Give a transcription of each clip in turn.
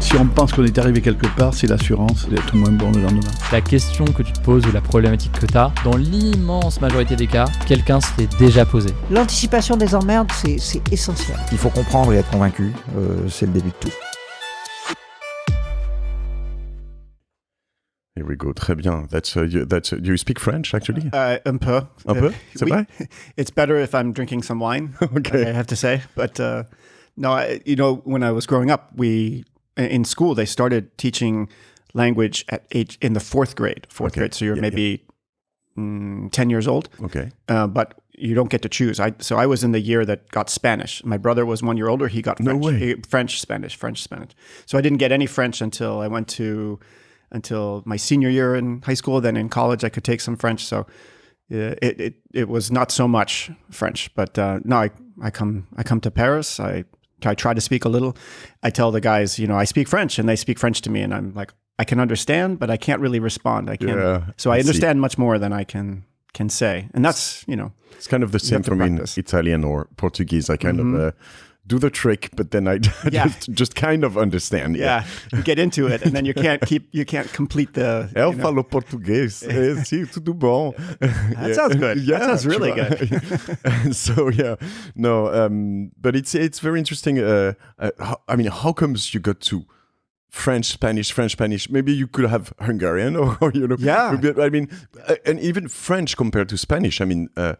Si on pense qu'on est arrivé quelque part, c'est l'assurance d'être moins bon le lendemain. La question que tu te poses ou la problématique que tu as, dans l'immense majorité des cas, quelqu'un se l'est déjà posé. L'anticipation des emmerdes, c'est essentiel. Il faut comprendre et être convaincu, c'est le début de tout. Here we go, très bien. You speak French, actually? Un peu. Un peu? C'est vrai? It's better if I'm drinking some wine, Okay. I have to say. But no, when I was growing up, in school, they started teaching language in the fourth grade. Grade, so you're maybe 10 years old. Okay. But you don't get to choose. So I was in the year that got Spanish. My brother was 1 year older. He got French. No way. French, Spanish. So I didn't get any French until my senior year in high school. Then in college, I could take some French. So it was not so much French. But no, I come to Paris. I try to speak a little. I tell the guys, I speak French, and they speak French to me, and I'm like, I can understand, but I can't really respond. I can't. Yeah, so I understand much more than I can say, and that's It's kind of the same for me in Italian or Portuguese. I kind of do the trick, but then I just kind of understand. Yeah, you get into it, and then you can't complete the. Eu falo português. Sim, tudo bom. That sounds good. Yeah, that sounds really good. So but it's very interesting. How comes you got to French, Spanish? Maybe you could have Hungarian, or Yeah. And even French compared to Spanish. My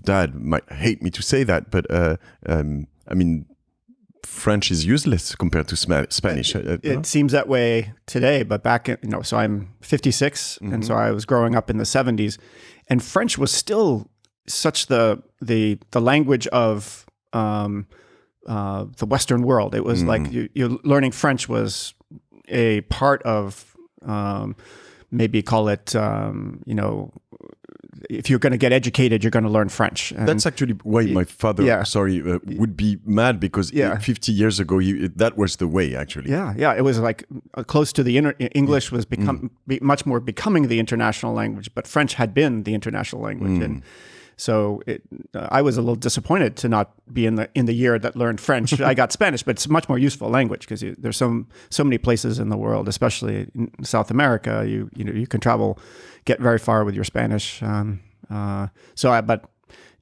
dad might hate me to say that, but French is useless compared to Spanish. It seems that way today, but back in, so I'm 56, and so I was growing up in the 70s, and French was still such the language of the Western world. It was like you learning French was a part of maybe call it if you're going to get educated, you're going to learn French. And that's actually why my father, would be mad, because 50 years ago, that was the way, actually. Yeah. It was like close to the English was much more becoming the international language, but French had been the international language. And so I was a little disappointed to not be in the year that learned French. I got Spanish, but it's a much more useful language because there's so many places in the world, especially in South America. You can travel, get very far with your Spanish. But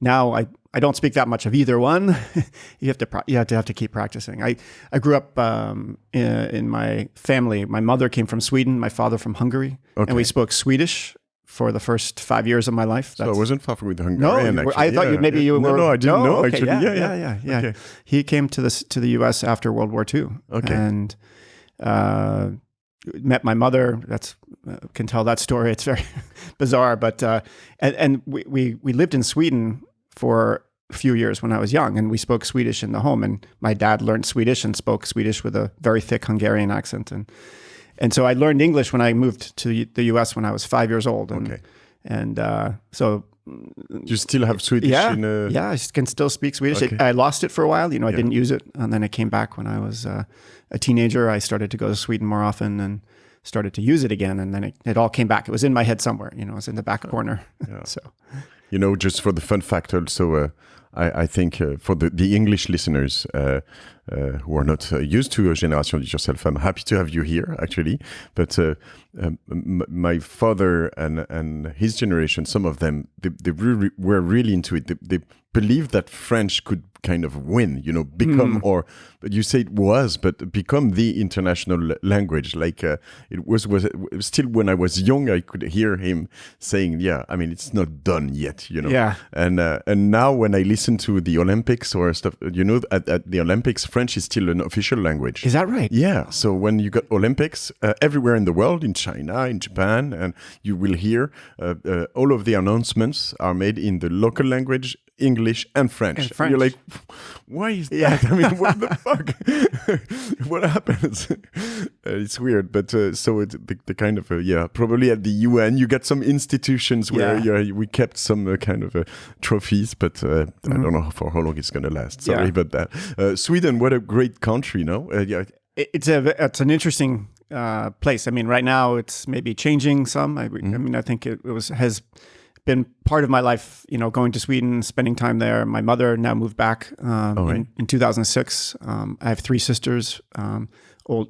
now I don't speak that much of either one. You have to keep practicing. I grew up in my family. My mother came from Sweden, my father from Hungary, and we spoke Swedish for the first 5 years of my life. So I wasn't far with Hungarian. No, I thought you were. No, I didn't know. Okay, actually, yeah. Okay. He came to the U.S. after World War II, and met my mother. Can tell that story. It's very bizarre, but and we lived in Sweden for a few years when I was young, and we spoke Swedish in the home. And my dad learned Swedish and spoke Swedish with a very thick Hungarian accent, and so I learned English when I moved to the U.S. when I was 5 years old. And so you still have Swedish? Yeah, I can still speak Swedish. Okay. I lost it for a while. I didn't use it, and then it came back when I was a teenager. I started to go to Sweden more often and started to use it again, and then it all came back. It was in my head somewhere. It was in the back corner. Yeah. So, just for the fun fact also, I think for the English listeners who are not used to Génération Do-It-Yourself, I'm happy to have you here, actually. But my father and his generation, some of them, they were really into it. They believed that French could kind of win, become, but you say it was, but become the international language. Like it was still when I was young, I could hear him saying, it's not done yet, Yeah. And now when I listen to the Olympics or stuff, at the Olympics, French is still an official language. Is that right? Yeah. So when you got Olympics everywhere in the world, in China, in Japan, and you will hear all of the announcements are made in the local language, English and French. And you're like, why is that? What the fuck? What happens? It's weird, but so it's the kind of probably at the UN you get some institutions where we kept some kind of trophies, but I don't know for how long it's going to last. Sorry about that. Sweden, what a great country, no? It's an interesting place. Right now it's maybe changing some. I think it has been part of my life, going to Sweden, spending time there. My mother now moved back in 2006. I have 3 sisters.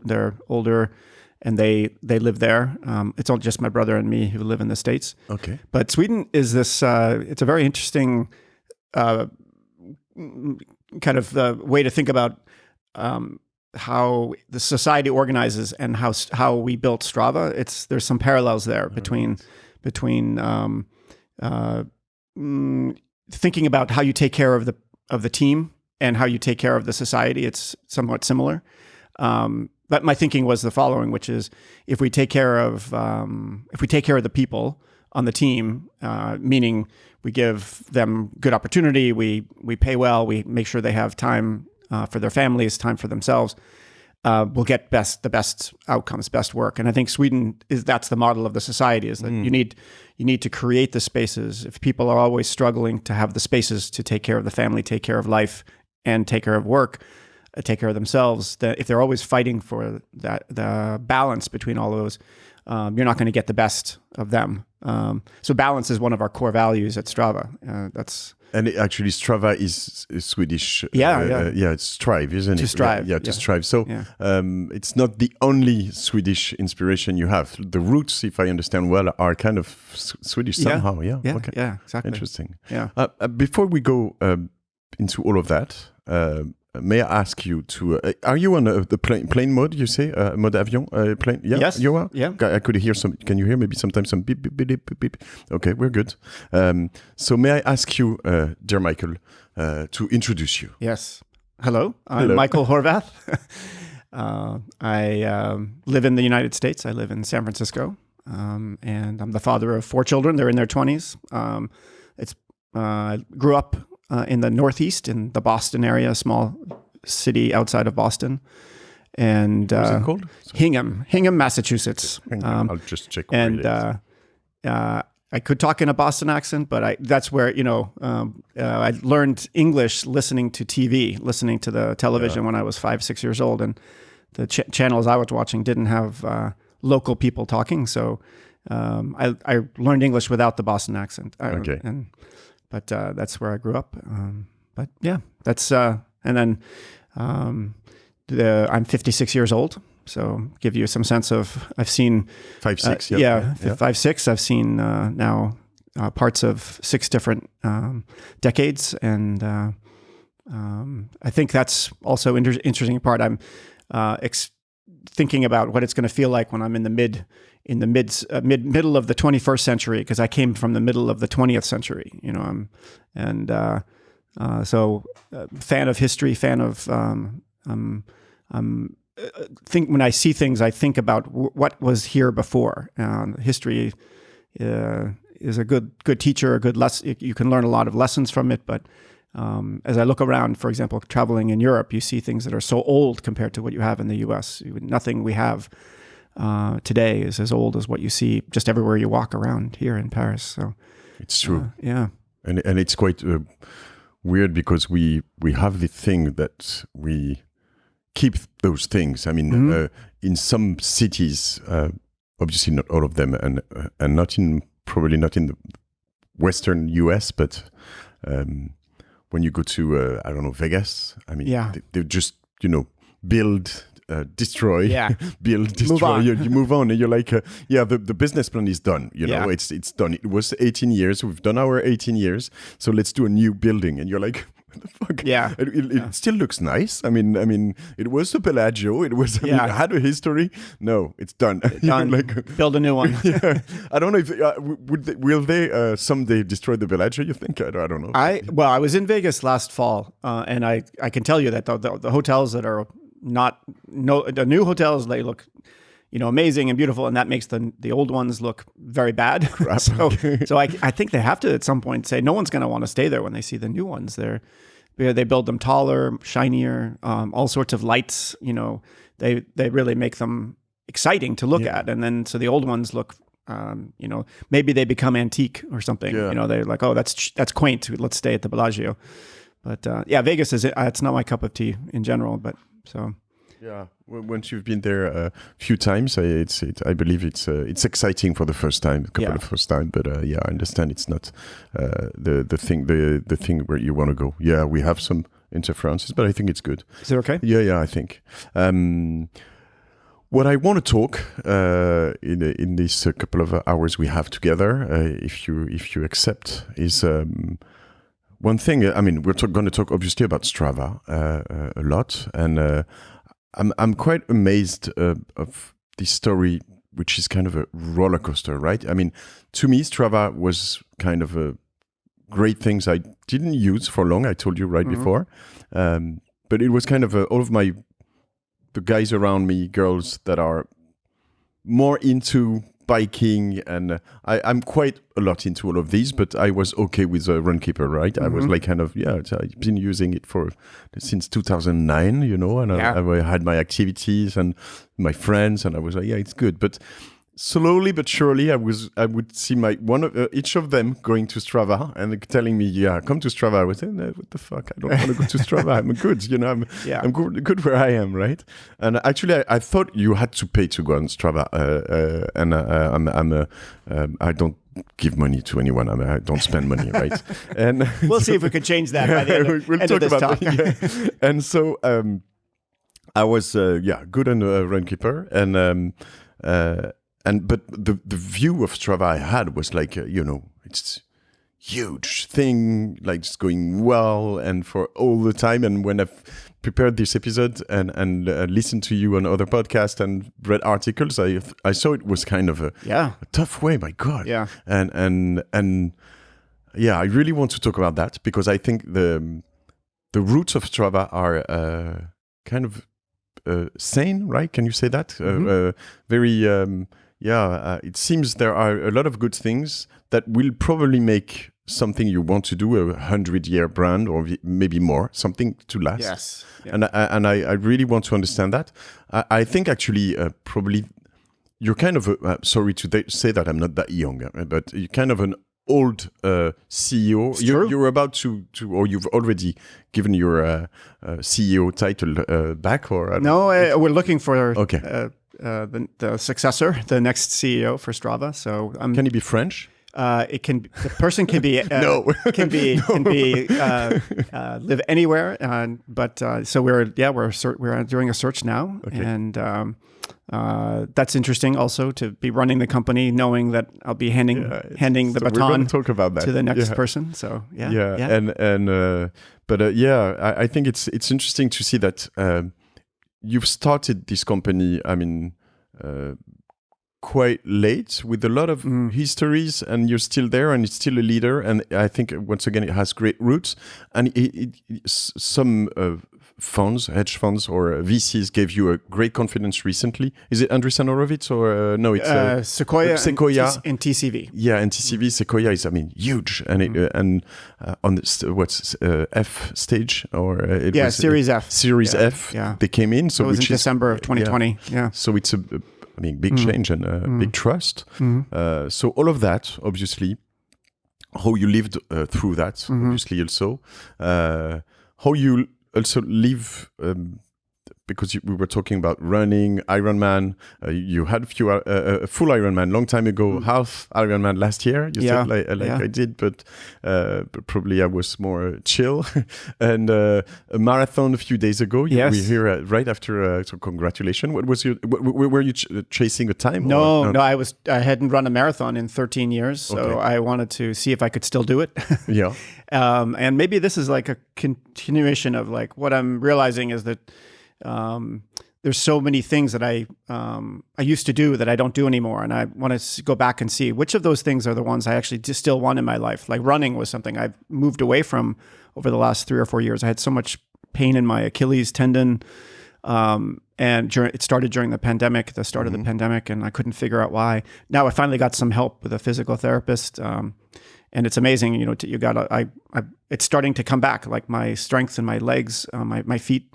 They're older, and they live there. It's not just my brother and me who live in the States. Okay. But Sweden is this. It's a very interesting kind of way to think about how the society organizes and how we built Strava. There's some parallels there between thinking about how you take care of the team and how you take care of the society. It's somewhat similar. But my thinking was the following, which is if we take care of the people on the team, meaning we give them good opportunity, we pay well, we make sure they have time for their families, time for themselves, we'll get the best outcomes, best work. And I think Sweden that's the model of the society, is that you need to create the spaces. If people are always struggling to have the spaces to take care of the family, take care of life, and take care of work, take care of themselves, that if they're always fighting for the balance between all of those, you're not going to get the best of them. So balance is one of our core values at Strava. And actually, Strava is Swedish. It's strive, isn't it? To strive. To strive. So it's not the only Swedish inspiration you have. The roots, if I understand well, are kind of Swedish somehow. Yeah. Okay. Yeah, exactly. Interesting. Yeah. Before we go into all of that, may I ask you to? Are you on the plane mode? You say mode avion plane? Yeah. Yes. You are. Yeah. I could hear some. Can you hear maybe sometimes some beep beep beep beep beep? Okay, we're good. So may I ask you, dear Michael, to introduce you? Yes. Hello. I'm Michael Horvath. I live in the United States. I live in San Francisco, and I'm the father of 4 children. They're in their 20s. I grew up in the Northeast, in the Boston area, a small city outside of Boston. And what's it called? Hingham, Massachusetts. I'll just check. And I could talk in a Boston accent, but that's where I learned English listening to TV, listening to the television when I was 5-6 years old, and the channels I was watching didn't have local people talking, so I learned English without the Boston accent. Okay. But that's where I grew up. But yeah, that's and then I'm 56 years old, so give you some sense of I've seen 5-6. 5-6. I've seen now parts of 6 different decades, and I think that's also interesting part. I'm thinking about what it's going to feel like when I'm in the middle of the 21st century, because I came from the middle of the 20th century, so fan of history, fan of think when I see things, I think about what was here before. History is a good teacher, a good lesson. You can learn a lot of lessons from it, but as I look around, for example, traveling in Europe, you see things that are so old compared to what you have in the US. Nothing we have today is as old as what you see just everywhere you walk around here in Paris. So it's true. And it's quite weird because we have the thing that we keep those things. I mean, in some cities, obviously not all of them, and probably not in the Western US, but when you go to I don't know, Vegas, I mean, they just build. Destroy, build, destroy. You move on, and you're like, the business plan is done. It's done. It was 18 years. We've done our 18 years, so let's do a new building. And you're like, what the fuck? Yeah, it still looks nice. I mean, it was a Bellagio. It was. It had a history. No, it's done. Done. Build a new one. I don't know if will they someday destroy the Bellagio? You think? I don't know. I was in Vegas last fall, and I can tell you that the hotels that are the new hotels, they look, amazing and beautiful, and that makes the old ones look very bad. So I think they have to at some point say no one's going to want to stay there when they see the new ones. They build them taller, shinier, all sorts of lights. They really make them exciting to look at, and then so the old ones look. Maybe they become antique or something. They're like, oh, that's quaint. Let's stay at the Bellagio. But Vegas it's not my cup of tea in general. But so Yeah, once you've been there a few times, I believe it's exciting for the first time, of first time. But I understand it's not the thing where you want to go. Yeah, we have some interferences, but I think it's good. Is it okay? Yeah, I think. What I want to talk in this couple of hours we have together, if you accept, is. One thing, I mean, we're going to talk obviously about Strava a lot, and I'm quite amazed of this story, which is kind of a roller coaster, right? I mean, to me, Strava was kind of a great things I didn't use for long. I told you before, but it was kind of all of the guys around me, girls that are more into biking, and I'm quite a lot into all of these, but I was okay with Runkeeper, right? I was like kind of, I've been using it since 2009, and I had my activities and my friends, and I was like, it's good. But slowly but surely, I would see each of them going to Strava and telling me, come to Strava. I was saying, what the fuck? I don't want to go to Strava. I'm good, I'm good where I am, right? And actually, I thought you had to pay to go on Strava, and I don't give money to anyone. I don't spend money, right? And we'll see if we can change that by the end of this talk. That. And so I was good on Runkeeper, but the view of Strava I had was like, it's huge thing, like it's going well, and for all the time. And when I've prepared this episode and listened to you on other podcasts and read articles, I saw it was kind of a tough way. My God, and I really want to talk about that, because I think the roots of Strava are kind of sane, right? Can you say that? Very. It seems there are a lot of good things that will probably make something you want to do a 100-year brand, or maybe more, something to last. Yes. Yeah. And I really want to understand that. I think actually probably you're kind of sorry to say that I'm not that young, but you're kind of an old CEO. You're about to, or you've already given your CEO title back, or we're looking for the successor, the next CEO for Strava. So can he be French? The person can be live anywhere. But so we're doing a search now, and that's interesting also to be running the company, knowing that I'll be handing the baton talk about that to the next person. So I think it's interesting to see that you've started this company. I mean, quite late, with a lot of histories, and you're still there, and it's still a leader. And I think once again it has great roots. And some funds, hedge funds or VCs gave you a great confidence recently. Is it Andressen Horowitz or no? It's Sequoia and TCV. Yeah, and TCV. Sequoia is, huge, and on the F stage, or Series F. Series F. Yeah. They came in. So it was in December of 2020. Yeah. So it's a big change and big trust. So all of that, obviously, how you lived through that, obviously also, how you also live, because we were talking about running, Ironman. You had a full Ironman long time ago, half Ironman last year. You said I did, but probably I was more chill. And a marathon a few days ago. Yes. We here right after. So congratulations. What was were you chasing a time? No. I hadn't run a marathon in 13 years, so I wanted to see if I could still do it. Yeah. And maybe this is like a continuation of like what I'm realizing is that. There's so many things that I used to do that I don't do anymore, and I want to go back and see which of those things are the ones I actually still want in my life. Like running was something I've moved away from over the last 3 or 4 years. I had so much pain in my Achilles tendon, and it started during the pandemic, the start of the pandemic, and I couldn't figure out why. Now I finally got some help with a physical therapist, and it's amazing. It's starting to come back, like my strength in my legs, my feet.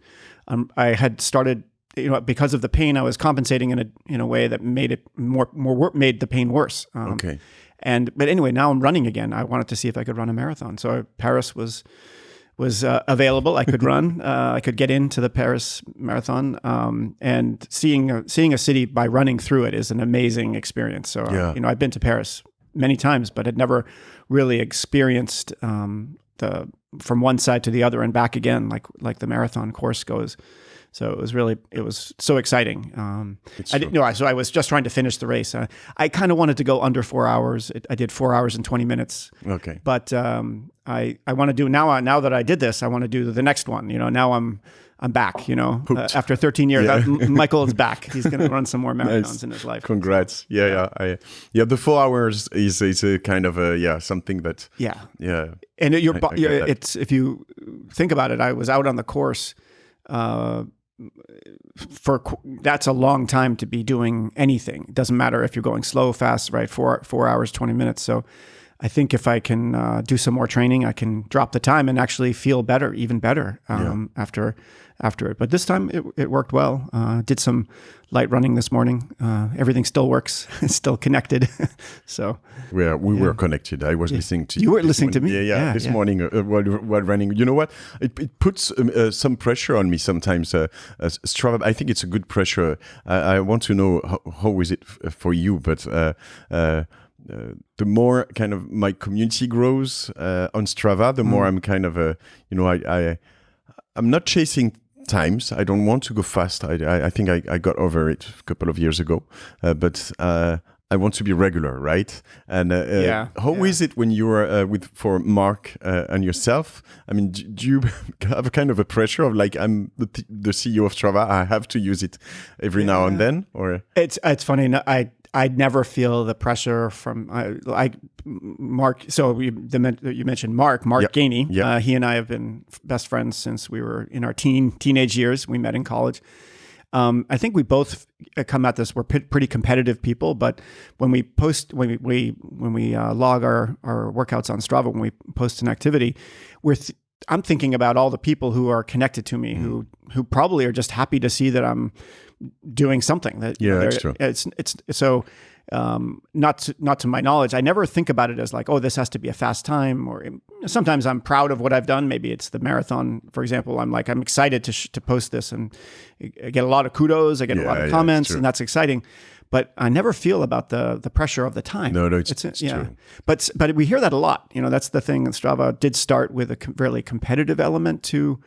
I had started, because of the pain, I was compensating in a way that made it made the pain worse. But anyway, now I'm running again. I wanted to see if I could run a marathon. So Paris was was available. I could run. I could get into the Paris Marathon, and seeing a city by running through it is an amazing experience. So I've been to Paris many times, but had never really experienced the from one side to the other and back again, like the marathon course goes. So it was so exciting. I didn't know. So I was just trying to finish the race. I kind of wanted to go under 4 hours. I did 4 hours and 20 minutes. Okay. But I want to do now that I did this, I want to do the next one. Now I'm back. After 13 years, Michael is back. He's going to run some more marathons in his life. Congrats. Yeah. The 4 hours is a kind of something that. Yeah. And it's if you think about it, I was out on the course. That's a long time to be doing anything. It doesn't matter if you're going slow, fast, right? 4 hours, 20 minutes. So I think if I can do some more training, I can drop the time and actually feel better, even better after it. But this time it worked well. Did some light running this morning. Everything still works. It's still connected. So we were connected. I was listening to you. You were listening to me? This morning while running. You know what? It puts some pressure on me sometimes. Strava, I think it's a good pressure. I want to know how is it for you, but the more kind of my community grows on Strava, the more I'm kind of I'm not chasing times. I don't want to go fast. I think I got over it a couple of years ago, but I want to be regular, right? And how is it when you're for Mark and yourself? I mean, do you have a kind of a pressure of like, I'm the CEO of Strava, I have to use it every now and then? Or it's funny. I never feel the pressure from Mark. So you mentioned Mark Gainey. Yeah. He and I have been best friends since we were in our teenage years. We met in college. I think we both come at this. We're pretty competitive people, but when we log our workouts on Strava, when we post an activity, I'm thinking about all the people who are connected to me, who probably are just happy to see that I'm doing something. That's true. It's so. Not to my knowledge, I never think about it as like, oh, this has to be a fast time. Or sometimes I'm proud of what I've done. Maybe it's the marathon, for example. I'm excited to post this, and I get a lot of kudos. I get a lot of comments, and that's exciting. But I never feel about the pressure of the time. No, it's true. But we hear that a lot. That's the thing. Strava did start with a fairly competitive element to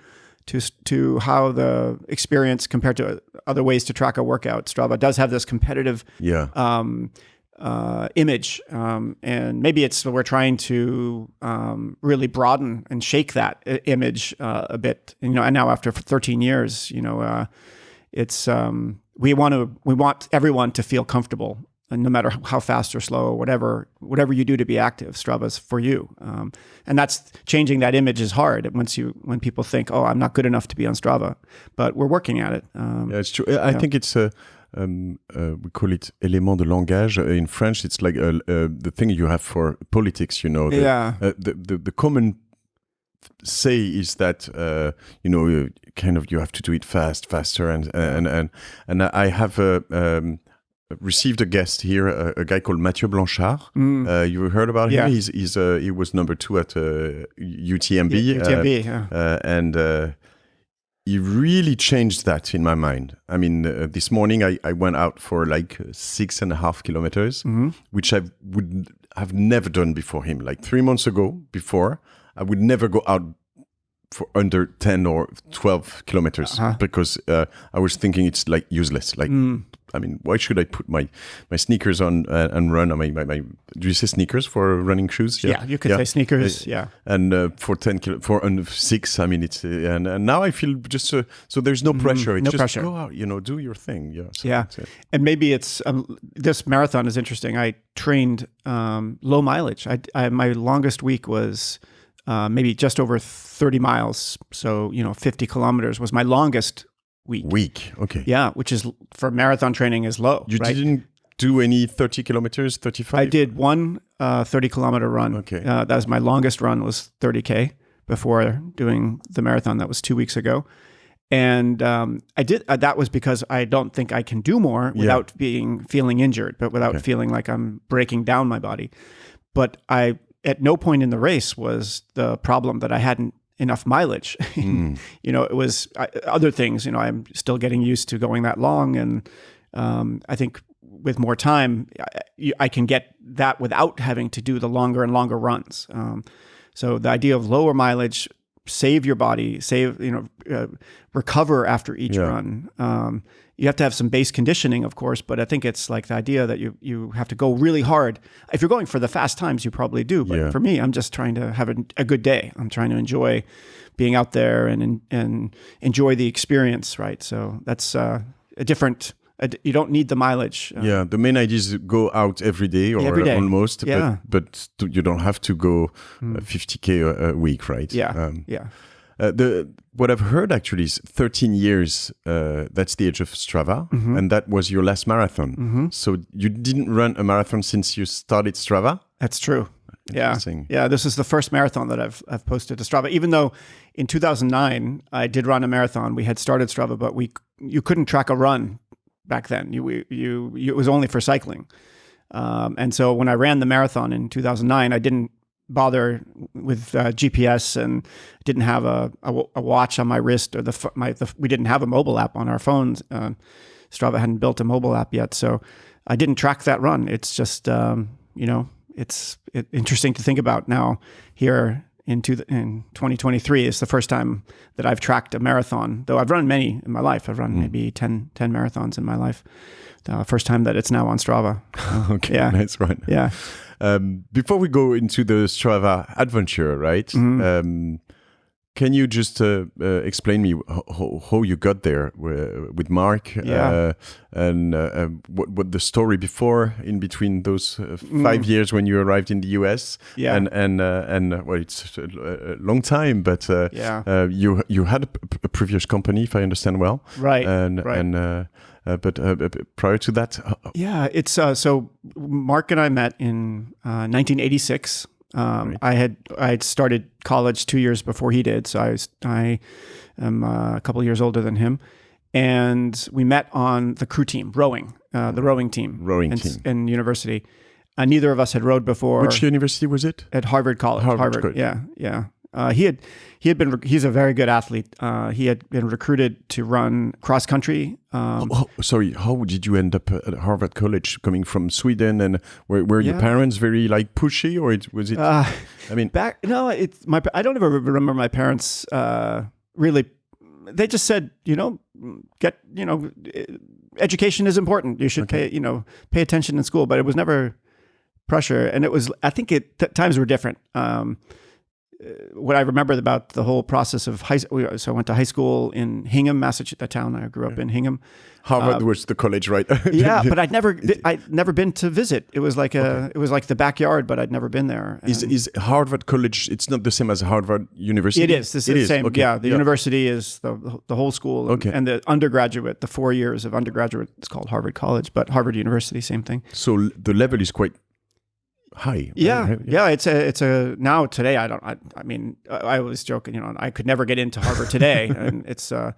how the experience compared to other ways to track a workout. Strava does have this competitive image, and maybe it's we're trying to really broaden and shake that image a bit. And now after 13 years, it's we want everyone to feel comfortable. And no matter how fast or slow or whatever you do to be active, Strava's for you. And that's changing that image is hard when people think, oh, I'm not good enough to be on Strava, but we're working at it. It's true. I think it's we call it élément de langage. In French, it's like the thing you have for politics, the common say is that kind of you have to do it faster and I have received a guest here, a guy called Matthieu Blanchard. You heard about him? He was number 2 at UTMB. UTMB, and he really changed that in my mind. I mean, this morning I went out for like 6.5 kilometers, which I would have never done before him. Like 3 months ago, I would never go out for under 10 or 12 kilometers because I was thinking it's like useless. Like, I mean, why should I put my sneakers on and run? I mean, do you say sneakers for running shoes? Yeah, you could say sneakers. And for for under 6, I mean, it's and now I feel just so there's no pressure. It's just go out, do your thing. And maybe it's this marathon is interesting. I trained low mileage. My longest week was maybe just over 30 miles. So 50 kilometers was my longest week. Okay. Yeah, which is for marathon training is low. You didn't do any 30 kilometers, 35? I did one 30-kilometer run. Okay. That was my longest run, was 30K before doing the marathon. That was 2 weeks ago. And I did that was because I don't think I can do more without feeling injured, but without feeling like I'm breaking down my body. But at no point in the race was the problem that I hadn't enough mileage. It was other things. I'm still getting used to going that long, and I think with more time, I can get that without having to do the longer and longer runs. So the idea of lower mileage, save your body, recover after each run. You have to have some base conditioning, of course, but I think it's like the idea that you have to go really hard. If you're going for the fast times, you probably do. But for me, I'm just trying to have a good day. I'm trying to enjoy being out there and enjoy the experience, right? So that's a different. You don't need the mileage. The main idea is to go out every day or every day. Almost, but you don't have to go 50K a week, right? What I've heard actually is 13 years, that's the age of Strava, and that was your last marathon. So you didn't run a marathon since you started Strava? That's true. Yeah. This is the first marathon that I've posted to Strava. Even though in 2009 I did run a marathon, we had started Strava, but you couldn't track a run back then. It was only for cycling, and so when I ran the marathon in 2009, I didn't bother with GPS and didn't have a watch on my wrist, or we didn't have a mobile app on our phones. Strava hadn't built a mobile app yet, so I didn't track that run. It's just it's interesting to think about now. Here in 2023 is the first time that I've tracked a marathon, though I've run many in my life. I've run maybe 10 marathons in my life. First time that it's now on Strava. Okay, that's right. Yeah. Before we go into the Strava adventure, right? Can you just explain me how you got there with Mark? And what the story before, in between those 5 years when you arrived in the US? And well, it's a long time, but you had a previous company, if I understand well, right? But prior to that, it's so Mark and I met in 1986. I had started college 2 years before he did, so I am a couple of years older than him, and we met on the crew team, rowing, the rowing team, in university. Neither of us had rowed before. Which university was it? At Harvard College. Harvard. Yeah. He's a very good athlete. He had been recruited to run cross country. Sorry, how did you end up at Harvard College, coming from Sweden? And were your parents very pushy, or was it? I don't ever remember my parents really. They just said, education is important. You should pay attention in school. But it was never pressure, and it was. I think times were different. What I remember about the whole process of so I went to high school in Hingham, Massachusetts, the town I grew up in, Hingham. Harvard was the college, right? But I'd never been to visit. It was like it was like the backyard, but I'd never been there. Is Harvard College? It's not the same as Harvard University. It is. This is the same. Okay. Yeah, the university is the whole school, and the undergraduate, the 4 years of undergraduate, it's called Harvard College, but Harvard University, same thing. So the level is quite high. It's a now today. I was joking, I could never get into Harvard today, and it's I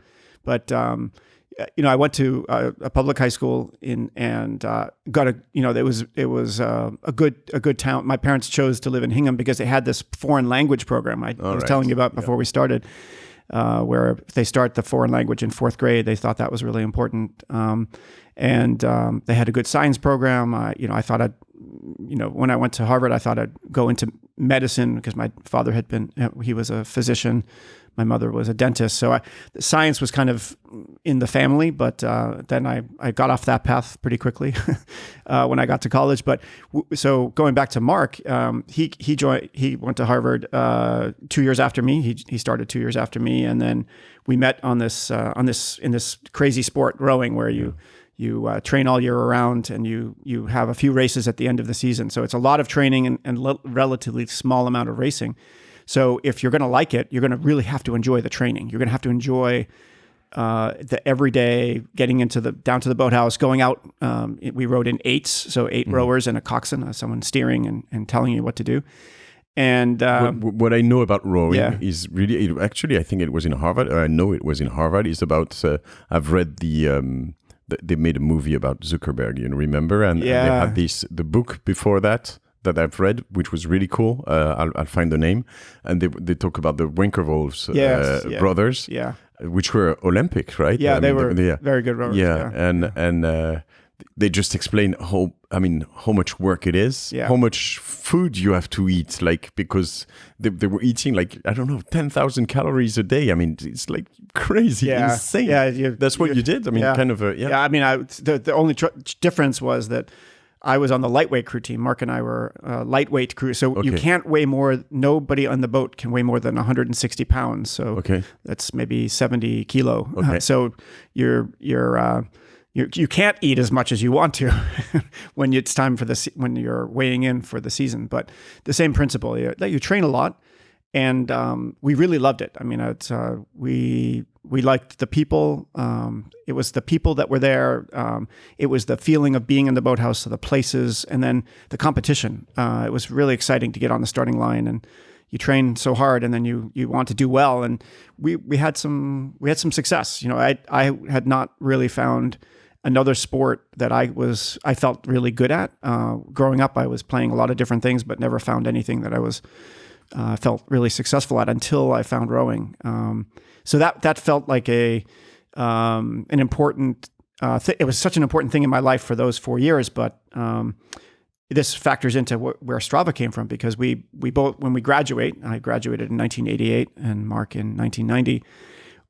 went to a public high school and got it was a good town. My parents chose to live in Hingham because they had this foreign language program I was telling you about before we started, where if they start the foreign language in 4th grade, they thought that was really important. And they had a good science program. I thought when I went to Harvard, I thought I'd go into medicine because my father he was a physician. My mother was a dentist. So science was kind of in the family, but then I got off that path pretty quickly when I got to college. But so going back to Mark, he went to Harvard 2 years after me. He started 2 years after me. And then we met in this crazy sport, rowing, where you train all year around, and you have a few races at the end of the season. So it's a lot of training and relatively small amount of racing. So if you're going to like it, you're going to really have to enjoy the training. You're going to have to enjoy the everyday, getting down to the boathouse, going out. We rowed in 8s, so 8 rowers and a coxswain, someone steering and telling you what to do. And what I know about rowing is really, actually, I think it was in Harvard. Or I know it was in Harvard. Is about I've read they made a movie about Zuckerberg, remember? And they had the book before that. that I've read, which was really cool. I'll find the name, and they talk about the Winkerwolves brothers, which were Olympic, right? Yeah, they were very good rowers. And they just explain how much work it is, how much food you have to eat, like, because they were eating, like, I don't know, 10,000 calories a day. I mean, it's like crazy, insane. Yeah, that's what you did. I mean, kind of Yeah, I mean, the only difference was that I was on the lightweight crew team. Mark and I were lightweight crew. So you can't weigh more, nobody on the boat can weigh more than 160 pounds. So that's maybe 70 kilo. So you can't eat as much as you want to when it's time for when you're weighing in for the season. But the same principle, you train a lot, and we really loved it. I mean, we liked the people. It was the people that were there. It was the feeling of being in the boathouse, the places, and then the competition. It was really exciting to get on the starting line, and you train so hard, and then you want to do well. And we had some success. I had not really found another sport that I felt really good at. Growing up, I was playing a lot of different things, but never found anything that I felt really successful at until I found rowing. So that felt like an important thing. It was such an important thing in my life for those 4 years. But this factors into where Strava came from, because we both, when we graduate, I graduated in 1988 and Mark in 1990,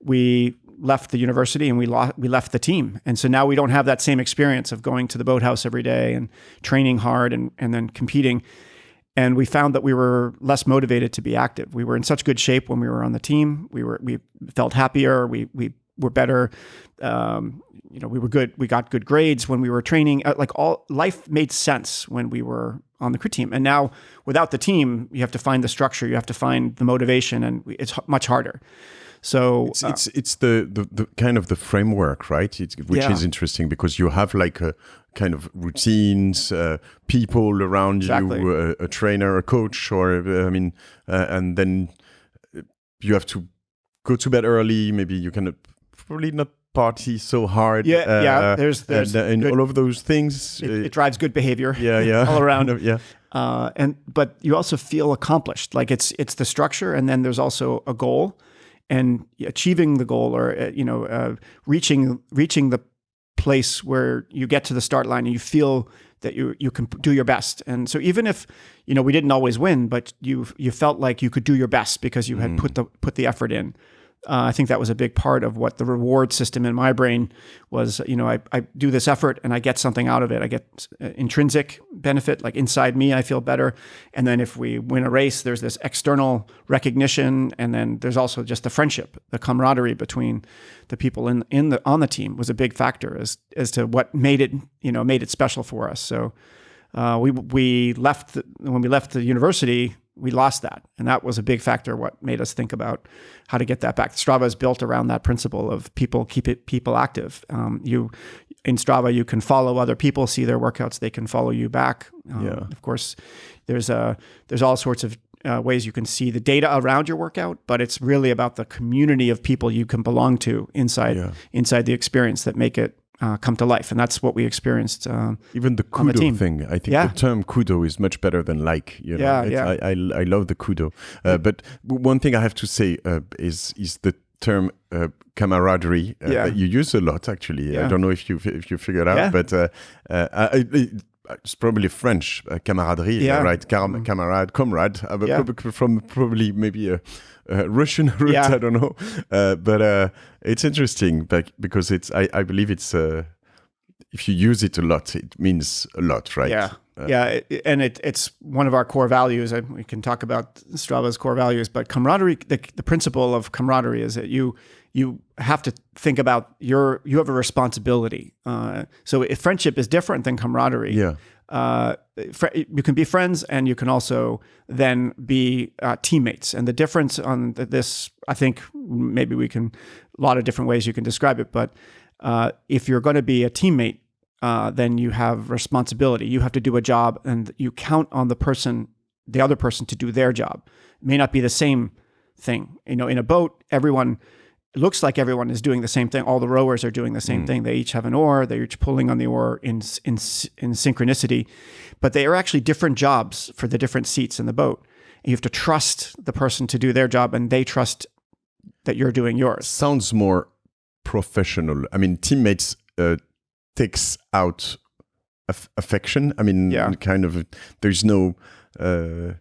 we left the university and we left the team. And so now we don't have that same experience of going to the boathouse every day and training hard and then competing. And we found that we were less motivated to be active. We were in such good shape when we were on the team. We felt happier. We were better. We were good. We got good grades when we were training. Life made sense when we were on the crew team. And now without the team, you have to find the structure. You have to find the motivation, and it's much harder. So it's the kind of the framework, right? Which is interesting, because you have like a kind of routines, people around you, a trainer, a coach, or and then you have to go to bed early. Maybe you can probably not party so hard. There's and all of those things. It drives good behavior. all around. But you also feel accomplished. Like it's the structure, and then there's also a goal. And achieving the goal, or reaching the place where you get to the start line and you feel that you can do your best. And so even if we didn't always win, but you felt like you could do your best because you had put the effort in. I think that was a big part of what the reward system in my brain was. I do this effort and I get something out of it. I get intrinsic benefit, like inside me, I feel better. And then if we win a race, there's this external recognition. And then there's also just the friendship, the camaraderie between the people on the team was a big factor as to what made it special for us. So when we left the university, we lost that. And that was a big factor, what made us think about how to get that back. Strava is built around that principle of keep people active. In Strava, you can follow other people, see their workouts, they can follow you back. Of course, there's all sorts of ways you can see the data around your workout, but it's really about the community of people you can belong to inside the experience that make it come to life. And that's what we experienced. Even the kudo thing. I think the term kudo is much better than like. I love the kudo. But one thing I have to say is the term camaraderie that you use a lot, actually. I don't know if you figured out, but it's probably French, camaraderie, right? Comrade, from probably maybe a Russian root, I don't know. But it's interesting because I believe it's, if you use it a lot, it means a lot, right? And it's one of our core values. We can talk about Strava's core values, but camaraderie, the principle of camaraderie is that you have to think about you have a responsibility. So if friendship is different than camaraderie. You can be friends, and you can also then be teammates. And the difference on this, I think maybe a lot of different ways you can describe it, but if you're going to be a teammate, then you have responsibility. You have to do a job, and you count on the other person to do their job. It may not be the same thing. In a boat, everyone it looks like everyone is doing the same thing. All the rowers are doing the same thing. They each have an oar. They're each pulling on the oar in synchronicity, but they are actually different jobs for the different seats in the boat. And you have to trust the person to do their job, and they trust that you're doing yours. Sounds more professional. I mean, teammates takes out affection. I mean, kind of. There's no. I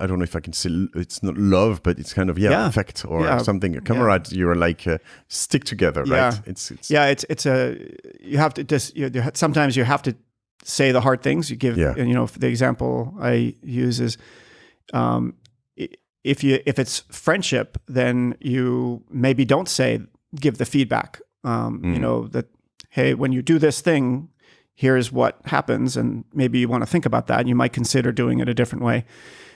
don't know if I can say it's not love, but it's kind of affect or something. A camaraderie. You're like stick together, right? It's you have to just sometimes you have to say the hard things. You give and the example I use is if it's friendship, then you maybe don't give the feedback. That hey, when you do this thing, here's what happens, and maybe you want to think about that, and you might consider doing it a different way.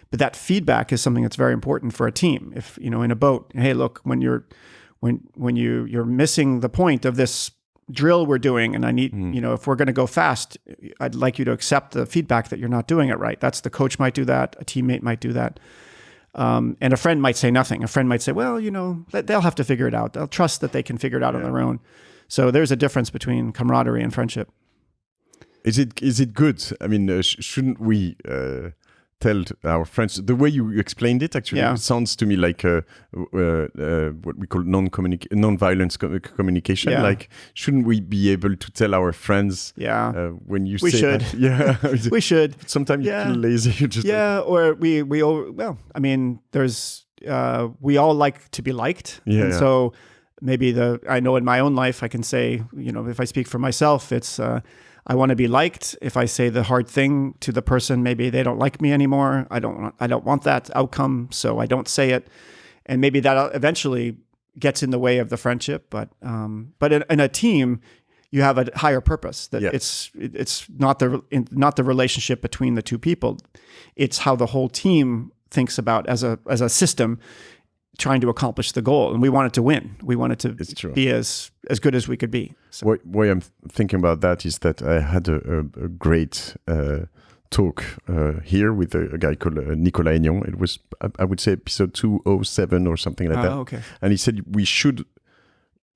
But that feedback is something that's very important for a team. If in a boat, hey, look, when you're missing the point of this drill we're doing, and I need, if we're going to go fast, I'd like you to accept the feedback that you're not doing it right. That's the coach might do that, a teammate might do that, and a friend might say nothing. A friend might say, well, they'll have to figure it out. They'll trust that they can figure it out on their own. So there's a difference between camaraderie and friendship. Is it good? I mean, shouldn't we tell our friends the way you explained it? Actually, it sounds to me like what we call non-violence communication. Yeah. Like, shouldn't we be able to tell our friends? When you we say should. That? Yeah, we should. Sometimes you feel lazy. You just or we all. Well, I mean, there's we all like to be liked, and so maybe I know in my own life I can say, if I speak for myself, it's. I want to be liked. If I say the hard thing to the person, maybe they don't like me anymore. I don't want that outcome, so I don't say it. And maybe that eventually gets in the way of the friendship. But in a team, you have a higher purpose. That it's not the relationship between the two people. It's how the whole team thinks about as a system, trying to accomplish the goal, and we wanted to win. We wanted to be as good as we could be. So. Why I'm thinking about that is that I had a great talk here with a guy called Nicolas Aignan. It was, I would say, episode 207 or something like that. Okay. And he said we should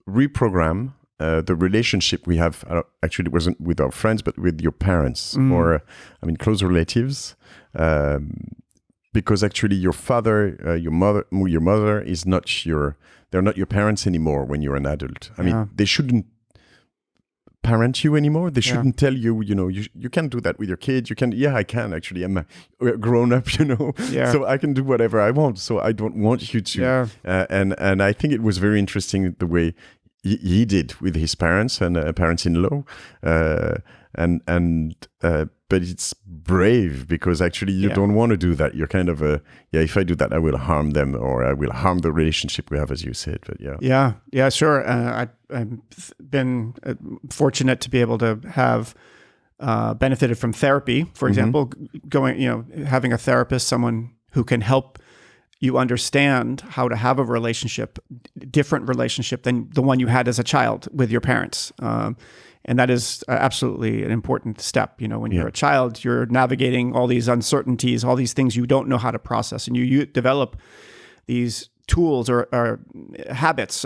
reprogram the relationship we have. Actually, it wasn't with our friends, but with your parents or, close relatives. Because actually your father, your mother is they're not your parents anymore when you're an adult. I mean, they shouldn't parent you anymore. They shouldn't tell you, you can't do that with your kids. You can, I can actually. I'm a grown up, so I can do whatever I want. So I don't want you to. Yeah. And I think it was very interesting the way he did with his parents and parents-in-law. But it's brave because actually you don't want to do that. You're kind of if I do that, I will harm them or I will harm the relationship we have, as you said. But yeah, sure. I've been fortunate to be able to have benefited from therapy, for example, having a therapist, someone who can help you understand how to have a different relationship than the one you had as a child with your parents. And that is absolutely an important step. When you're a child, you're navigating all these uncertainties, all these things you don't know how to process. And you develop these tools or habits,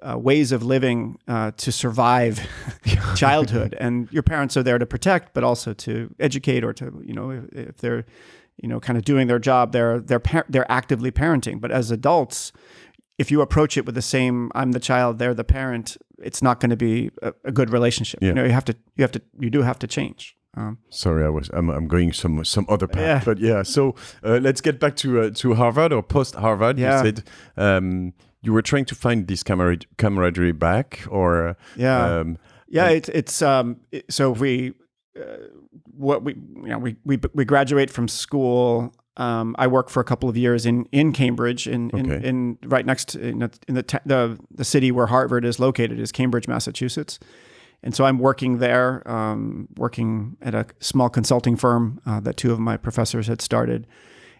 ways of living to survive childhood. And your parents are there to protect, but also to educate or to, if they're, kind of doing their job, they're actively parenting. But as adults, if you approach it with the same, I'm the child, they're the parent, it's not going to be a good relationship. Yeah. You do have to change. Sorry, I'm going some other path, but So let's get back to Harvard or post Harvard. You said you were trying to find this camaraderie back, or so we graduate from school. I worked for a couple of years in Cambridge, in right next to, in the city where Harvard is located is Cambridge, Massachusetts, and so I'm working there, working at a small consulting firm that two of my professors had started,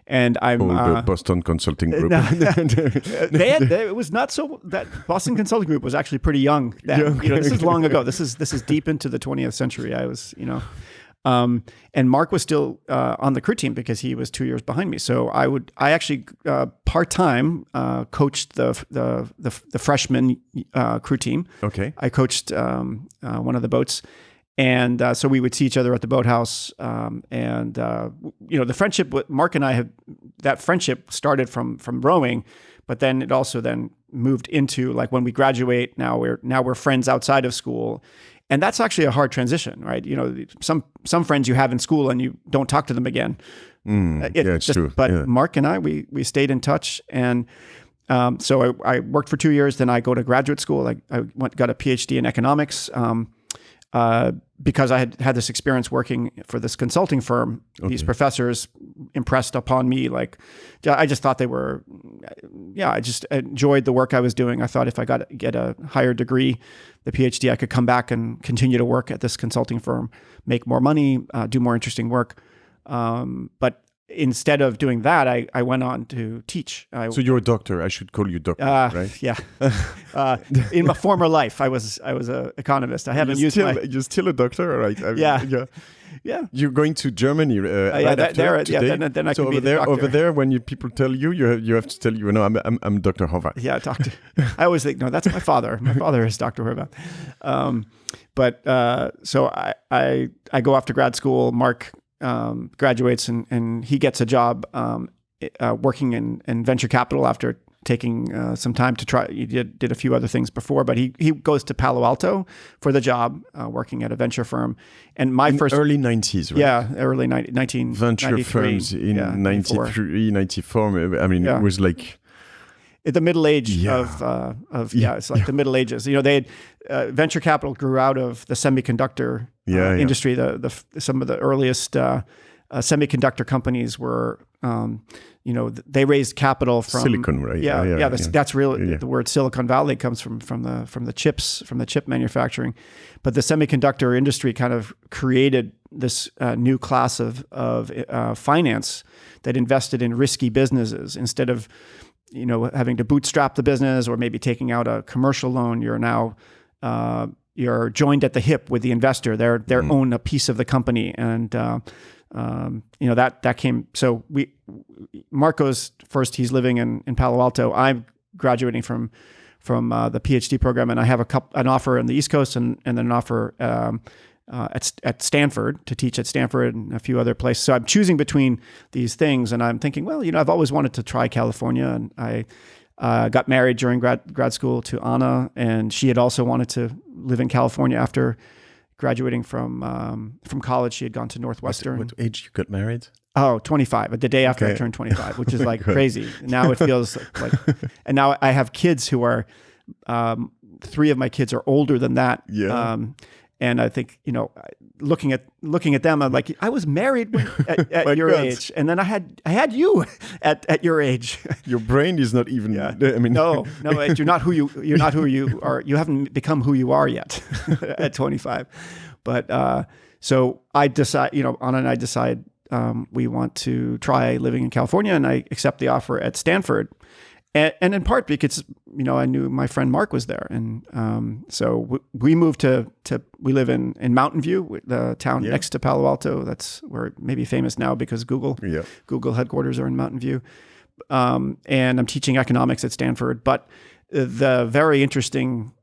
and I'm the Boston Consulting Group. It was not so. That Boston Consulting Group was actually pretty young then. This is long ago. This is deep into the 20th century. I was And Mark was still on the crew team because he was 2 years behind me. So I actually part-time coached the freshman crew team. Okay. I coached one of the boats. And so we would see each other at the boathouse. The friendship with Mark and I that friendship started from rowing, but then it also then moved into like when we graduate, now we're friends outside of school. And that's actually a hard transition, right? Some friends you have in school and you don't talk to them again. It's true. But Mark and I, we stayed in touch. And so I worked for 2 years. Then I go to graduate school. I got a PhD in economics. Because I had this experience working for this consulting firm. Okay. These professors impressed upon me, I just thought they were, I just enjoyed the work I was doing. I thought if I get a higher degree, the PhD, I could come back and continue to work at this consulting firm, make more money, do more interesting work. But instead of doing that, I went on to teach. So you're a doctor. I should call you doctor, right? Yeah. In my former life, I was an economist. I haven't used You're still a doctor, right? Yeah. You're going to Germany right after today. Then I so can be the doctor. Over there, when people tell you, you have to tell I'm Dr. Horvath. Yeah, doctor. I always think, no, that's my father. My father is Dr. Horvath. So I go off to grad school. Mark graduates and he gets a job working in venture capital after taking some time to try. He did a few other things before, but he goes to Palo Alto for the job, working at a venture firm. And my first early 90s, right? Yeah, early 1993. Venture firms in 93, 94. I mean, it was like the middle age of it's like the Middle Ages. They had venture capital grew out of the semiconductor industry. Some of the earliest semiconductor companies were, they raised capital from Silicon, right? That's really the word Silicon Valley comes from the chip manufacturing, but the semiconductor industry kind of created this new class of finance that invested in risky businesses instead of having to bootstrap the business or maybe taking out a commercial loan. You're now you're joined at the hip with the investor. They own a piece of the company, and that came. So Marco's first. He's living in Palo Alto. I'm graduating from the PhD program, and I have an offer on the East Coast, and then an offer at Stanford to teach at Stanford and a few other places. So I'm choosing between these things, and I'm thinking, well, I've always wanted to try California, and I got married during grad school to Anna, and she had also wanted to live in California after graduating from college. She had gone to Northwestern. What age you got married? Oh, 25. The day after I turned 25, which is like crazy. Now it feels like, and now I have kids who are, 3 of my kids are older than that. Yeah. And I think, looking at them, I'm like, I was married at your age, and then I had you at your age. Your brain is not even. Yeah. I mean, no, you're not who you are. You haven't become who you are yet at 25. But so I decide, Anna and I decide we want to try living in California, and I accept the offer at Stanford. And in part because, I knew my friend Mark was there. And so we moved we live in Mountain View, the town next to Palo Alto. That's where it may be famous now because Google headquarters are in Mountain View. And I'm teaching economics at Stanford. But the very interesting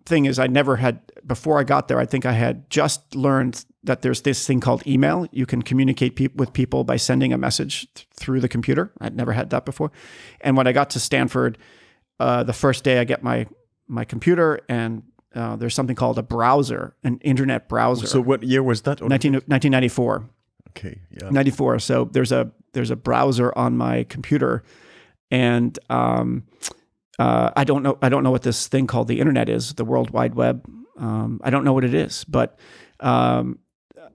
thing is before I got there, I think I had just learned that there's this thing called email. You can communicate with people by sending a message through the computer. I'd never had that before. And when I got to Stanford, the first day I get my computer, and there's something called a browser, an internet browser. So what year was that? 1994. Okay, yeah. 94. So there's a browser on my computer, and I don't know what this thing called the internet is, the World Wide Web. I don't know what it is, but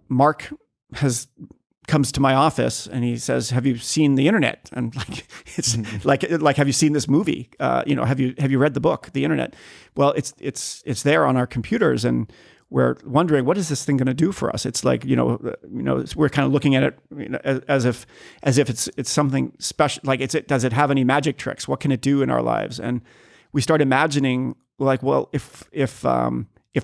Mark comes to my office and he says, "Have you seen the internet?" And it's like, have you seen this movie? Have you read the book, The Internet? Well, it's there on our computers, and we're wondering, what is this thing going to do for us? It's like, we're kind of looking at it as if it's something special. Like, does it have any magic tricks? What can it do in our lives? And we start imagining, like, well, if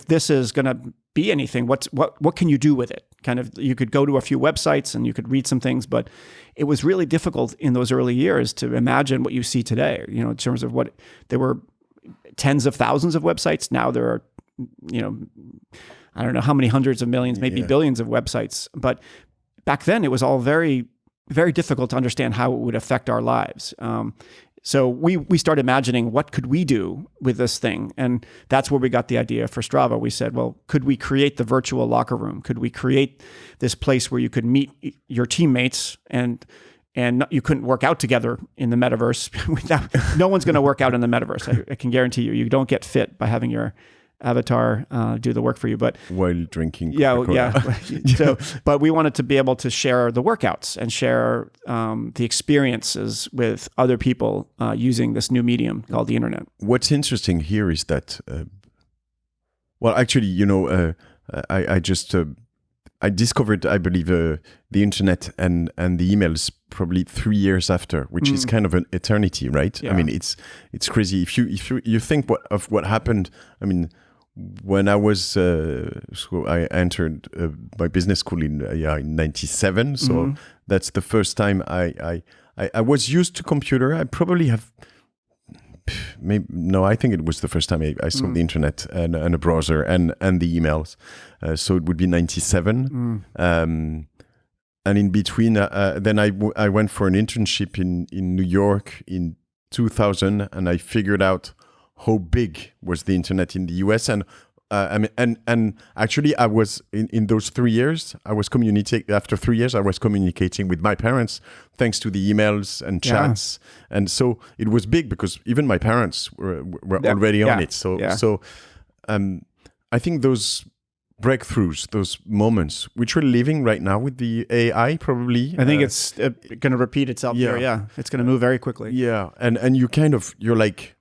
this is going to be anything. What can you do with it? Kind of, you could go to a few websites and you could read some things, but it was really difficult in those early years to imagine what you see today. You know, in terms of what there were tens of thousands of websites. Now there are, you know, I don't know how many hundreds of millions, maybe billions of websites. But back then, it was all very, very difficult to understand how it would affect our lives. So we started imagining what could we do with this thing, and that's where we got the idea for Strava. We said, well, could we create the virtual locker room? Could we create this place where you could meet your teammates and you couldn't work out together in the metaverse? No one's going to work out in the metaverse. I can guarantee you. You don't get fit by having your avatar do the work for you, but while drinking Coca-Cola. So, but we wanted to be able to share the workouts and share the experiences with other people using this new medium called the internet. What's interesting here is that, well, actually, you know, I discovered, I believe, the internet and the emails probably 3 years after, which is kind of an eternity, right? Yeah. I mean, it's crazy. If you think of what happened, I mean, when I was, so I entered my business school in 97. So that's the first time I was used to computer. I probably have, I think it was the first time I saw the internet and a browser and the emails. So it would be 97. And in between, then I went for an internship in New York in 2000, and I figured out how big was the internet in the US. And and actually I was in those 3 years, I was communicating. After 3 years, I was communicating with my parents thanks to the emails and chats. And so it was big because even my parents were already on it. So I think those breakthroughs, those moments, which we're living right now with the AI, probably. I think it's going to repeat itself here. Yeah, it's going to move very quickly. Yeah, and you're like,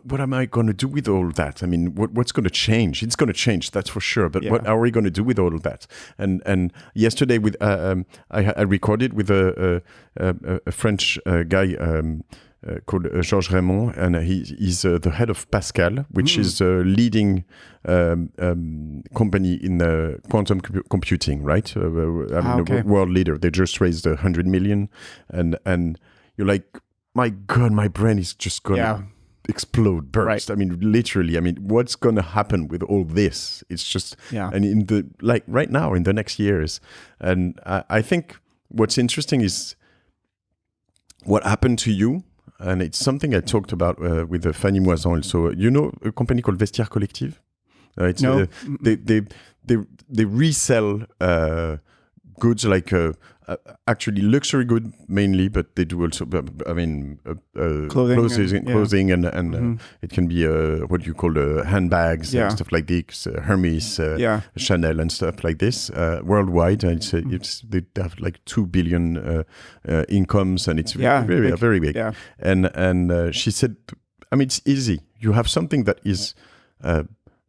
what am I going to do with all that? I mean, what's going to change? It's going to change, that's for sure. But what are we going to do with all of that? And yesterday, with I recorded with a French guy called Georges Raymond, and he's the head of Pascal, which is a leading company in quantum computing, right? A world leader. They just raised 100 million, and you're like, my God, my brain is just going to explode, burst. Right. I mean, literally. I mean, what's going to happen with all this? It's just, and in the right now, in the next years, and I think what's interesting is what happened to you. And it's something I talked about with Fanny Moisan also. You know a company called Vestiaire Collective? No. They resell goods like actually luxury good mainly, but they do also, I mean, clothing and it can be what you call handbags and stuff like this, Hermes, Chanel and stuff like this worldwide. And they have like 2 billion incomes, and it's very big. Yeah. And she said, I mean, it's easy. You have something that is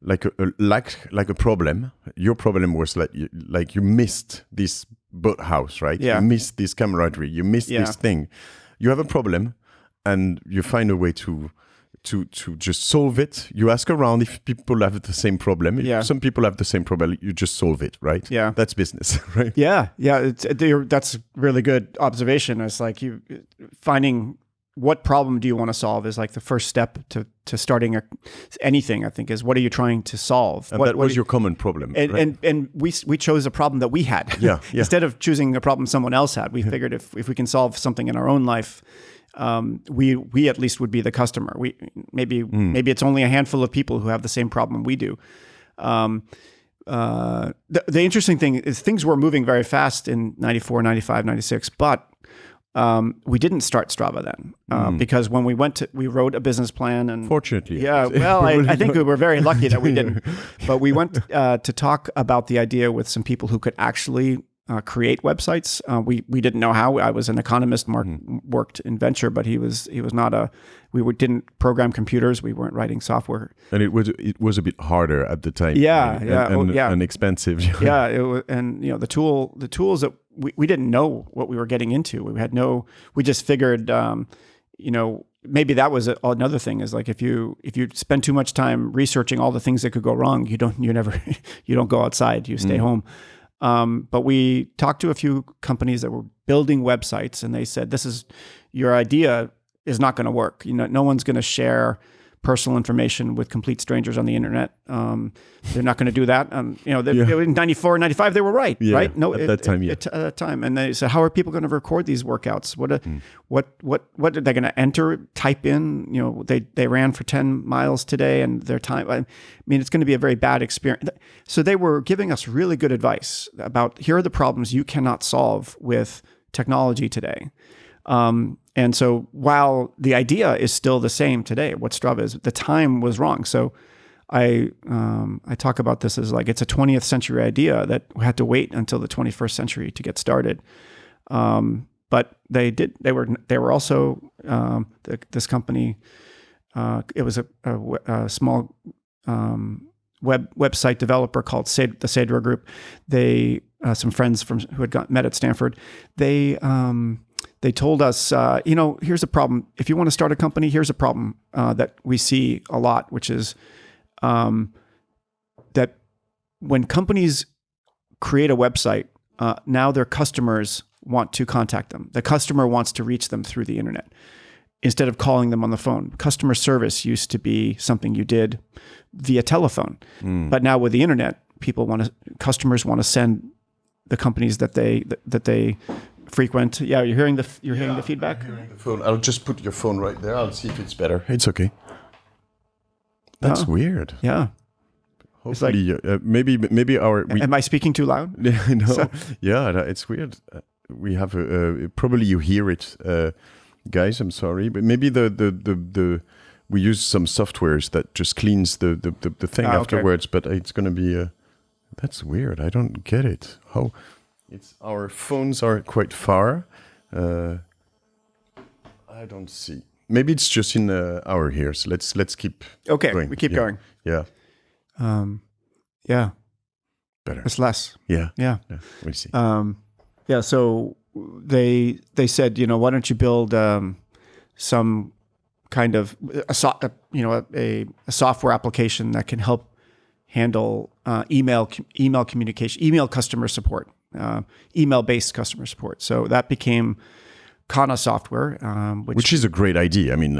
like a problem. Your problem was like you missed this boat house, right? You missed this camaraderie. You missed this thing. You have a problem, and you find a way to just solve it. You ask around if people have the same problem. If some people have the same problem, you just solve it, right? Yeah, that's business, right? Yeah. That's a really good observation. It's like you finding what problem do you want to solve is like the first step to starting anything, I think, is what are you trying to solve? And that was your common problem. And we chose a problem that we had. Instead of choosing a problem someone else had, we figured if we can solve something in our own life, we at least would be the customer. Maybe it's only a handful of people who have the same problem we do. The interesting thing is things were moving very fast in 94, 95, 96, but we didn't start Strava then because when we wrote a business plan, and fortunately, I think we were very lucky that we didn't. But we went to talk about the idea with some people who could actually create websites. We didn't know how. I was an economist. Mark worked in venture, but he was not we didn't program computers. We weren't writing software, and it was a bit harder at the time. And expensive. It was, and the tools that we didn't know what we were getting into. We just figured, maybe that was another thing, is like if you spend too much time researching all the things that could go wrong, you don't go outside, you stay home. But we talked to a few companies that were building websites, and they said, your idea is not going to work. No one's going to share personal information with complete strangers on the internet. They're not going to do that. In 94, 95, they were right, right? No, at that time, at that time. And they said, how are people going to record these workouts? What are they going to type in? They ran for 10 miles today, and their time, I mean, it's going to be a very bad experience. So they were giving us really good advice about, here are the problems you cannot solve with technology today. And so while the idea is still the same today, what Strava is, the time was wrong. So I talk about this as like, it's a 20th century idea that had to wait until the 21st century to get started. But they were also, this company, it was a small website developer called the Cedro Group. They, some friends who had met at Stanford, they told us, here's a problem. If you want to start a company, here's a problem that we see a lot, which is that when companies create a website, now their customers want to contact them. The customer wants to reach them through the internet instead of calling them on the phone. Customer service used to be something you did via telephone, but now with the internet, customers want to send the companies that they frequent. Yeah, you're hearing the feedback. I'm hearing the phone. I'll just put your phone right there. I'll see if it's better. It's okay. That's weird. Yeah. Hopefully, maybe our. Am I speaking too loud? No. So. Yeah, it's weird. We have probably you hear it, guys. I'm sorry, but maybe the we use some softwares that just cleans the thing afterwards. Okay. But it's going to be. That's weird. I don't get it. How? Our phones are quite far. I don't see. Maybe it's just in our ears. Let's keep. Okay, going. We keep going. Yeah. Yeah. Better. It's less. Yeah. We'll see. So they said, why don't you build some kind of a software application that can help handle email communication, email customer support. Email-based customer support. So that became Kana software, which is a great idea. I mean,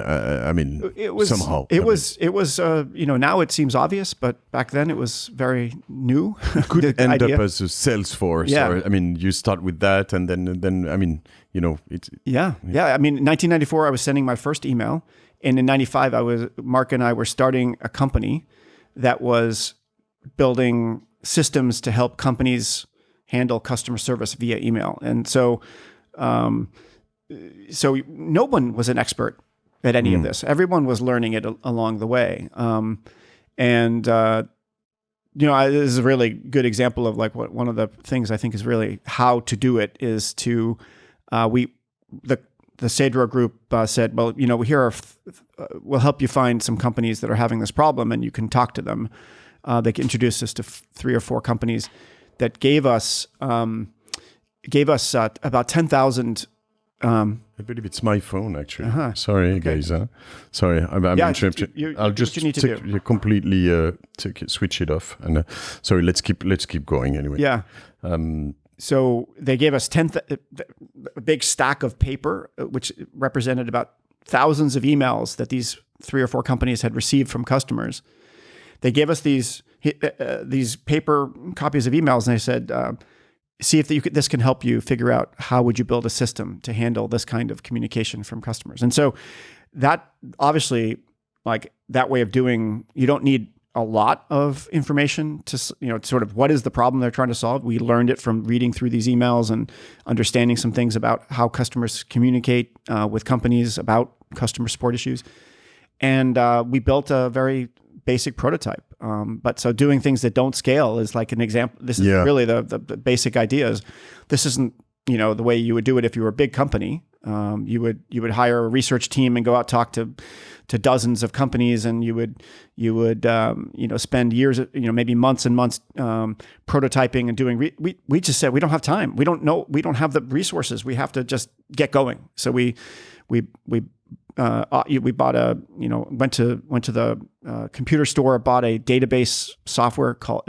it was somehow. It was. Now it seems obvious, but back then it was very new. It could end up as a Salesforce. Yeah. Or, you start with that, and then it's. Yeah. In 1994, I was sending my first email, and in '95, Mark and I were starting a company that was building systems to help companies handle customer service via email. And so no one was an expert at any of this. Everyone was learning it along the way. This is a really good example of like one of the things I think is really how to do it is to, the Cedro Group said, well, we'll help you find some companies that are having this problem and you can talk to them. They introduced us to 3 or 4 companies that gave us about 10,000. I believe it's my phone, actually. Sorry, okay. Guys. Sorry, I'm interrupting. I'll just completely switch it off. And sorry, let's keep going anyway. Yeah. So they gave us a big stack of paper, which represented about thousands of emails that these 3 or 4 companies had received from customers. They gave us these paper copies of emails, and they said, see if this can help you figure out how would you build a system to handle this kind of communication from customers. And so that obviously, like that way of doing, you don't need a lot of information to, sort of what is the problem they're trying to solve. We learned it from reading through these emails and understanding some things about how customers communicate with companies about customer support issues. And we built a very basic prototype. But so doing things that don't scale is like an example. This is really the basic ideas. This isn't, the way you would do it if you were a big company. You would hire a research team and go out talk to dozens of companies, and you would spend years, maybe months and months prototyping and doing. We just said we don't have time. We don't have the resources. We have to just get going. So we we bought went to the computer store, bought a database software called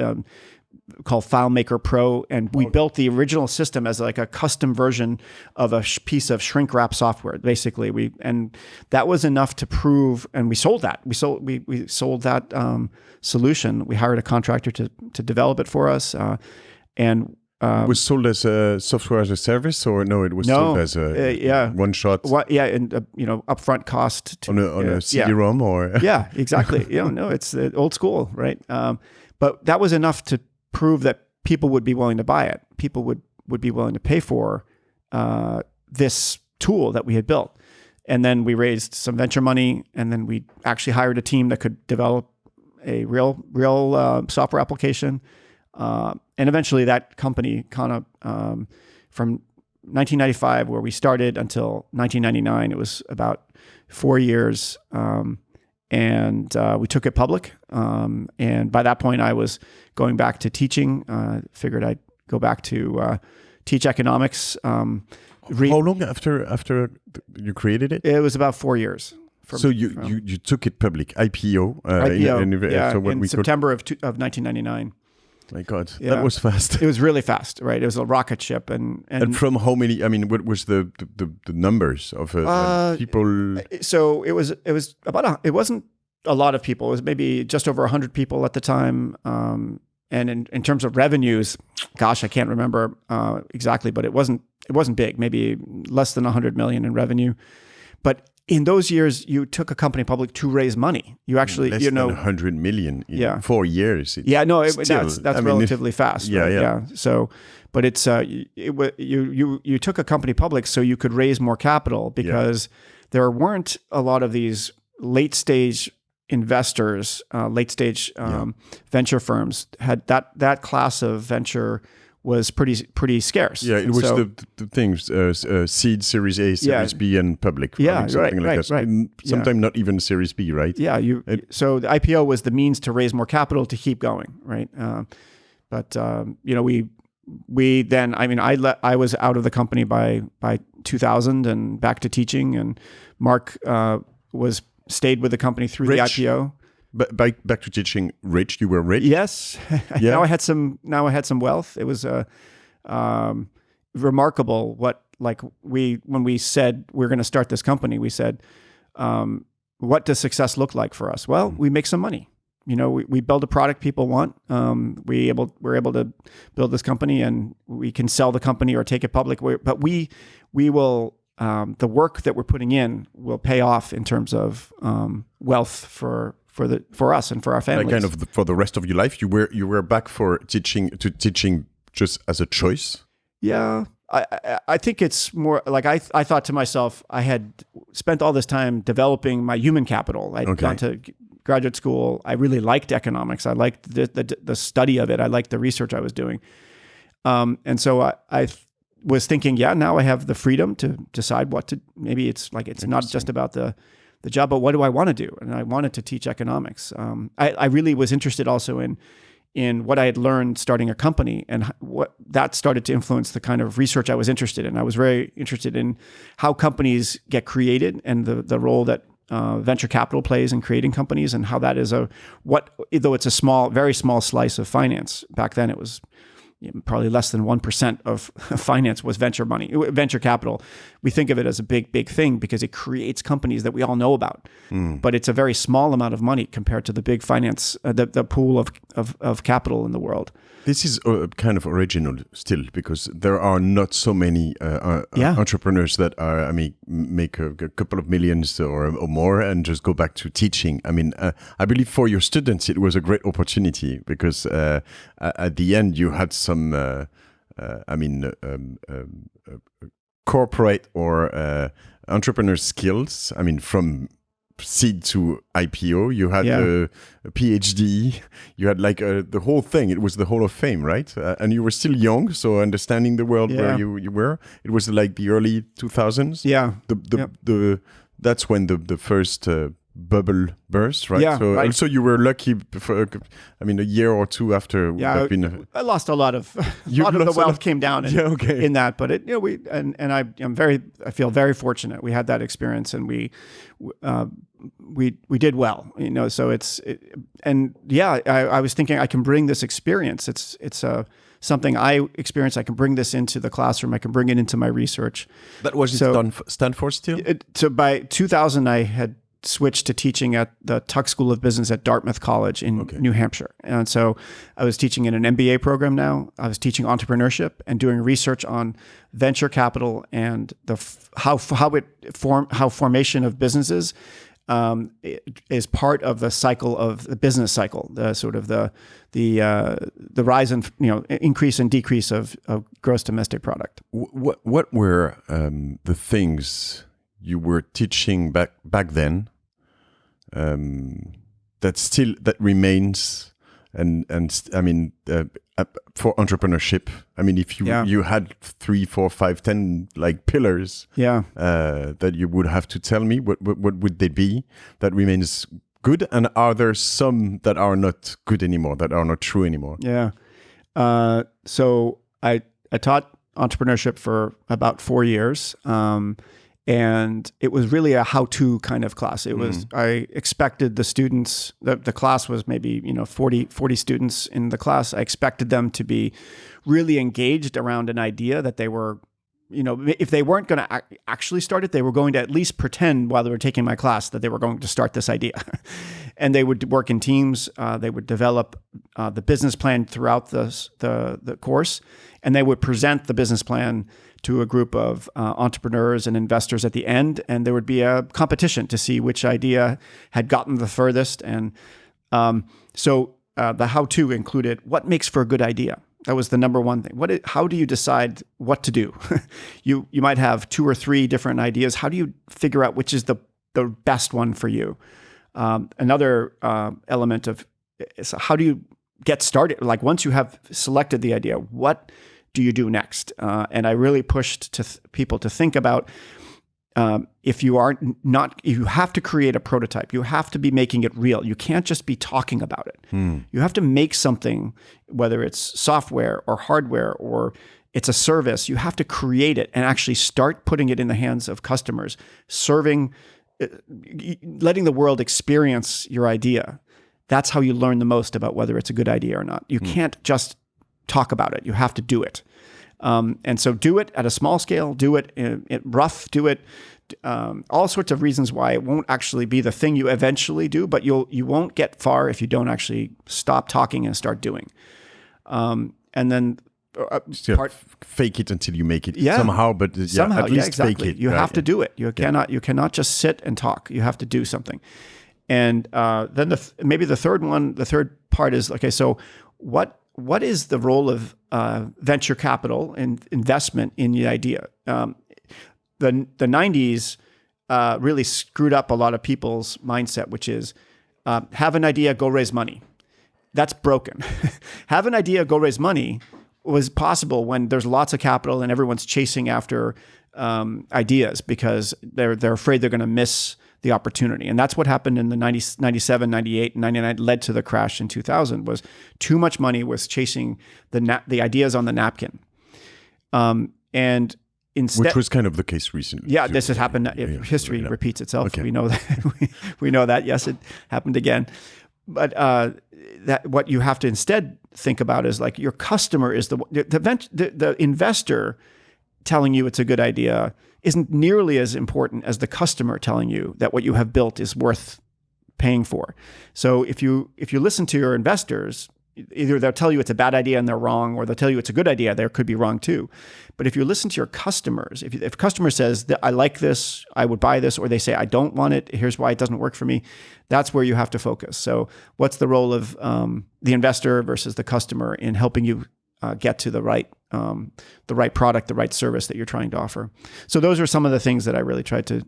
FileMaker Pro, and we built the original system as like a custom version of a piece of shrink wrap software. Basically, and that was enough to prove, and we sold that. We sold that solution. We hired a contractor to develop it for us, and. It was sold as a software as a service, or no? It was sold as a one shot. And upfront cost on a CD-ROM, or yeah, exactly. No, it's old school, right? But that was enough to prove that people would be willing to buy it. People would be willing to pay for this tool that we had built. And then we raised some venture money, and then we actually hired a team that could develop a real software application. And eventually that company kind of, from 1995, where we started, until 1999, it was about 4 years. And we took it public. And by that point I was going back to teaching, figured I'd go back to teach economics. How long after you created it? It was about 4 years. So you took it public, IPO. In September of 1999. My God, that was fast. It was really fast, right? It was a rocket ship, and from how many? I mean, what was the numbers of people? So it was about it wasn't a lot of people. It was maybe just over 100 people at the time. And in terms of revenues, gosh, I can't remember exactly, but it wasn't big. Maybe less than 100 million in revenue, but. In those years, you took a company public to raise money. You actually, less than 100 million in 4 years. That's relatively fast. Yeah. So, but it's you took a company public so you could raise more capital, because there weren't a lot of these late stage investors, venture firms had that class of venture was pretty scarce. Yeah, it was the things, seed, Series A, Series B, and public. Something like that. Right. Sometimes not even Series B, right? Yeah, so the IPO was the means to raise more capital to keep going, right? But we then, I was out of the company by 2000 and back to teaching, and Mark stayed with the company through the IPO. But back to teaching, rich. You were rich. Yes. Yeah. Now I had some wealth. It was remarkable when we said we're going to start this company. We said, what does success look like for us? Well, we make some money. We build a product people want. We're able to build this company, and we can sell the company or take it public. But we will. The work that we're putting in will pay off in terms of wealth for us and for our families. Kind of for the rest of your life, you were back for teaching just as a choice. Yeah, I think it's more like I thought to myself, I had spent all this time developing my human capital. I'd gone to graduate school. I really liked economics. I liked the study of it. I liked the research I was doing, and so I was thinking, now I have the freedom to decide what to. Maybe it's not just about the job, but what do I want to do? And I wanted to teach economics. I really was interested also in what I had learned starting a company, and what that started to influence the kind of research I was interested in. I was very interested in how companies get created, and the role that venture capital plays in creating companies, and how that is though it's a very small slice of finance. Back then it was probably less than 1% of finance was venture capital. We think of it as a big thing because it creates companies that we all know about. But it's a very small amount of money compared to the big finance, the pool of capital in the world. This is kind of original still, because there are not so many entrepreneurs that are, make a couple of millions or more and just go back to teaching. I believe for your students it was a great opportunity, because at the end you had some, corporate or entrepreneur skills. From seed to IPO, you had a PhD, you had the whole thing. It was the Hall of Fame, right? And you were still young, so understanding the world where you were. It was the early 2000s. Yeah. That's when the first bubble burst, right? Yeah, so right. also you were lucky for, a year or two after. Yeah, I lost a lot of a lot of the wealth came down in that, but I feel very fortunate. We had that experience, and we did well, So I was thinking I can bring this experience. It's something I experienced. I can bring this into the classroom. I can bring it into my research. That was Stanford still. So by 2000, I had switched to teaching at the Tuck School of Business at Dartmouth College in New Hampshire. And so I was teaching in an MBA program now. I was teaching entrepreneurship and doing research on venture capital and how formation of businesses is part of the cycle of the business cycle, the sort of the rise and increase and decrease of gross domestic product. What were the things you were teaching back then that remains and for entrepreneurship? If you had 3, 4, 5, 10 pillars that you would have to tell me, what would they be that remains good, and are there some that are not good anymore, that are not true anymore? So I taught entrepreneurship for about 4 years. And it was really a how-to kind of class. It was, I expected the students, the class was maybe, 40 students in the class. I expected them to be really engaged around an idea that they were, if they weren't going to actually start it, they were going to at least pretend while they were taking my class that they were going to start this idea. And they would work in teams. They would develop the business plan throughout the course, and they would present the business plan to a group of entrepreneurs and investors at the end, and there would be a competition to see which idea had gotten the furthest. And so the how-to included what makes for a good idea. That was the number one thing. How do you decide what to do? You might have 2 or 3 different ideas. How do you figure out which is the best one for you? Another element of is how do you get started? Like once you have selected the idea, what do you do next? And I really pushed people to think about if you have to create a prototype. You have to be making it real. You can't just be talking about it. You have to make something, whether it's software or hardware or it's a service. You have to create it and actually start putting it in the hands of customers, letting the world experience your idea. That's how you learn the most about whether it's a good idea or not. You can't just talk about it. You have to do it. And so do it at a small scale, do it rough, do it, all sorts of reasons why it won't actually be the thing you eventually do, but you won't get far if you don't actually stop talking and start doing. And then fake it until you make it somehow, but at least exactly. fake it. You have to do it. You cannot just sit and talk. You have to do something. And then maybe the third part is, okay, so what is the role of venture capital and investment in the idea? The 90s really screwed up a lot of people's mindset, which is have an idea, go raise money. That's broken. Have an idea, go raise money was possible when there's lots of capital and everyone's chasing after ideas because they're afraid they're going to miss the opportunity. And that's what happened in the 97, 98, and 99 led to the crash in 2000 was too much money was chasing the ideas on the napkin. And instead, which was kind of the case recently. Yeah, this has happened. History repeats itself. Okay. We know that. we know that. Yes, it happened again. But that what you have to instead think about is like your customer is the investor telling you it's a good idea isn't nearly as important as the customer telling you that what you have built is worth paying for. So if you listen to your investors, either they'll tell you it's a bad idea and they're wrong, or they'll tell you it's a good idea, they could be wrong too. But if you listen to your customers, if a customer says that I like this, I would buy this, or they say I don't want it, here's why it doesn't work for me, that's where you have to focus. So what's the role of the investor versus the customer in helping you get to the right product, the right service that you're trying to offer? So those are some of the things that I really tried to,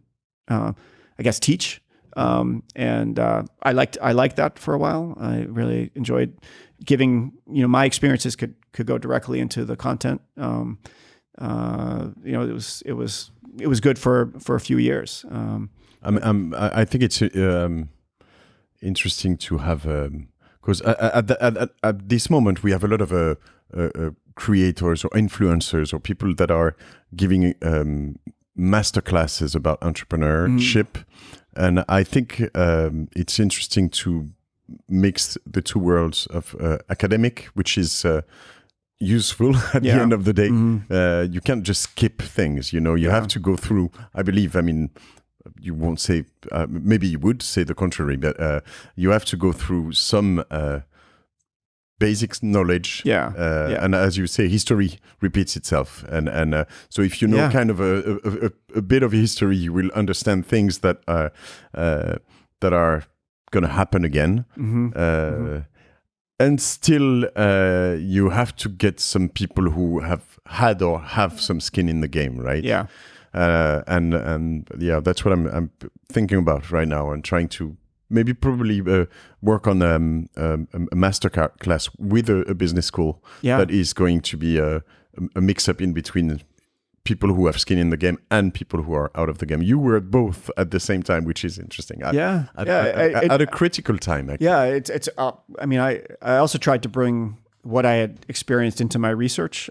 teach. And I liked that for a while. I really enjoyed giving, my experiences could go directly into the content. It was good for a few years. I think it's interesting to have, because at this moment we have a lot of creators or influencers or people that are giving master classes about entrepreneurship, and I think it's interesting to mix the two worlds of academic, which is useful at the end of the day. You can't just skip things, you have to go through, I believe, you won't say, maybe you would say the contrary, but you have to go through some basic knowledge. And as you say, history repeats itself. And so if you know kind of a bit of history, you will understand things that are going to happen again. And still, you have to get some people who have had or have some skin in the game, right? And that's what I'm thinking about right now, and trying to probably work on a master class with a business school that is going to be a mix-up in between people who have skin in the game and people who are out of the game. You were both at the same time, which is interesting. At a critical time, actually. It's. I also tried to bring what I had experienced into my research.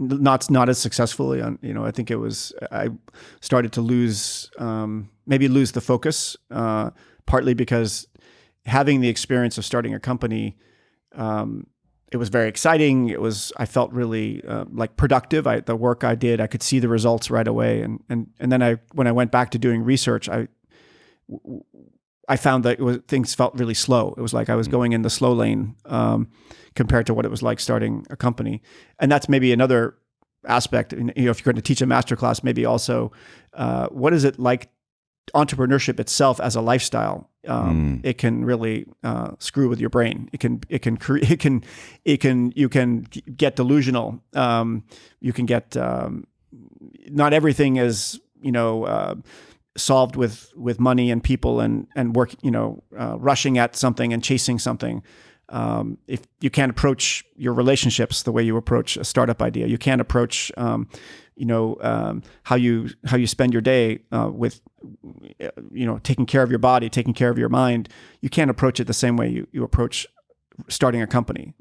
Not as successfully. I think I started to lose the focus, partly because having the experience of starting a company, it was very exciting. I felt really productive. The work I did, I could see the results right away. And then when I went back to doing research, I found that things felt really slow. It was like I was going in the slow lane compared to what it was like starting a company. And that's maybe another aspect. If you're going to teach a masterclass, maybe also what is it like entrepreneurship itself as a lifestyle? It can really screw with your brain. You can get delusional. You can get not everything is solved with money and people and work. Rushing at something and chasing something. If you can't approach your relationships the way you approach a startup idea, you can't approach how you spend your day with taking care of your body, taking care of your mind. You can't approach it the same way you approach starting a company.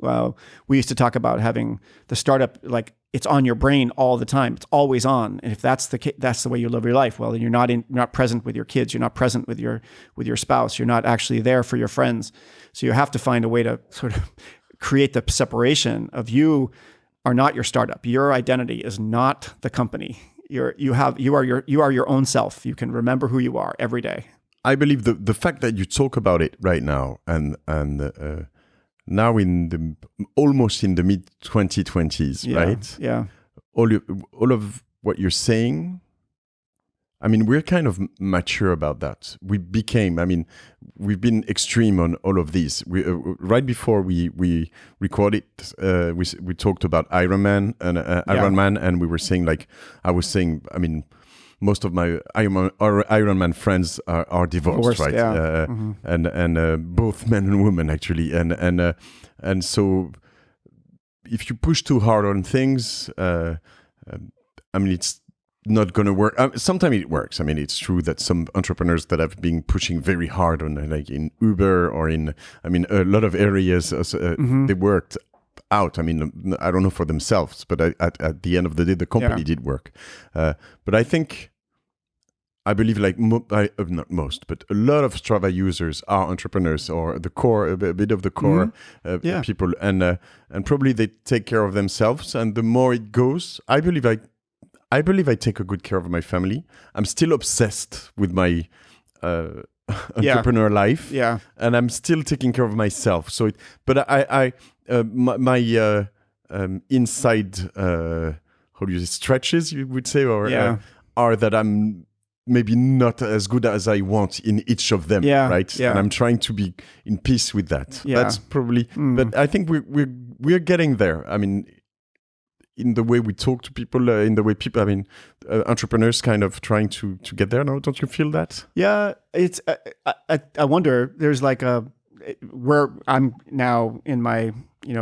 We used to talk about having the startup like it's on your brain all the time. It's always on. And if that's the way you live your life, well, then you're not present with your kids. You're not present with your spouse. You're not actually there for your friends. So you have to find a way to sort of create the separation of you are not your startup. Your identity is not the company. You are your own self. You can remember who you are every day. I believe the fact that you talk about it right now and now almost in the mid 2020s, right? Yeah. All of what you're saying, we're kind of mature about that. We've been extreme on all of these. Right before we recorded, we talked about Ironman and we were saying most of my Ironman friends are divorced, right? Yeah. And both men and women actually, and so if you push too hard on things, it's not going to work. Sometimes it works. It's true that some entrepreneurs that have been pushing very hard on, like in Uber or in, a lot of areas, they worked out. I don't know for themselves, but at the end of the day, the company did work. But I believe not most, but a lot of Strava users are entrepreneurs or the core, a bit of the core people, and probably they take care of themselves. And the more it goes, I believe I take a good care of my family. I'm still obsessed with my entrepreneur life, and I'm still taking care of myself. So, my inside, how do you say, stretches, you would say, or are that I'm maybe not as good as I want in each of them, right? Yeah. And I'm trying to be in peace with that. Yeah. That's probably, but I think we're getting there. In the way we talk to people, in the way people, entrepreneurs kind of trying to get there. No, don't you feel that? Yeah, it's. I wonder. There's where I'm now in my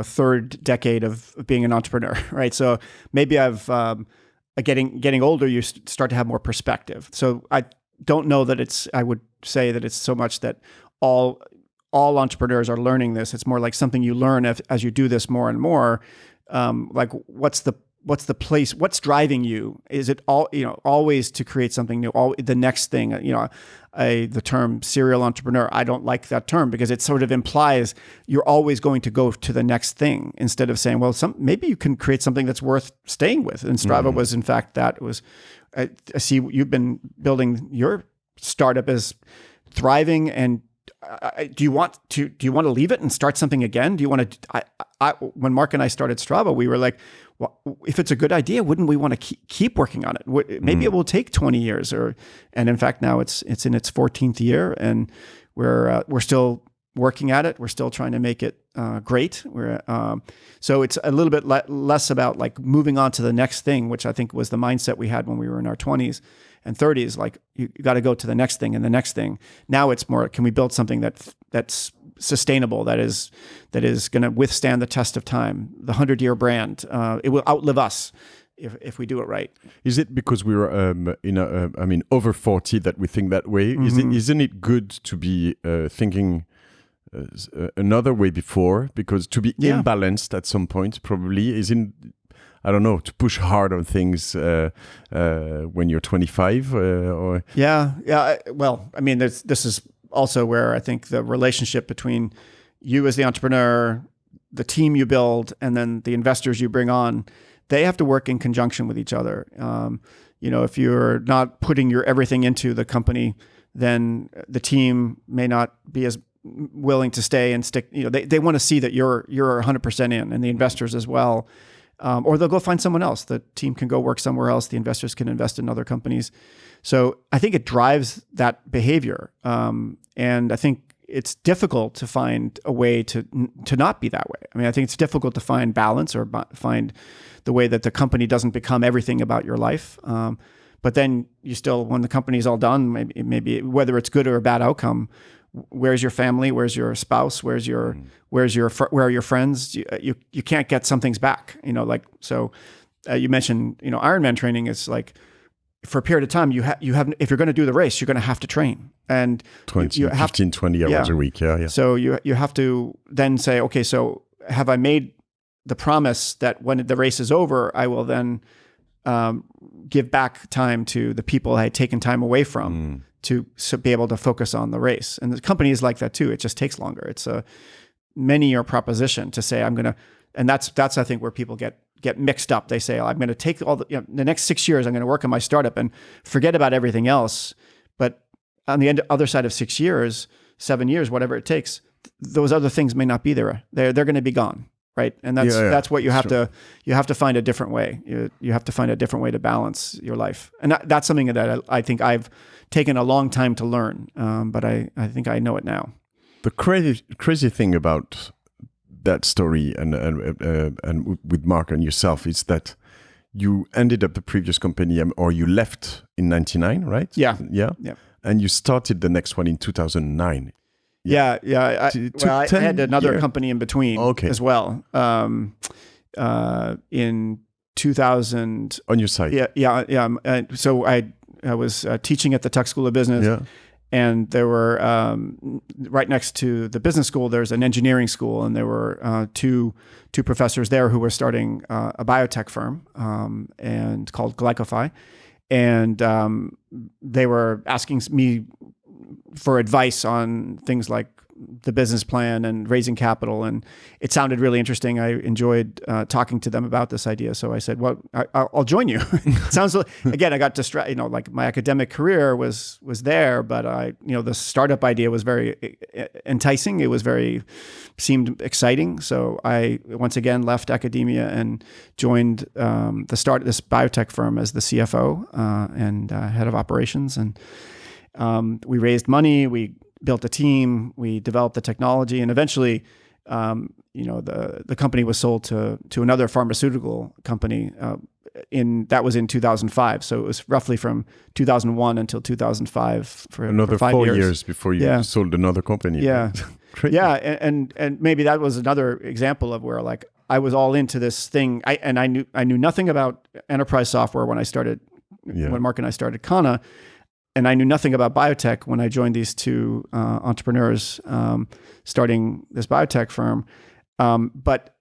third decade of being an entrepreneur, right? So maybe I've getting older. You start to have more perspective. So don't know that I would say that it's so much that all entrepreneurs are learning this. It's more like something you learn as you do this more and more. Like what's the place? What's driving you? Is it always to create something new? The next thing, the term serial entrepreneur, I don't like that term because it sort of implies you're always going to go to the next thing instead of saying, well, maybe you can create something that's worth staying with. And Strava was, in fact, that. It was. I see you've been building your startup as thriving, and do you want to leave it and start something again? Do you want to? When Mark and I started Strava, we were like, well, if it's a good idea, wouldn't we want to keep working on it? Maybe it will take 20 years, and in fact now it's in its 14th year, and we're still working at it. We're still trying to make it great. So it's a little bit less about like moving on to the next thing, which I think was the mindset we had when we were in our 20s and 30s. Like you got to go to the next thing and the next thing. Now it's more, can we build something that's sustainable, that is going to withstand the test of time, the 100-year brand. It will outlive us if we do it right. Is it because we were over 40 that we think that way? Mm-hmm. Isn't it good to be thinking another way before? Because to be imbalanced at some point probably isn't, I don't know, to push hard on things when you're 25 or... Yeah. Well, I mean, this is also where I think the relationship between you as the entrepreneur, the team you build, and then the investors you bring on, they have to work in conjunction with each other. If you're not putting your everything into the company, then the team may not be as willing to stay and stick. They want to see that you're 100% in, and the investors as well. Or they'll go find someone else. The team can go work somewhere else. The investors can invest in other companies. So I think it drives that behavior. And I think it's difficult to find a way to not be that way. I mean, I think it's difficult to find balance or find the way that the company doesn't become everything about your life. But then you still, when the company's all done, maybe whether it's good or a bad outcome, where's your family? Where's your spouse? Where are your friends? You can't get some things back. You mentioned Ironman training is like, for a period of time you have if you're going to do the race, you're going to have to train, and 20 hours a week. Yeah. So you have to then say, okay, so have I made the promise that when the race is over, I will then give back time to the people I had taken time away from to be able to focus on the race. And the company is like that too. It just takes longer. It's a many-year proposition to say, and that's I think where people get mixed up. they say, I'm going to take all the next 6 years, I'm going to work on my startup and forget about everything else. But on the other side of 6 years, 7 years, whatever it takes, those other things may not be there. They're going to be gone. Right. And that's what you have to find a different way. You have to find a different way to balance your life. And that's something that I think I've taken a long time to learn. But I think I know it now. The crazy thing about that story and with Mark and yourself is that you ended up the previous company or you left in 99, right? Yeah. And you started the next one in 2009. Yeah. I had another company in between as well. In 2000. On your side. Yeah. So I was teaching at the Tech School of Business, and there were right next to the business school, there's an engineering school, and there were two professors there who were starting a biotech firm and called Glycofy, and they were asking me for advice on things like the business plan and raising capital. And it sounded really interesting. I enjoyed talking to them about this idea. So I said, well, I'll join you. Sounds like, again, I got distracted, like my academic career was there, but the startup idea was very enticing. It was seemed exciting. So I, once again, left academia and joined this biotech firm as the CFO and head of operations. And we raised money, we built a team, we developed the technology, and eventually, the company was sold to another pharmaceutical company. That was in 2005. So it was roughly from 2001 until 2005 for another 5 years before you sold another company. Yeah, yeah, and maybe that was another example of where like I was all into this thing. I knew nothing about enterprise software when I started. When Mark and I started Kana. I knew nothing about biotech when I joined these two entrepreneurs starting this biotech firm. But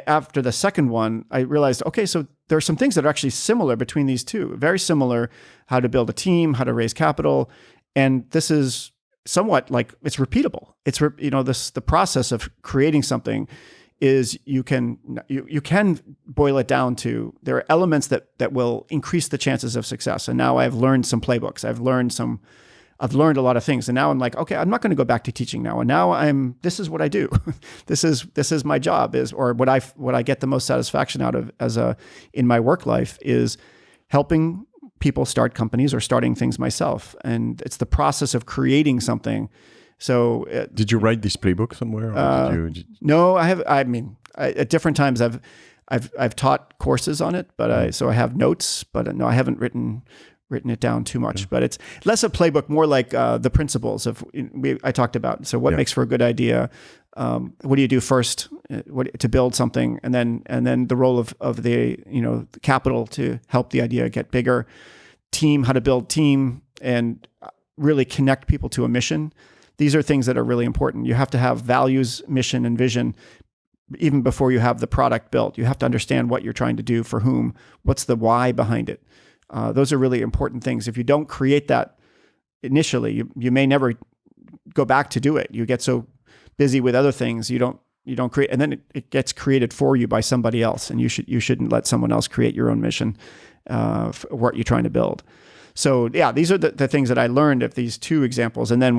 after the second one, I realized, okay, so there are some things that are actually similar between these two, very similar: how to build a team, how to raise capital. And this is somewhat like, it's repeatable. It's, the process of creating something is you can boil it down to, there are elements that will increase the chances of success. And now I've learned some playbooks. I've learned a lot of things. And now I'm like, okay, I'm not going to go back to teaching now. And now this is what I do. This is my job, or what I get the most satisfaction out of in my work life is helping people start companies or starting things myself. And it's the process of creating something. So did you write this playbook somewhere? Or no, I have. I mean, at different times I've taught courses on it, but so I have notes, but no, I haven't written it down too much. Yeah. But it's less a playbook, more like the principles I talked about. So what makes for a good idea? What do you do first to build something, and then the role of the capital to help the idea get bigger. Team, how to build team, and really connect people to a mission. These are things that are really important. You have to have values, mission, and vision even before you have the product built. You have to understand what you're trying to do for whom. What's the why behind it? Those are really important things. If you don't create that initially, you may never go back to do it. You get so busy with other things, you don't create, and then it gets created for you by somebody else. And you shouldn't let someone else create your own mission for what you're trying to build. So yeah, these are the things that I learned of these two examples. And then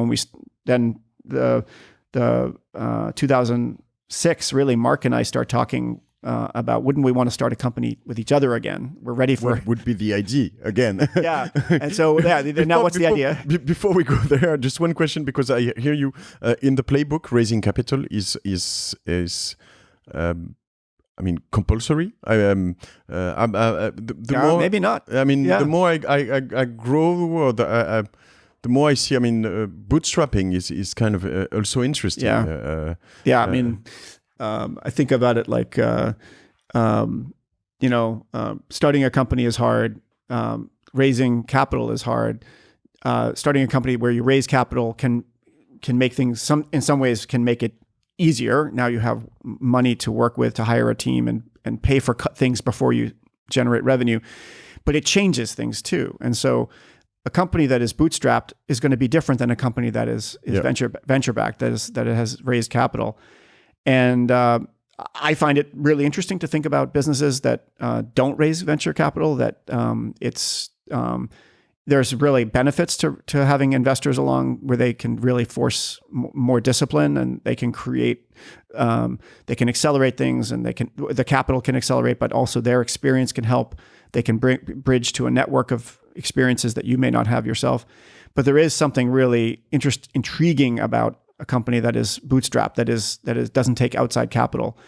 the 2006, really, Mark and I start talking about, wouldn't we want to start a company with each other again? We're ready for... What would be the idea again? Yeah. And so now what's the idea? Before we go there, just one question, because I hear you in the playbook, raising capital is compulsory. More, maybe not. The more I grow, the more I see. Bootstrapping is kind of also interesting. Yeah. I think about it like, starting a company is hard. Raising capital is hard. Starting a company where you raise capital can make things in some ways can make it easier. Now you have money to work with, to hire a team and pay for things before you generate revenue, but it changes things too. And so a company that is bootstrapped is going to be different than a company that is venture backed, that has raised capital. And I find it really interesting to think about businesses that don't raise venture capital. That there's really benefits to having investors along, where they can really force more discipline, and they can create, they can accelerate things, and the capital can accelerate, but also their experience can help. They can bridge to a network of experiences that you may not have yourself. But there is something really intriguing about a company that is bootstrapped, that doesn't take outside capital,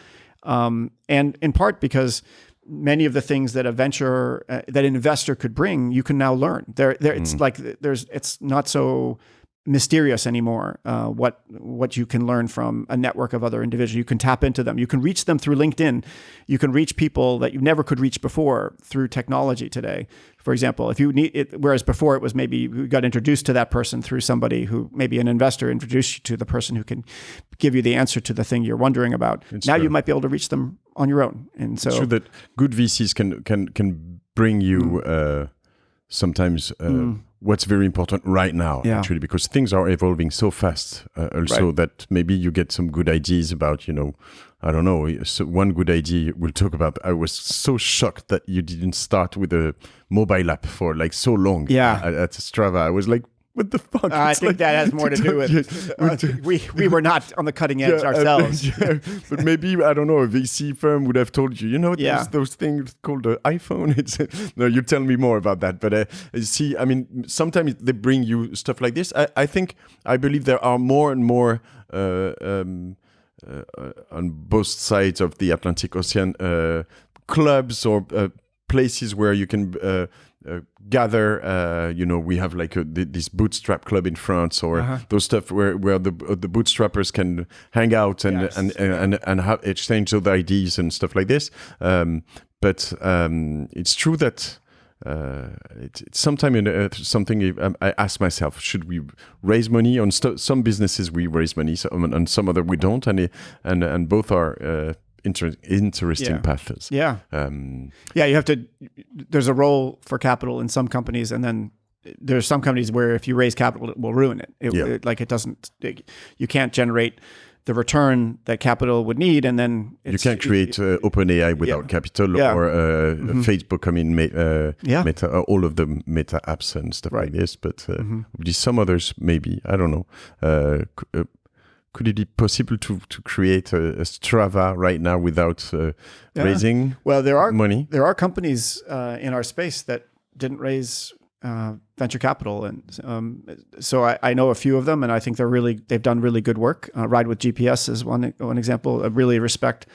and in part because many of the things that that an investor could bring, you can now learn. It's not so mysterious anymore. What you can learn from a network of other individuals, you can tap into them. You can reach them through LinkedIn. You can reach people that you never could reach before through technology today. For example, if you need it, whereas before it was maybe you got introduced to that person through somebody who, maybe an investor introduced you to the person who can give you the answer to the thing you're wondering about. Now you might be able to reach them on your own. And so it's true that good VCs can bring you sometimes what's very important right now, actually, because things are evolving so fast that maybe you get some good ideas about, I don't know. So one good idea we'll talk about. I was so shocked that you didn't start with a mobile app for like so long at Strava. I was like, what the fuck? I think that has more to do with we were not on the cutting edge ourselves. But maybe, I don't know, a VC firm would have told you, there's those things called the iPhone. No, you tell me more about that. But sometimes they bring you stuff like this. I believe there are more and more on both sides of the Atlantic Ocean clubs or places where you can gather. We have like this bootstrap club in France, or those stuff where the bootstrappers can hang out and have exchange of ideas and stuff like this. But it's true that it's sometimes something I ask myself: should we raise money on some businesses? We raise money, on some other we don't, and both are interesting paths. Yeah, you have to. There's a role for capital in some companies, and then there's some companies where if you raise capital, it will ruin it. You can't generate the return that capital would need, and then you can't create OpenAI without capital, or Facebook. I mean, Meta, all of the Meta apps and stuff like this. But with some others, maybe I don't know. Could it be possible to create a Strava right now without raising money? There are companies in our space that didn't raise venture capital, and so I know a few of them, and I think they've done really good work. Ride with GPS is one example. I really respect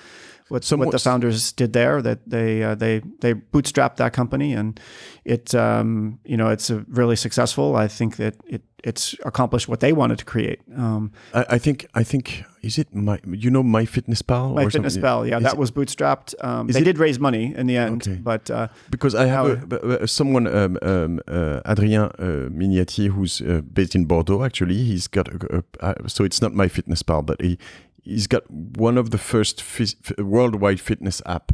what the founders did there. That they bootstrapped that company, and it's really successful. I think that it's accomplished what they wanted to create. I think is it MyFitnessPal? MyFitnessPal, that was bootstrapped. They did raise money in the end, but because I have someone, Adrien Mignati, who's based in Bordeaux. Actually, he's got so it's not MyFitnessPal, but he's got one of the first worldwide fitness app,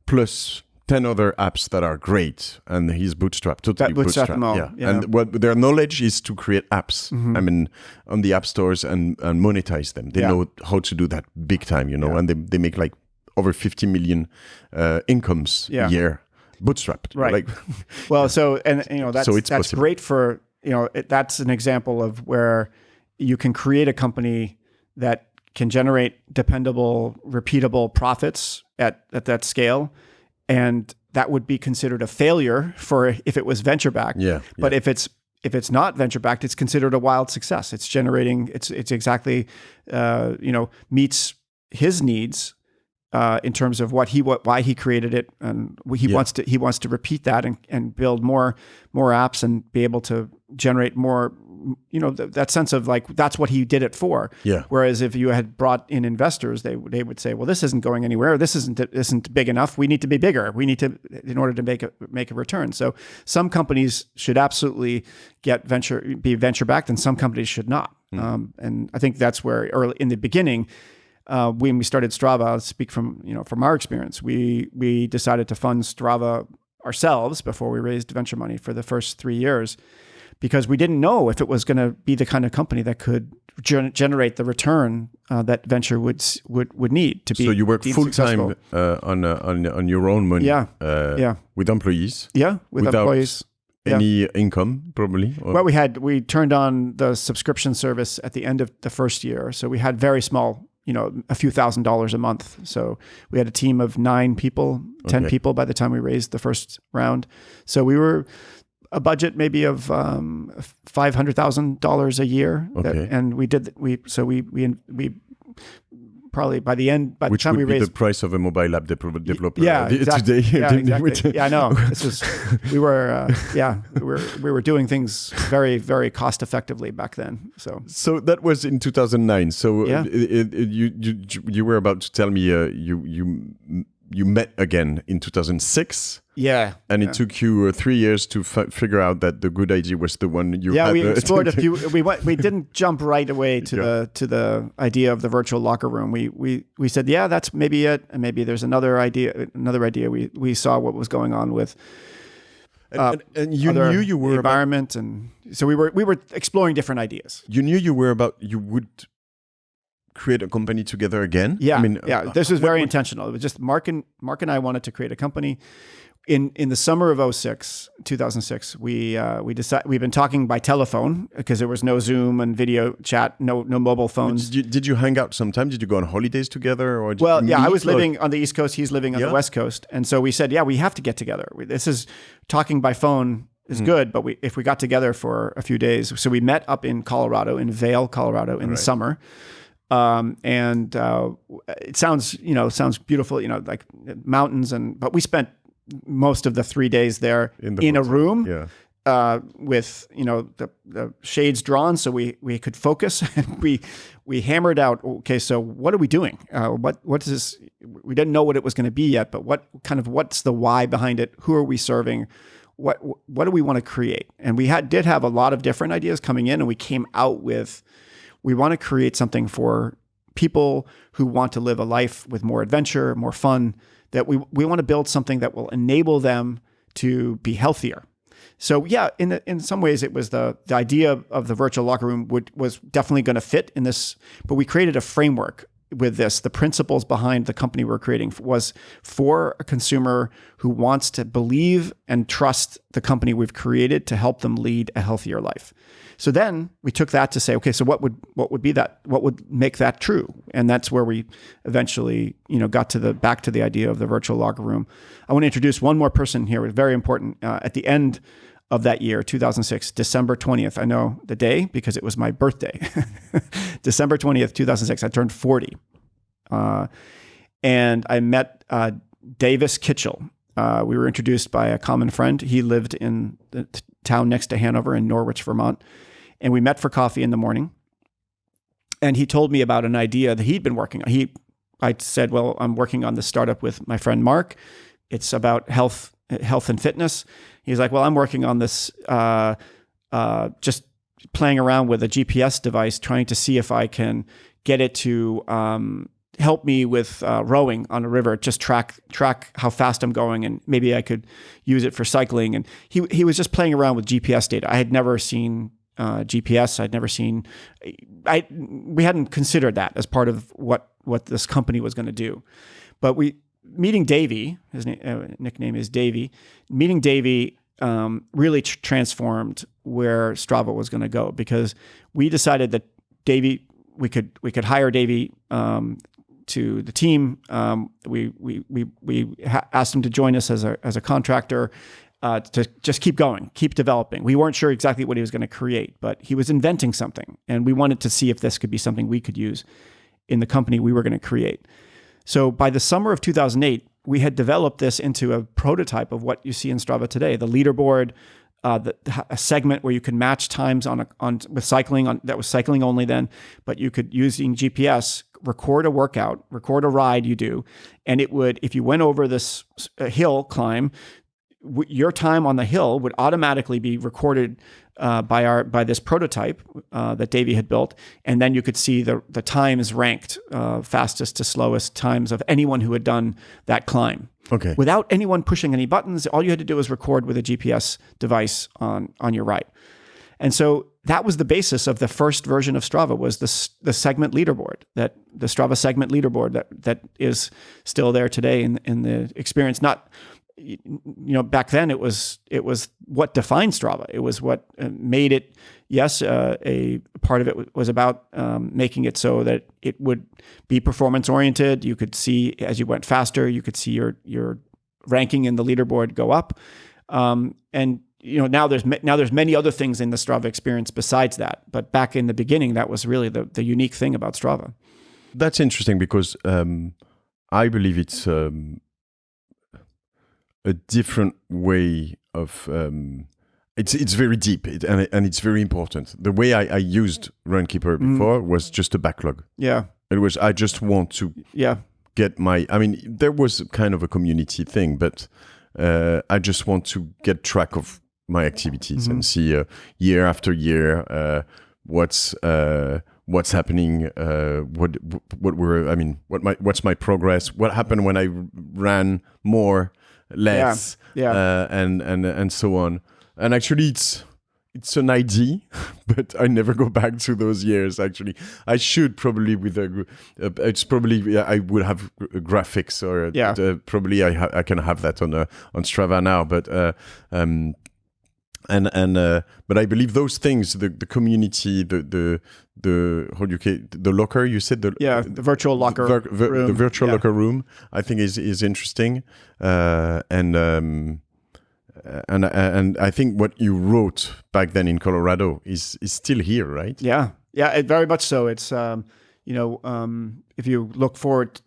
plus 10 other apps that are great, and he's bootstrapped, totally bootstrapped. Them all. Yeah. And what their knowledge is to create apps. I mean, on the app stores and monetize them. They know how to do that big time, and they make like over 50 million incomes a year, bootstrapped. Right. That's great for that's an example of where you can create a company that can generate dependable, repeatable profits at that scale. And that would be considered a failure if it was venture backed. But if it's not venture backed, it's considered a wild success. It's generating. It's exactly meets his needs in terms of why he created it, and he wants to repeat that and build more apps and be able to generate more. That sense of like that's what he did it for. Whereas if you had brought in investors, they would say, well, this isn't going anywhere. This isn't big enough. We need to be bigger. We need to, in order to make a return. So some companies should absolutely be venture backed, and some companies should not. And I think that's where early in the beginning, when we started Strava, I'll speak from our experience. We decided to fund Strava ourselves before we raised venture money for the first 3 years, because we didn't know if it was going to be the kind of company that could generate the return that venture would need to be. So you work full time on your own money, with employees, with employees. Any income probably? Well, we turned on the subscription service at the end of the first year, so we had very small, a few $1,000s a month. So we had a team of 9 people, 10 people by the time we raised the first round. So we were a budget maybe of $500,000 a year, and we probably by the time we raised the price of a mobile app developer exactly. today. Exactly. I know. We were doing things very, very cost effectively back then. So that was in 2009. So you were about to tell me you met again in 2006. And it took you 3 years to figure out that the good idea was the one you had. We explored a few. We didn't jump right away to the idea of the virtual locker room. We said, that's maybe it, and maybe there's another idea. We saw what was going on with and you knew you were environment, and so we were exploring different ideas. You knew you would create a company together again. This was very intentional. It was just Mark and I wanted to create a company. In the summer of 2006, we decided, we've been talking by telephone because there was no Zoom and video chat, no mobile phones. Did you hang out sometime? Did you go on holidays together? Or I was living on the East Coast. He's living on the West Coast. And so we said, we have to get together. This is talking by phone is good, but if we got together for a few days. So we met up in Colorado, in Vail, Colorado in the summer. And it sounds beautiful, like mountains, but we spent most of the 3 days there in a room. with the shades drawn so we could focus, and we hammered out, okay, so what are we doing? What is this? We didn't know what it was going to be yet, but what's the why behind it? Who are we serving? What do we want to create? And we did have a lot of different ideas coming in, and we came out with, we want to create something for people who want to live a life with more adventure, more fun, that we want to build something that will enable them to be healthier. So yeah, in some ways it was the idea of the virtual locker room was definitely going to fit in this, but we created a framework with this. The principles behind the company we're creating was for a consumer who wants to believe and trust the company we've created to help them lead a healthier life. So then we took that to say, okay, so what would be that? What would make that true? And that's where we eventually, got back to the idea of the virtual locker room. I want to introduce one more person here. It's very important. At the end of that year, 2006, December 20th. I know the day because it was my birthday. December 20th, 2006, I turned 40. And I met Davis Kitchell. We were introduced by a common friend. He lived in the town next to Hanover in Norwich, Vermont. And we met for coffee in the morning. And he told me about an idea that he'd been working on. I said, well, I'm working on this startup with my friend Mark. It's about health and fitness. He's like, well, I'm working on this, just playing around with a GPS device, trying to see if I can get it to help me with rowing on a river, just track how fast I'm going, and maybe I could use it for cycling. And he was just playing around with GPS data. I had never seen GPS. I'd never seen. We hadn't considered that as part of what this company was going to do. But meeting Davey, his nickname is Davey. Meeting Davey really transformed where Strava was going to go, because we decided that Davey, we could hire Davey to the team. We asked him to join us as a contractor to just keep going, keep developing. We weren't sure exactly what he was going to create, but he was inventing something, and we wanted to see if this could be something we could use in the company we were going to create. So by the summer of 2008, we had developed this into a prototype of what you see in Strava today. The leaderboard, a segment where you could match times with cycling. That was cycling only then, but you could, using GPS, record a workout, record a ride you do, and it would, if you went over this hill climb, your time on the hill would automatically be recorded by this prototype that Davey had built, and then you could see the times ranked, fastest to slowest times of anyone who had done that climb. Okay. Without anyone pushing any buttons, all you had to do was record with a GPS device on your right. And so that was the basis of the first version of Strava, was the segment leaderboard, the Strava segment leaderboard that is still there today in the experience. Not, back then it was what defined Strava. It was what made it. Yes, a part of it was about making it so that it would be performance oriented. You could see, as you went faster, you could see your ranking in the leaderboard go up. And now there's many other things in the Strava experience besides that. But back in the beginning, that was really the unique thing about Strava. That's interesting, because I believe it's a different way of. It's very deep and it's very important. The way I used Runkeeper before was just a backlog. Yeah, it was. I just want to get my. I mean, there was kind of a community thing, but I just want to get track of my activities and see year after year what's happening. What's my progress? What happened when I ran more, less, and so on. And actually, it's an idea, but I never go back to those years. Actually, I should probably I would have graphics, or probably I can have that on Strava now. But but I believe those things, the community, the locker, you said the virtual locker room. The virtual locker room, I think is interesting, and I think what you wrote back then in Colorado is still here, right? Yeah, very much so. It's if you look forward,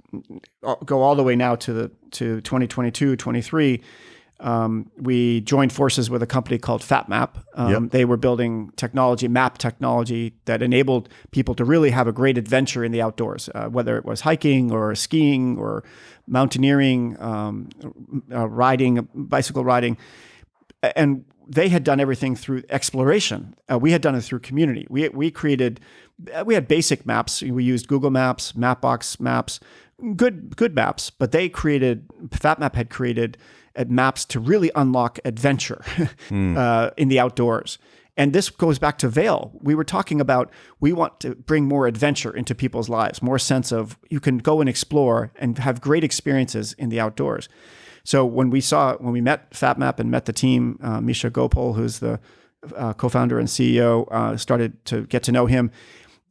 go all the way now to 2022, 23. we joined forces with a company called FatMap. They were building map technology that enabled people to really have a great adventure in the outdoors, whether it was hiking or skiing or mountaineering, riding, bicycle riding. And they had done everything through exploration. We had done it through community. We had basic maps. We used Google Maps, Mapbox maps, good maps, but FatMap had created maps to really unlock adventure in the outdoors. And this goes back to Vail. We were talking about, we want to bring more adventure into people's lives, more sense of you can go and explore and have great experiences in the outdoors. So when we met FatMap and met the team, Misha Gopal, who's the co-founder and CEO, started to get to know him.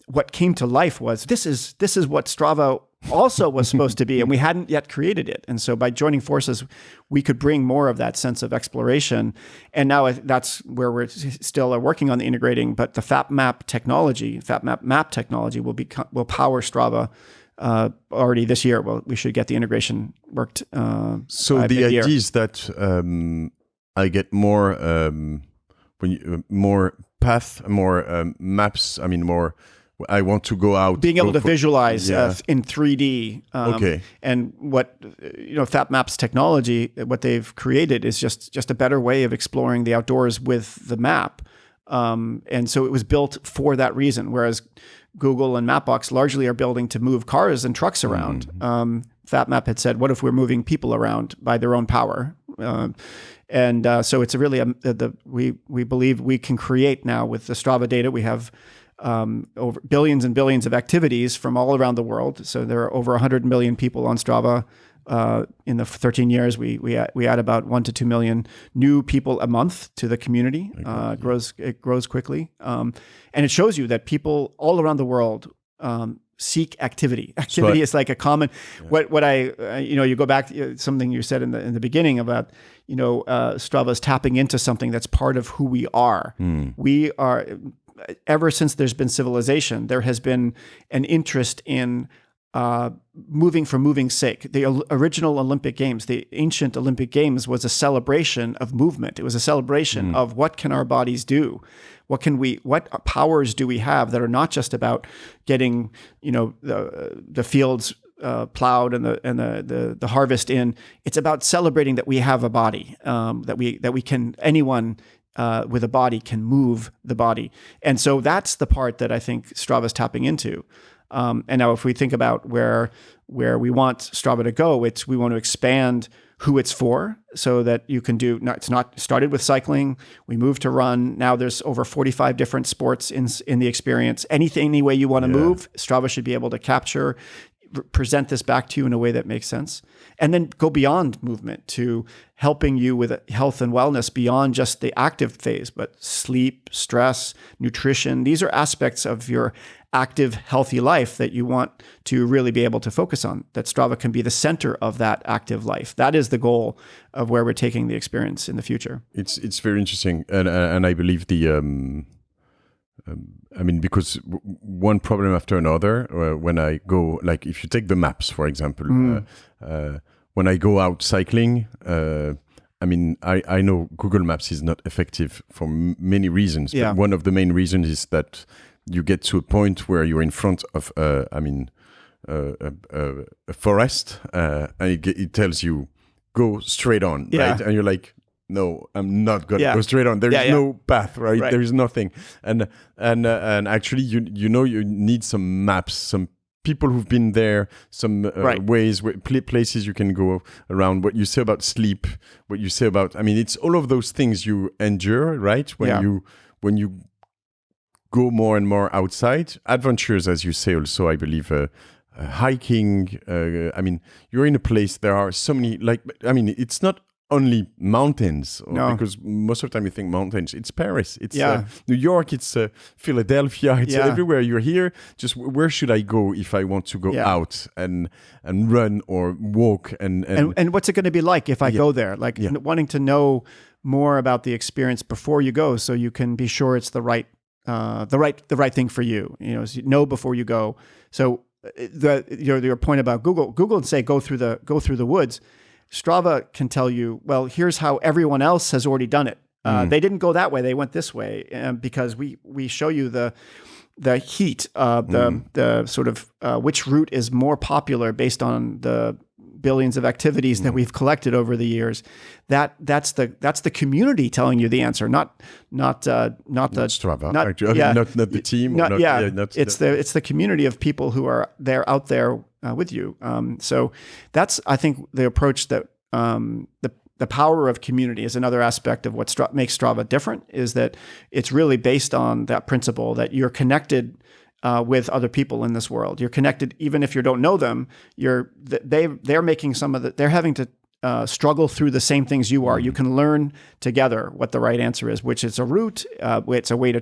What came to life was this is what Strava also was supposed to be, and we hadn't yet created it. And so by joining forces, we could bring more of that sense of exploration. And now that's where we're still working on the integrating. But the FatMap map technology will power Strava. Already this year, we should get the integration worked. So the idea is that I get more more path, more maps. I mean, more. I want to go out. Being able to visualize in 3D. Okay. And what FatMap's technology, what they've created is just a better way of exploring the outdoors with the map. And so it was built for that reason. Whereas Google and Mapbox largely are building to move cars and trucks around. FatMap had said, what if we're moving people around by their own power? So it's really, we believe we can create now with the Strava data. We have over billions and billions of activities from all around the world. So there are over 100 million people on Strava. In the 13 years, we add about 1 to 2 million new people a month to the community. It grows quickly, and it shows you that people all around the world seek activity. Activity is like a common. Yeah. You go back to something you said in the beginning about Strava's tapping into something that's part of who we are. We are. Ever since there's been civilization, there has been an interest in moving for moving's sake. The original Olympic Games, the ancient Olympic Games, was a celebration of movement. It was a celebration of what can our bodies do? What powers do we have that are not just about getting, the fields plowed and the harvest in. It's about celebrating that we have a body, that we can, anyone with a body can move the body. And so that's the part that I think Strava's tapping into. And now if we think about where we want Strava to go, we want to expand who it's for so that you can it's not started with cycling. We moved to run. Now there's over 45 different sports in the experience. Any way you want to move, Strava should be able to capture, present this back to you in a way that makes sense. And then go beyond movement to helping you with health and wellness beyond just the active phase, but sleep, stress, nutrition. These are aspects of your active, healthy life that you want to really be able to focus on, that Strava can be the center of that active life. That is the goal of where we're taking the experience in the future. It's very interesting. And I believe because one problem after another, when I go, like if you take the maps, for example, when I go out cycling, I know Google Maps is not effective for many reasons. But one of the main reasons is that you get to a point where you're in front of, a forest, and it tells you, go straight on, right? And you're like, no, I'm not going to go straight on. There is no path, right? There is nothing. And actually, you need some maps, some people who've been there, some ways, places you can go around. What you say about sleep, what you say about, it's all of those things you endure, right? When you go more and more outside. Adventures, as you say, also, I believe, hiking. You're in a place, there are so many, it's not only mountains, because most of the time you think mountains. It's Paris, it's New York, it's Philadelphia, it's everywhere. You're here. Just where should I go if I want to go out and run or walk and what's it going to be like if I go there? Wanting to know more about the experience before you go, so you can be sure it's the right thing for you. So you know before you go. So your point about Google and say go through the woods. Strava can tell you, well, here's how everyone else has already done it. They didn't go that way; they went this way, because we show you the heat, the sort of which route is more popular based on the billions of activities that we've collected over the years. That's the community telling you the answer, not Strava, not the team. It's the community of people who are out there with you. So that's, I think, the approach that the power of community is another aspect of what makes Strava different, is that it's really based on that principle that you're connected with other people in this world. You're connected, even if you don't know them. They're making they're having to struggle through the same things you are. You can learn together what the right answer is, which is a route. It's a way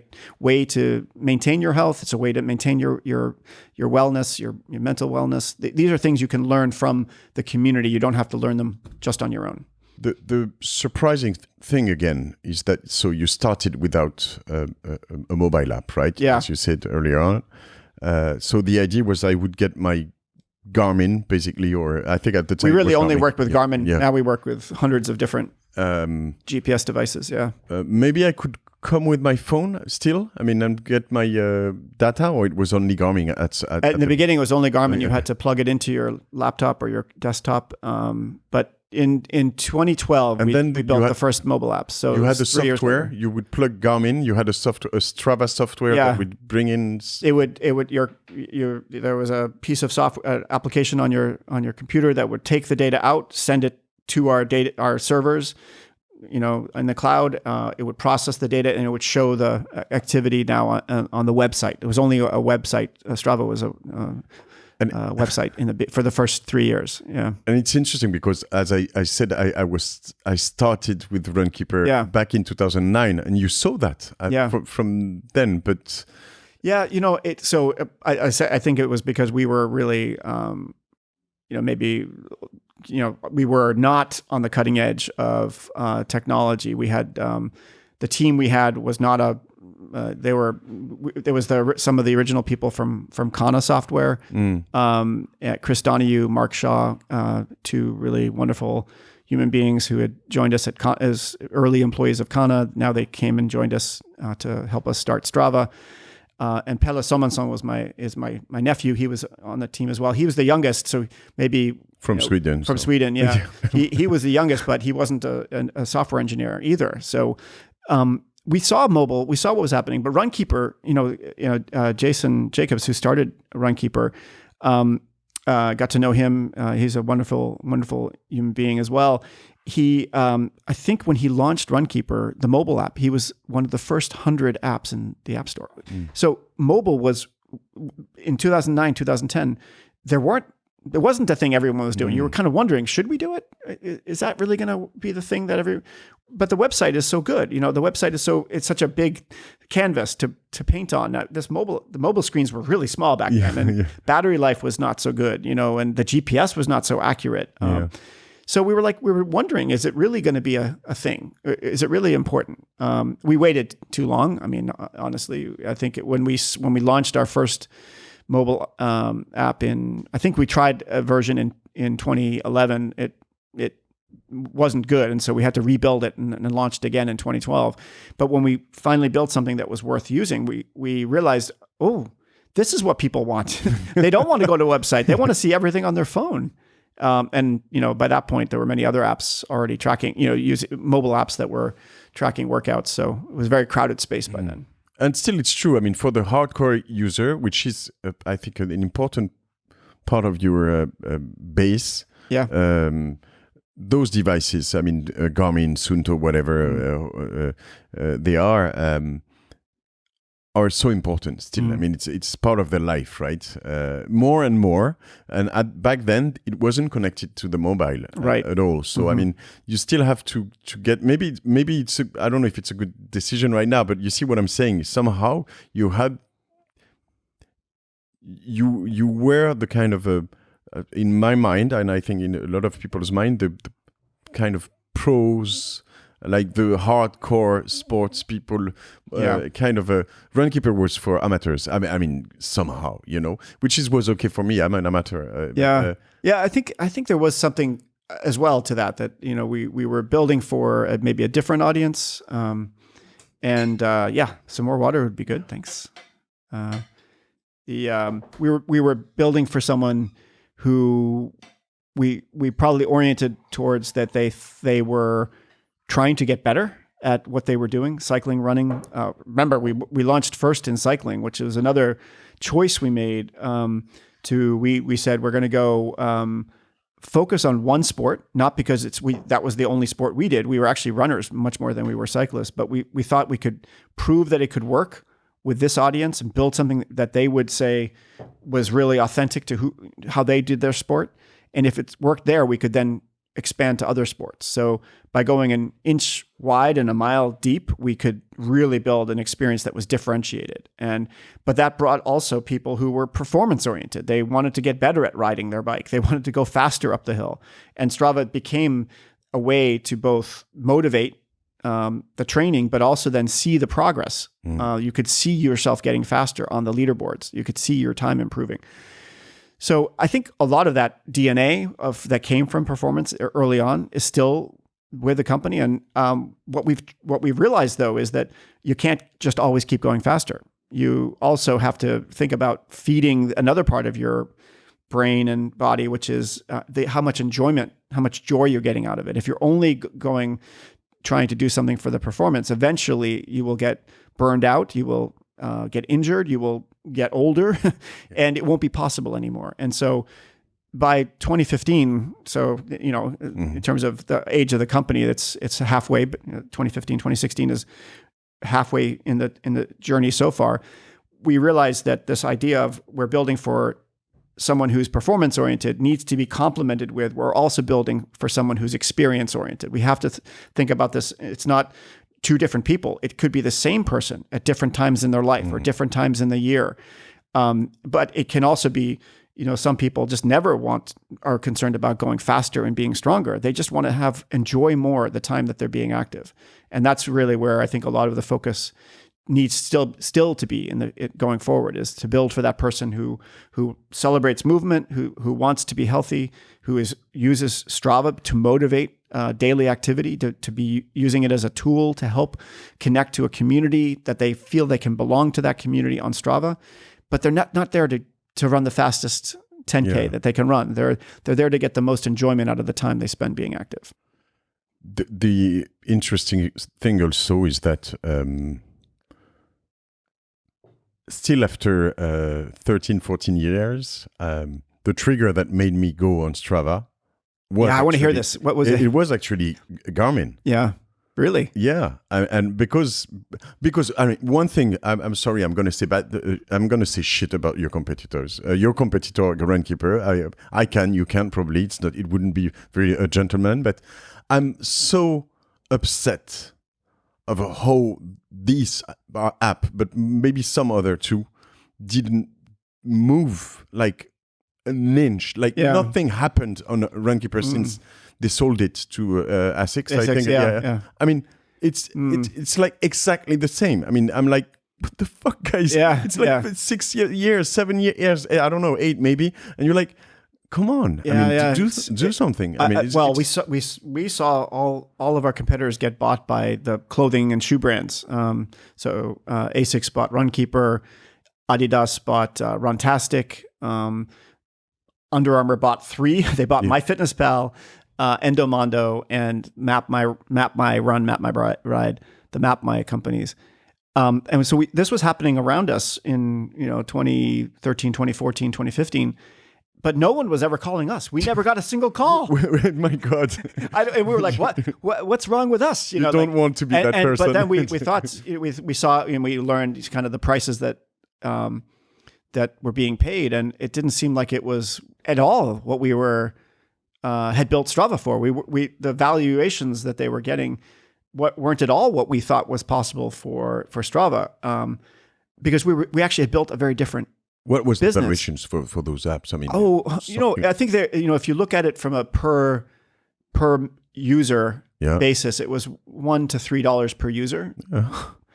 to maintain your health. It's a way to maintain your wellness, your mental wellness. These are things you can learn from the community. You don't have to learn them just on your own. The surprising thing again is that you started without a mobile app, right? Yeah. As you said earlier on. So the idea was I would get my Garmin basically, or I think at the time we really only worked with Garmin. Yeah. Now we work with hundreds of different GPS devices. Yeah. Maybe I could come with my phone still. I mean, and get my data, or it was only Garmin at the beginning. It was only Garmin. You had to plug it into your laptop or your desktop. But in 2012, we built the first mobile app. So you had the software. You would plug Garmin. You had a Strava software that would bring in. There was a piece of software application on your computer that would take the data out, send it to our servers. In the cloud, it would process the data and it would show the activity now on the website. It was only a website. Strava was a website for the first 3 years. Yeah. And it's interesting because, as I said, I started with Runkeeper back in 2009, and you saw that from then. But I think it was because we were really, we were not on the cutting edge of technology. We had the team we had was not a. Some of the original people from Kana Software, Chris Donahue, Mark Shaw, two really wonderful human beings who had joined us as early employees of Kana. Now they came and joined us to help us start Strava. And Pelle Somansson is my nephew. He was on the team as well. He was the youngest, so maybe from Sweden. From Sweden, yeah. he was the youngest, but he wasn't a software engineer either. So. We saw mobile. We saw what was happening, but Runkeeper, Jason Jacobs, who started Runkeeper, got to know him. He's a wonderful, wonderful human being as well. He, I think, when he launched Runkeeper, the mobile app, he was one of the first 100 apps in the App Store. So mobile was in 2009, 2010. There wasn't a thing everyone was doing. You were kind of wondering, should we do it? Is that really going to be the thing that but the website is so good. The website is it's such a big canvas to paint on. Now, the mobile screens were really small back then, and battery life was not so good, and the GPS was not so accurate. So we were wondering, is it really going to be a thing? Is it really important? We waited too long. I mean, honestly, I think when we launched our first mobile app I think we tried a version in 2011. It wasn't good, and so we had to rebuild it and launched again in 2012. But when we finally built something that was worth using, we realized, this is what people want. They don't want to go to a website. They want to see everything on their phone. And by that point, there were many other apps already tracking, using mobile apps that were tracking workouts. So it was a very crowded space by then. And still, it's true. I mean, for the hardcore user, which is, I think, an important part of your base. Yeah. Those devices, I mean, Garmin, Suunto, whatever they are so important still. I mean, it's part of their life, right? More and more. And back then, it wasn't connected to the mobile at all. So, I mean, you still have to get, maybe it's, I don't know if it's a good decision right now, but you see what I'm saying? Somehow you were the kind of in my mind, and I think in a lot of people's mind, the kind of pros, like the hardcore sports people, kind of a Runkeeper was for amateurs. I mean, somehow, which was okay for me. I'm an amateur. I think there was something as well to that we were building for maybe a different audience. Some more water would be good. Thanks. We were building for someone who we probably oriented towards that they were trying to get better at what they were doing, cycling, running. Remember, we launched first in cycling, which was another choice we made. We said we're going to go focus on one sport, not because that was the only sport we did. We were actually runners much more than we were cyclists, but we thought we could prove that it could work with this audience and build something that they would say was really authentic to how they did their sport. And if it worked there, we could then expand to other sports. So by going an inch wide and a mile deep, we could really build an experience that was differentiated. But that brought also people who were performance oriented. They wanted to get better at riding their bike. They wanted to go faster up the hill. And Strava became a way to both motivate the training, but also then see the progress. You could see yourself getting faster on the leaderboards. You could see your time improving. So I think a lot of that DNA that came from performance early on is still with the company. And what we've realized though is that you can't just always keep going faster. You also have to think about feeding another part of your brain and body, which is how much enjoyment, how much joy you're getting out of it. If you're only trying to do something for the performance, eventually you will get burned out. You will get injured. You will get older and it won't be possible anymore. And so by 2015, in terms of the age of the company, it's halfway, 2015, 2016 is halfway in the journey so far. We realized that this idea of we're building for someone who's performance oriented needs to be complemented with, we're also building for someone who's experience oriented. We have to think about this. It's not two different people. It could be the same person at different times in their life or different times in the year. But it can also be, some people just are concerned about going faster and being stronger. They just want to enjoy more the time that they're being active. And that's really where I think a lot of the focus needs still to be going forward, is to build for that person who celebrates movement, who wants to be healthy, who uses Strava to motivate daily activity, to be using it as a tool to help connect to a community that they feel they can belong to that community on Strava, but they're not there to run the fastest 10K that they can run. They're there to get the most enjoyment out of the time they spend being active. The interesting thing also is that still after 13, 14 years, the trigger that made me go on Strava was I want to hear this. What was it? It was actually Garmin. Yeah. Really? Yeah. And because one thing, I'm sorry, I'm going to say bad, I'm going to say shit about your competitors. Your competitor, Runkeeper, you can probably, it wouldn't be very a gentleman, but I'm so upset of how this app, but maybe some other too, didn't move like an inch. Nothing happened on Runkeeper since they sold it to ASICS, I think. Yeah. I mean, it's like exactly the same. I mean, I'm like, what the fuck, guys? Yeah. It's like 6 years, 7 years, I don't know, 8 maybe. And you're like, come on. Do something. I mean, we saw all of our competitors get bought by the clothing and shoe brands. So ASICS bought Runkeeper, Adidas bought Runtastic, Under Armour bought 3. They bought MyFitnessPal, Endomondo, and Map My Run, Map My Ride, the Map My companies. And so this was happening around us in 2013, 2014, 2015. But no one was ever calling us. We never got a single call. My God. And we were like, what's wrong with us? You don't want to be that person. But then we thought, we saw and we learned kind of the prices that were being paid. And it didn't seem like it was at all what we had built Strava for. The valuations that they were getting weren't at all what we thought was possible for Strava. Because we actually had built a very different What was business. The valuations for those apps? I mean, I think that if you look at it from a per user basis, it was $1 to $3 per user,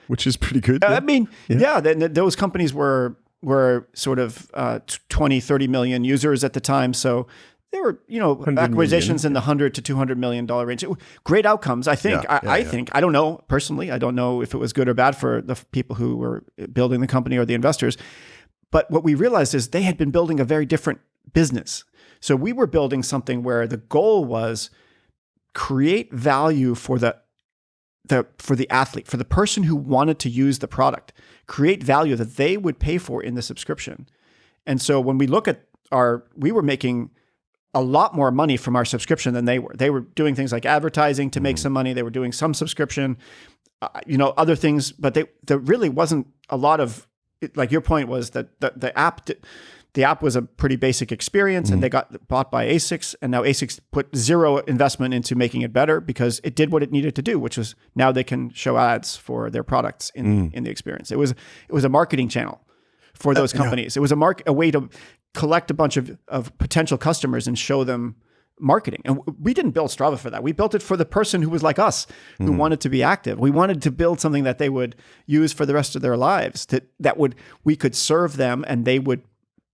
which is pretty good. I mean, then those companies were sort of 20, 30 million users at the time, so There were, acquisitions in the $100 to $200 million range. Great outcomes, I think. I think. I don't know personally. I don't know if it was good or bad for the people who were building the company or the investors. But what we realized is they had been building a very different business. So we were building something where the goal was create value for the athlete, for the person who wanted to use the product, create value that they would pay for in the subscription. And so when we look at we were making a lot more money from our subscription than they were. They were doing things like advertising to make some money. They were doing some subscription, other things, but there really wasn't a lot of, like your point was that the app was a pretty basic experience and they got bought by ASICS, and now ASICS put zero investment into making it better because it did what it needed to do, which was now they can show ads for their products in the experience. It was a marketing channel for those companies. It was a way to collect a bunch of potential customers and show them marketing. And we didn't build Strava for that. We built it for the person who was like us, who wanted to be active. We wanted to build something that they would use for the rest of their lives, we could serve them and they would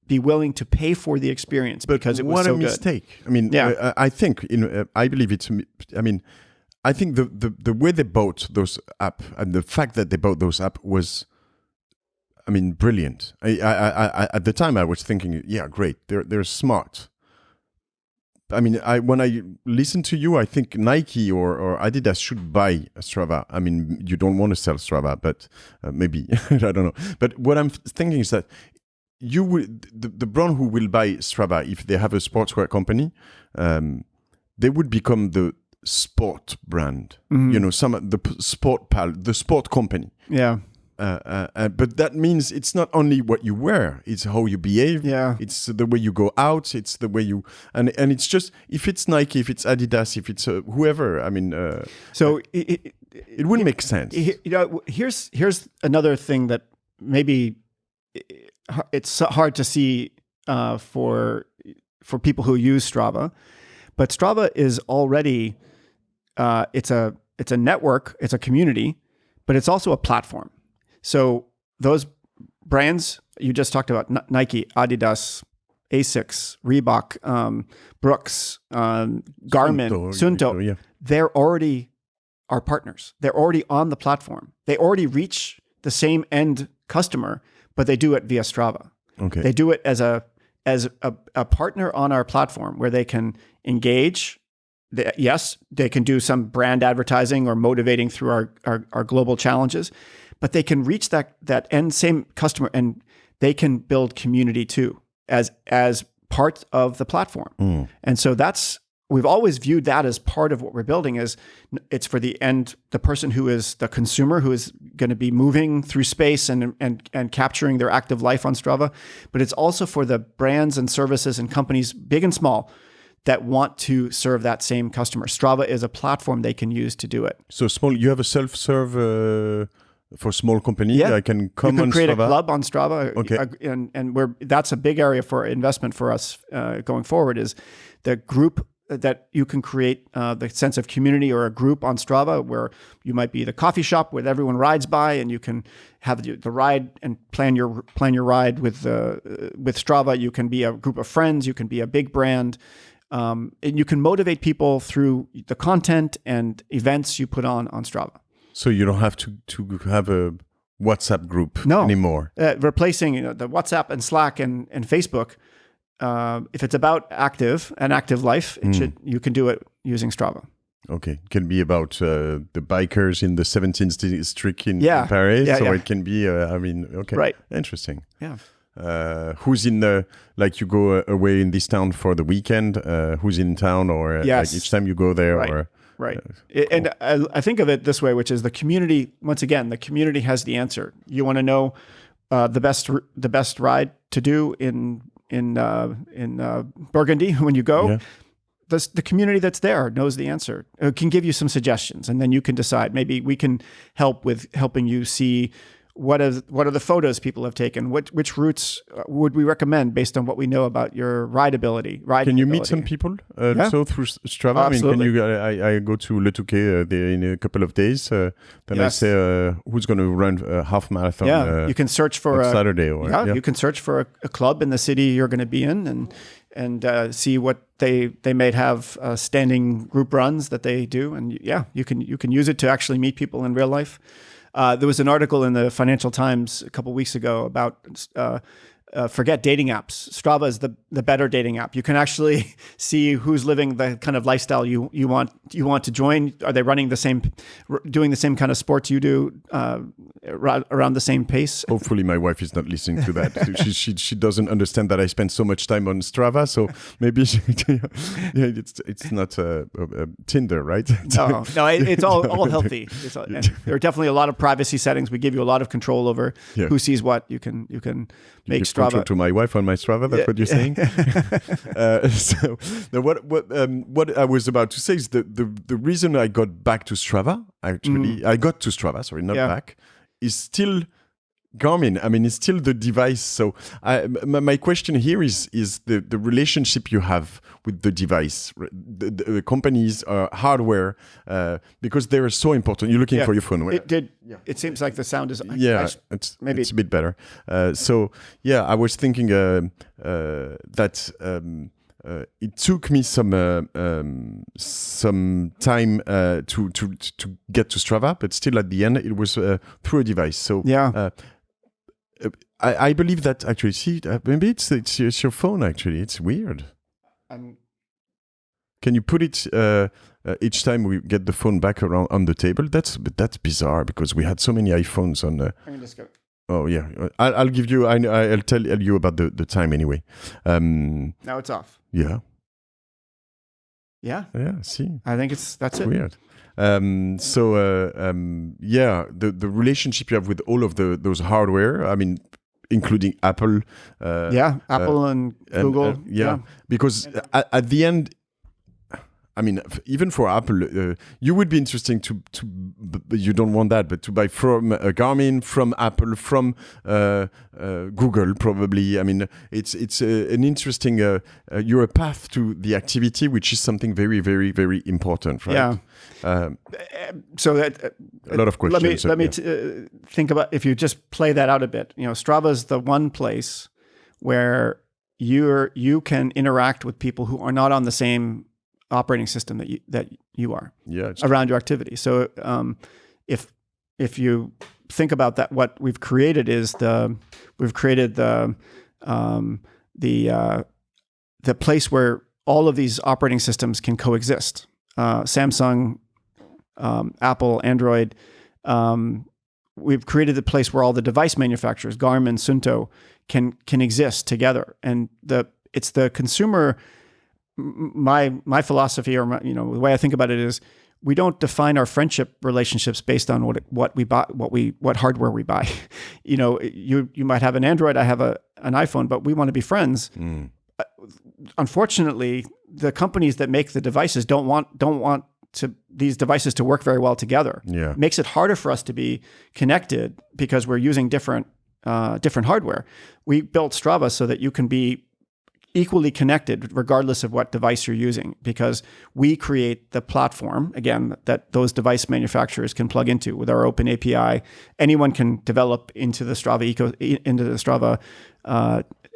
be willing to pay for the experience because it was so good. What a mistake. I mean, I think, I believe I think the way they bought those apps and the fact that they bought those apps was, brilliant. I at the time I was thinking, yeah, great. They're smart. When I listen to you, I think Nike or Adidas should buy Strava. You don't want to sell Strava, but maybe I don't know. But what I'm thinking is that the brand who will buy Strava, if they have a sportswear company, they would become the sport brand. The sport pal, the sport company. Yeah. But that means it's not only what you wear; it's how you behave. Yeah. It's the way you go out. It's the way you and it's just if it's Nike, if it's Adidas, if it's whoever. So it wouldn't make sense. Here's another thing that maybe it's hard to see for people who use Strava, but Strava is already it's a network, it's a community, but it's also a platform. So those brands you just talked about, Nike, Adidas, ASICS, Reebok, Brooks, Garmin, Sunto, they're already our partners. They're already on the platform. They already reach the same end customer, but they do it via Strava. Okay. They do it as a partner on our platform where they can engage. They can do some brand advertising or motivating through our global challenges, but they can reach that end same customer and they can build community too as part of the platform. And so we've always viewed that as part of what we're building is it's for the person who is the consumer who is going to be moving through space and capturing their active life on Strava, but it's also for the brands and services and companies, big and small, that want to serve that same customer. Strava is a platform they can use to do it. So you have a self-serve for small company. Yeah. I can come on Strava. You can create a club on Strava. Okay. And that's a big area for investment for us going forward is the group that you can create the sense of community or a group on Strava where you might be the coffee shop where everyone rides by and you can have the ride and plan your ride with Strava. You can be a group of friends. You can be a big brand. And you can motivate people through the content and events you put on Strava. So you don't have to have a WhatsApp group anymore. Replacing the WhatsApp and Slack and Facebook. If it's about active life, you can do it using Strava. Okay, it can be about the bikers in the 17th district in Paris, it can be. Okay, right, interesting. Yeah. Who's in you go away in this town for the weekend? Who's in town, or like each time you go there, right. or right? And I think of it this way, which is the community. Once again, the community has the answer. You want to know the best ride to do in Burgundy when you go. Yeah. The community that's there knows the answer. It can give you some suggestions, and then you can decide. Maybe we can help with helping you see what are the photos people have taken. Which routes would we recommend based on what we know about your rideability? Can you meet some people also through Strava? Absolutely. I go to Le Touquet in a couple of days. Then I say who's going to run a half marathon. Yeah, you can search for Saturday. You can search for a club in the city you're going to be in, and and see what they may have standing group runs that they do. And you can use it to actually meet people in real life. There was an article in the Financial Times a couple of weeks ago about forget dating apps. Strava is the better dating app. You can actually see who's living the kind of lifestyle you want to join. Are they doing the same kind of sports you do, around the same pace? Hopefully, my wife is not listening to that. she doesn't understand that I spend so much time on Strava. So maybe it's not Tinder, right? No, it's all healthy. And there are definitely a lot of privacy settings. We give you a lot of control over who sees what. You can make Strava to my wife on my Strava. That's what you're saying. So now what I was about to say is the reason I got back to Strava. Actually, I got to Strava. Sorry, not back. Is still Garmin. I mean, it's still the device. So my question here is the relationship you have with the device, the companies, hardware, because they are so important. You're looking for your phone. It seems like the sound is. It's a bit better. I was thinking that it took me some time to get to Strava, but still at the end it was through a device. So I believe that actually. See, maybe it's your phone. Actually, it's weird. Can you put it each time we get the phone back around on the table? That's bizarre because we had so many iPhones on. I can just go. Oh yeah, I'll give you. I'll tell you about the time anyway. Now it's off. Yeah. Yeah. Yeah. See, I think that's it. Weird. The relationship you have with all of those hardware. I mean, including Apple. Apple and Google. Because at the end. I mean, even for Apple, you would be interesting to you don't want that, but to buy from Garmin, from Apple, from Google, probably. I mean, it's an interesting. You're a path to the activity, which is something very, very, very important, right? Yeah. So that a lot of questions. Let me think about if you just play that out a bit. Strava is the one place where you can interact with people who are not on the same operating system that you are around your activity. So if you think about that, what we've created is the place where all of these operating systems can coexist. Samsung, Apple, Android. We've created the place where all the device manufacturers, Garmin, Suunto, can exist together, and it's the consumer. My philosophy, or the way I think about it, is we don't define our friendship relationships based on what we buy, what hardware we buy. You might have an Android, I have an iPhone, but we want to be friends. Unfortunately, the companies that make the devices don't want these devices to work very well together. Yeah, it makes it harder for us to be connected because we're using different hardware. We built Strava so that you can be equally connected regardless of what device you're using, because we create the platform, again, that those device manufacturers can plug into with our open API. Anyone can develop into the Strava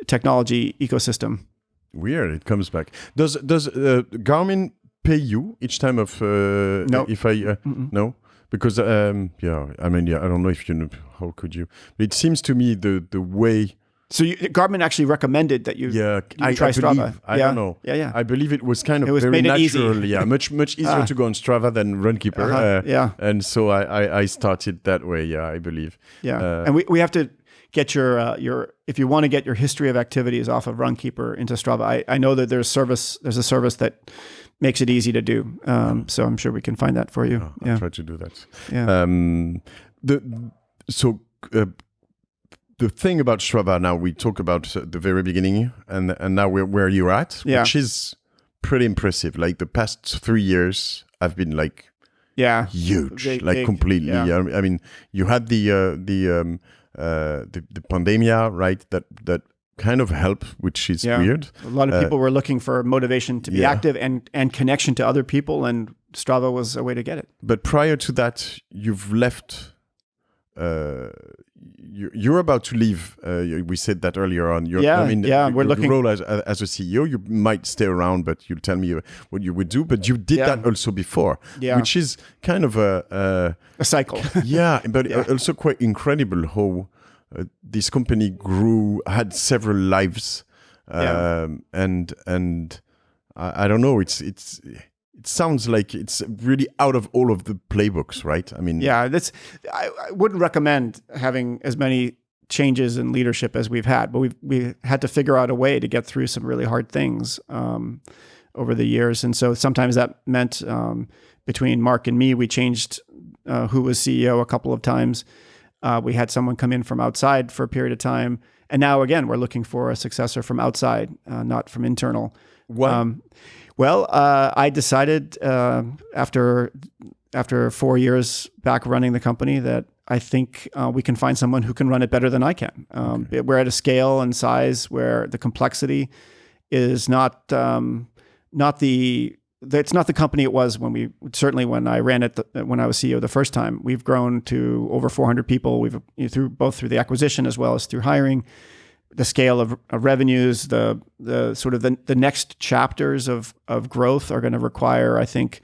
technology ecosystem. Weird, it comes back. Does Garmin pay you each time of no? If I no, because I don't know if you know, how could you? But it seems to me the way. So Garmin actually recommended that you try Strava. I don't know. Yeah. I believe it was kind of very natural. Yeah, much easier to go on Strava than Runkeeper. And so I started that way. Yeah, I believe. Yeah, and we have to get your if you want to get your history of activities off of Runkeeper into Strava. I know that there's a service that makes it easy to do. So I'm sure we can find that for you. I'll try to do that. Yeah. The thing about Strava now, we talk about the very beginning, and now we're where you're at, which is pretty impressive. Like the past 3 years have been like huge, big, completely. Yeah. I mean, you had the pandemia, right? That kind of helped, which is weird. A lot of people were looking for motivation to be active and connection to other people, and Strava was a way to get it. But prior to that, you've left. you're about to leave. We said that earlier on. We're your looking role as a CEO. You might stay around, but you'll tell me what you would do. But you did that also before, which is kind of a cycle. Also quite incredible how this company grew, had several lives, and I don't know. It sounds like it's really out of all of the playbooks, right? I mean, I wouldn't recommend having as many changes in leadership as we've had, but we had to figure out a way to get through some really hard things over the years. And so sometimes that meant between Mark and me, we changed who was CEO a couple of times. We had someone come in from outside for a period of time. And now, again, we're looking for a successor from outside, not from internal. Why? I decided after 4 years back running the company that I think we can find someone who can run it better than I can. We're at a scale and size where the complexity is not the company it was when I ran it when I was CEO the first time. We've grown to over 400 people. We've through the acquisition as well as through hiring. The scale of revenues, the sort of the next chapters of growth are going to require, I think,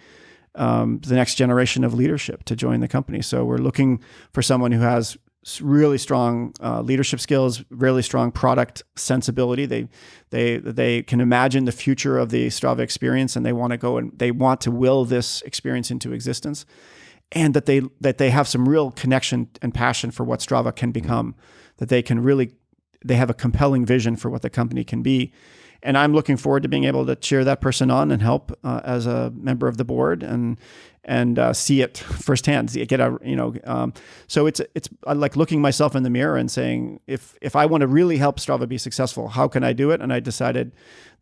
the next generation of leadership to join the company. So we're looking for someone who has really strong leadership skills, really strong product sensibility. They can imagine the future of the Strava experience, and they want to go and they want to will this experience into existence, and that they have some real connection and passion for what Strava can become. That they have a compelling vision for what the company can be. And I'm looking forward to being able to cheer that person on and help as a member of the board and see it firsthand. So it's I like looking myself in the mirror and saying, if I want to really help Strava be successful, how can I do it? And I decided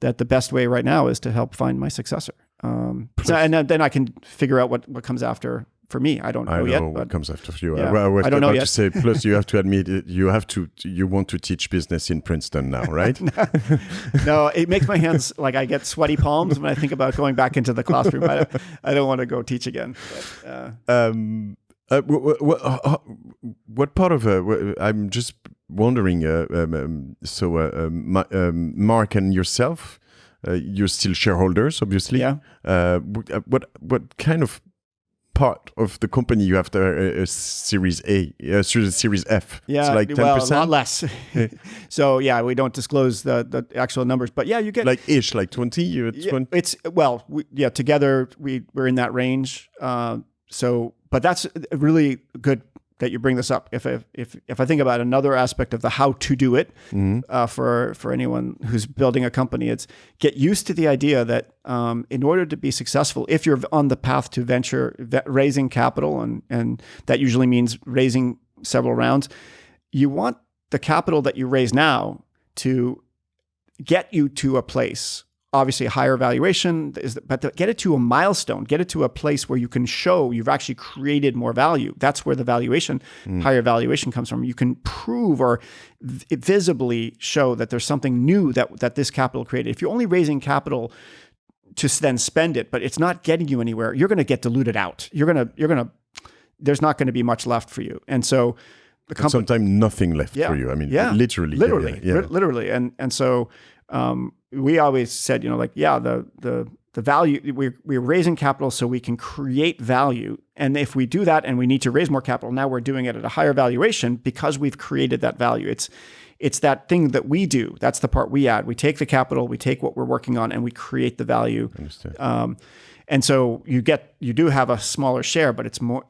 that the best way right now is to help find my successor. And then I can figure out what comes after. For me, I don't know yet. What comes after you. Yeah, I was I don't know about yet. to say, plus you have to admit, you want to teach business in Princeton now, right? No, it makes my hands, like I get sweaty palms when I think about going back into the classroom. I don't want to go teach again. But, what part of, I'm just wondering, Mark and yourself, you're still shareholders, obviously. Yeah. What kind of part of the company you have a Series A, Series F? Yeah, it's like 10%? Well, a lot less. So we don't disclose the actual numbers, but you get like 20. You're at 20. It's together we're in that range. But that's really good that you bring this up. If I think about another aspect of the how to do it, for anyone who's building a company, it's get used to the idea that in order to be successful, if you're on the path to raising capital, and that usually means raising several rounds, you want the capital that you raise now to get you to a place. Obviously, a higher valuation, but to get it to a milestone, get it to a place where you can show you've actually created more value. That's where the valuation, higher valuation comes from. You can prove or visibly show that there's something new that this capital created. If you're only raising capital to then spend it, but it's not getting you anywhere, you're going to get diluted out. There's not going to be much left for you. And so the company, sometimes nothing left for you. I mean, literally. And so, we always said, the value, we're raising capital so we can create value. And if we do that and we need to raise more capital, now we're doing it at a higher valuation because we've created that value. It's that thing that we do. That's the part we add. We take the capital, we take what we're working on, and we create the value. And so you do have a smaller share, but it's more,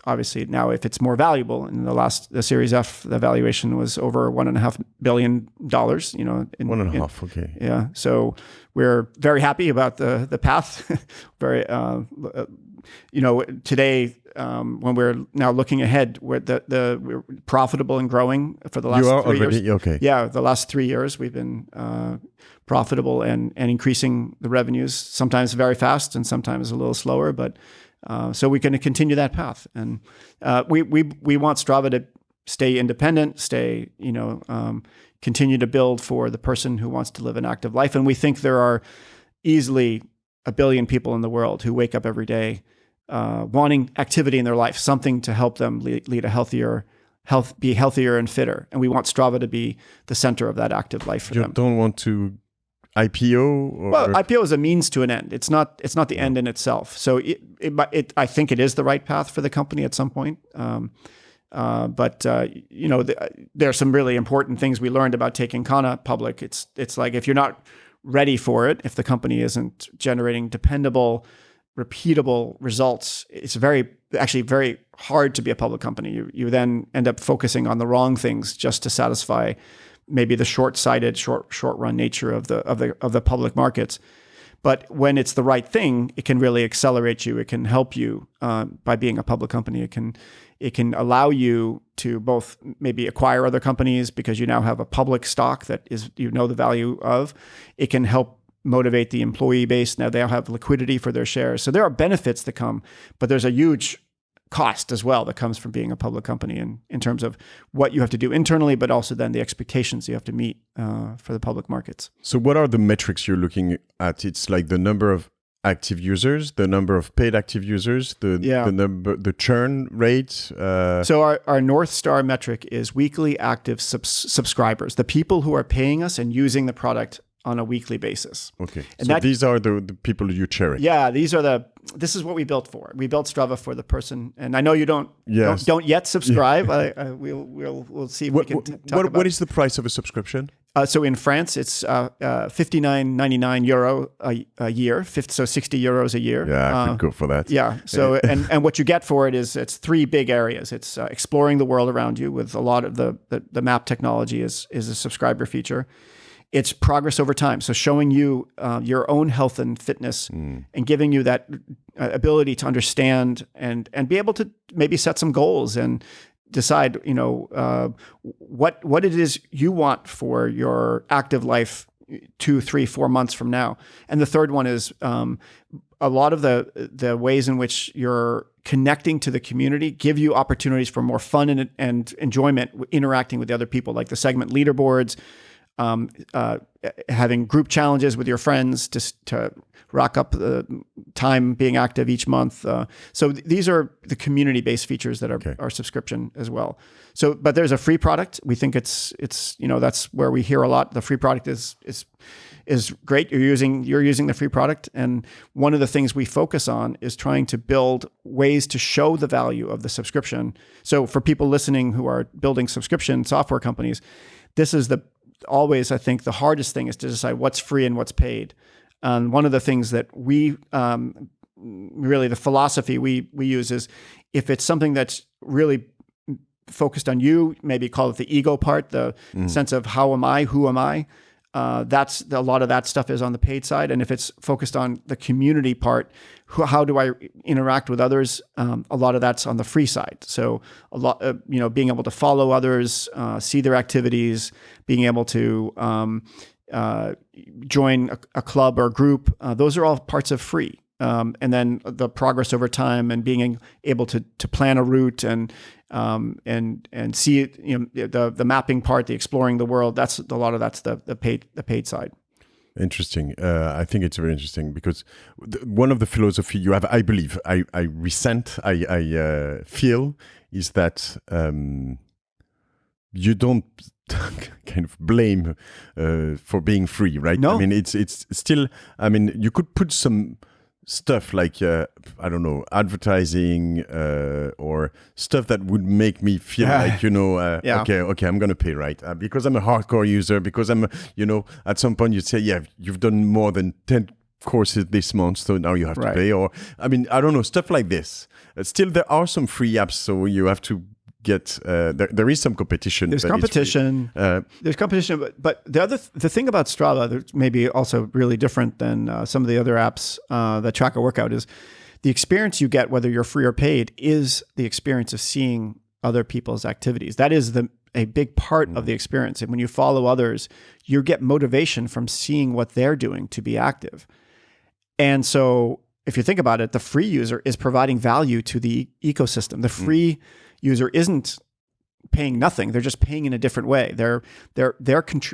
obviously now if it's more valuable, in the Series F, the valuation was over $1.5 billion, okay. Yeah. So we're very happy about the path. Very, today, when we're now looking ahead, we're profitable and growing for the last 3 years. Okay. Yeah. The last 3 years we've been, profitable and increasing the revenues, sometimes very fast and sometimes a little slower, but, so we're going to continue that path, and we want Strava to stay independent, continue to build for the person who wants to live an active life. And we think there are easily 1 billion people in the world who wake up every day wanting activity in their life, something to help them lead a healthier be healthier and fitter. And we want Strava to be the center of that active life for You them. don't want to IPO? Or? Well, IPO is a means to an end. It's not the end in itself. So I think it is the right path for the company at some point. But there are some really important things we learned about taking Kana public. It's like if you're not ready for it, if the company isn't generating dependable, repeatable results, it's very hard to be a public company. You then end up focusing on the wrong things just to satisfy maybe the short-sighted, short run nature of the public markets. But when it's the right thing, it can really accelerate you. It can help you by being a public company. It can allow you to both maybe acquire other companies because you now have a public stock that is the value of. It can help motivate the employee base. Now they'll have liquidity for their shares. So there are benefits that come, but there's a huge cost as well that comes from being a public company in terms of what you have to do internally, but also then the expectations you have to meet for the public markets. So what are the metrics you're looking at? It's like the number of active users, the number of paid active users, the churn rate. So our North Star metric is weekly active subscribers, the people who are paying us and using the product on a weekly basis. Okay. And so these are the people you cherish. Yeah, this is what we built for. We built Strava for the person, and I know you don't yet subscribe. We'll see if we can talk about what is the price of a subscription? So in France, it's €59.99 a year, so 60 euros a year. Yeah, I could go for that. Yeah. So and what you get for it is it's three big areas. It's exploring the world around you with a lot of the map technology is a subscriber feature. It's progress over time. So showing you your own health and fitness and giving you that ability to understand and be able to maybe set some goals and decide, what it is you want for your active life 2, 3, 4 months from now. And the third one is a lot of the ways in which you're connecting to the community give you opportunities for more fun and enjoyment interacting with the other people, like the segment leaderboards, having group challenges with your friends to rack up the time being active each month. So these are the community-based features that are our subscription as well. So, but there's a free product. We think it's that's where we hear a lot. The free product is great. You're using the free product, and one of the things we focus on is trying to build ways to show the value of the subscription. So for people listening who are building subscription software companies, this is always, I think, the hardest thing is to decide what's free and what's paid. And one of the things that we really, the philosophy we use is if it's something that's really focused on you, maybe call it the ego part, the sense of how am I, who am I? That's a lot of that stuff is on the paid side. And if it's focused on the community part, how do I interact with others? A lot of that's on the free side. So a lot, being able to follow others, see their activities, being able to join a club or group, those are all parts of free. And then the progress over time and being able to plan a route and see it, the mapping part, the exploring the world. That's a lot of that's the paid side. Interesting. I think it's very interesting because one of the philosophy you have, I believe, I feel is that you don't kind of blame for being free, right? No. I mean, it's still. I mean, you could put some stuff like I don't know, advertising or stuff that would make me feel like okay, I'm gonna pay, right? Because I'm a hardcore user, because I'm at some point you'd say, you've done more than 10 courses this month, so now you have to pay, or I mean, I don't know, stuff like this. Still, there are some free apps, so you have to get there is some competition. There's competition. There's competition, but the thing about Strava that's maybe also really different than some of the other apps that track a workout is the experience you get, whether you're free or paid, is the experience of seeing other people's activities. That is a big part of the experience. And when you follow others, you get motivation from seeing what they're doing to be active. And so if you think about it, the free user is providing value to the ecosystem. The free user isn't paying nothing; they're just paying in a different way. They're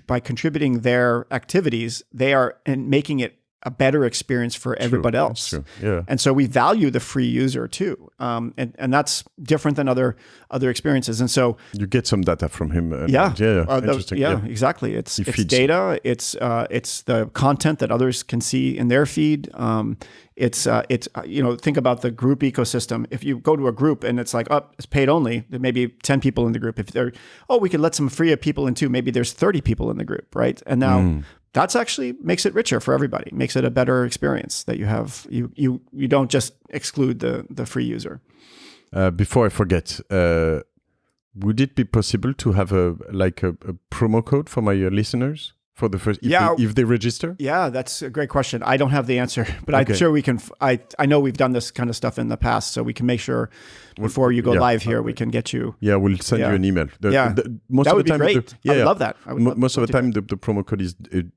by contributing their activities, they are making it a better experience for everybody else. True. Yeah. And so we value the free user too. And that's different than other experiences. And so you get some data from him. Interesting. Exactly. It's data. It's the content that others can see in their feed. It's think about the group ecosystem. If you go to a group and it's like, it's paid only, there may be 10 people in the group. If they're, we could let some free people in too. Maybe there's 30 people in the group, right? And now that's actually makes it richer for everybody, makes it a better experience that you have. You don't just exclude the free user. Before I forget, would it be possible to have a promo code for my listeners? For the first, if they register? Yeah, that's a great question. I don't have the answer, but I'm sure we can. I know we've done this kind of stuff in the past, so we can make sure before you go live here, we can get you. Yeah, we'll send you an email. Most that of would the time, be great. I love that. Most of the time, the promo code is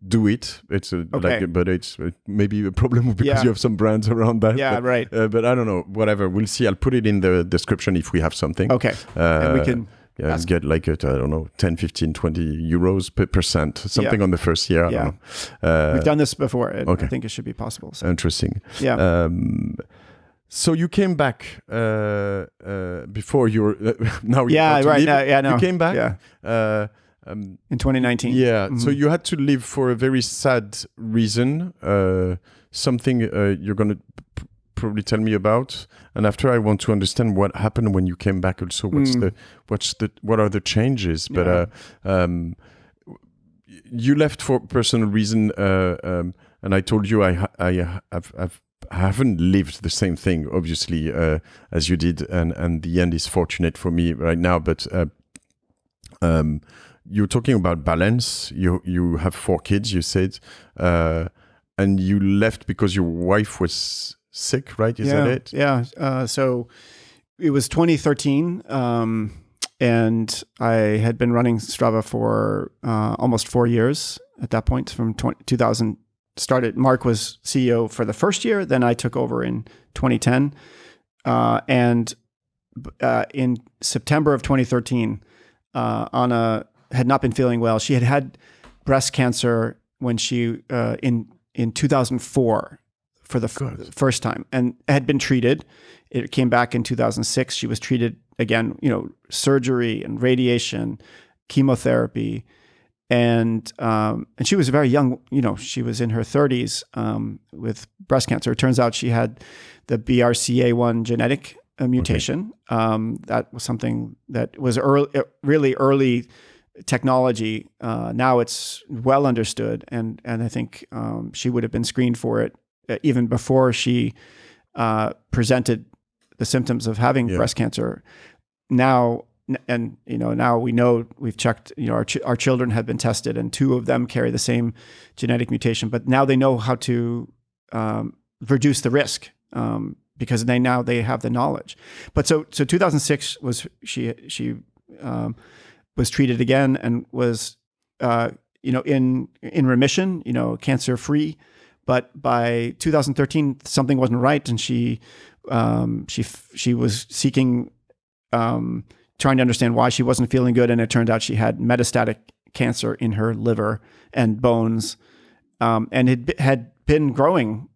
do it. It's but it's maybe a problem because you have some brands around that. Yeah, right. But I don't know. Whatever. We'll see. I'll put it in the description if we have something. Okay. And we can. Yeah, get like I don't know, 10, 15, 20 euros per percent, something on the first year. I don't know. We've done this before. I think it should be possible. So. Interesting. Yeah. So you came back before you were now. You came back. Yeah. In 2019. Yeah. Mm-hmm. So you had to leave for a very sad reason. Something you're gonna probably tell me about, and after I want to understand what happened when you came back. Also, what are the changes? But you left for personal reason, and I told you I haven't lived the same thing, obviously, as you did, and the end is fortunate for me right now. But you're talking about balance. You have 4 kids, you said, and you left because your wife was sick, right? Is that it? Yeah. So it was 2013, and I had been running Strava for almost 4 years at that point. From 2000 started. Mark was CEO for the first year. Then I took over in 2010, and in September of 2013, Anna had not been feeling well. She had breast cancer when she in 2004. For the first time, and had been treated. It came back in 2006. She was treated again, surgery and radiation, chemotherapy, and she was very young. She was in her 30s with breast cancer. It turns out she had the BRCA1 genetic mutation. That was something that was really early technology. Now it's well understood, and I think she would have been screened for it even before she presented the symptoms of having breast cancer. Now we know, we've checked, our children have been tested, and 2 of them carry the same genetic mutation, but now they know how to reduce the risk because they have the knowledge. But so 2006 was she was treated again and was in remission, cancer free. But by 2013, something wasn't right, and she was seeking, trying to understand why she wasn't feeling good, and it turned out she had metastatic cancer in her liver and bones, and it had been growing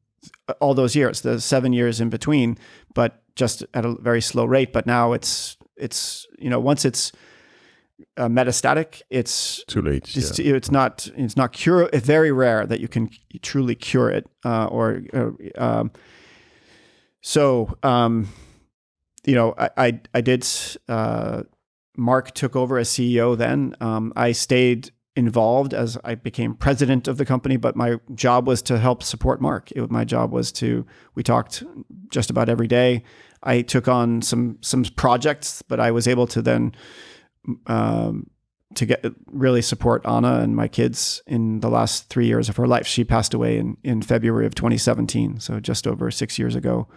all those years, the 7 years in between, but just at a very slow rate. But now it's once it's metastatic, it's too late. It's not cure. It's very rare that you can truly cure it. I did. Mark took over as CEO. Then I stayed involved as I became president of the company, but my job was to help support Mark. My job was we talked just about every day. I took on some projects, but I was able to then to really support Anna and my kids in the last 3 years of her life. She passed away in February of 2017, so just over 6 years ago.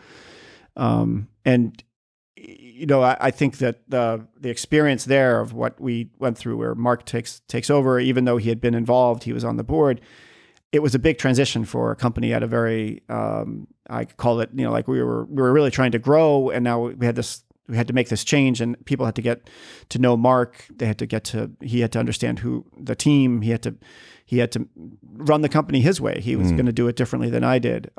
I think that the experience there of what we went through, where Mark takes over, even though he had been involved, he was on the board. It was a big transition for a company at a very, I call it, we were really trying to grow, and now we had this we had to make this change, and people had to get to know Mark. He had to understand who the team. He had to run the company his way. He was going to do it differently than I did.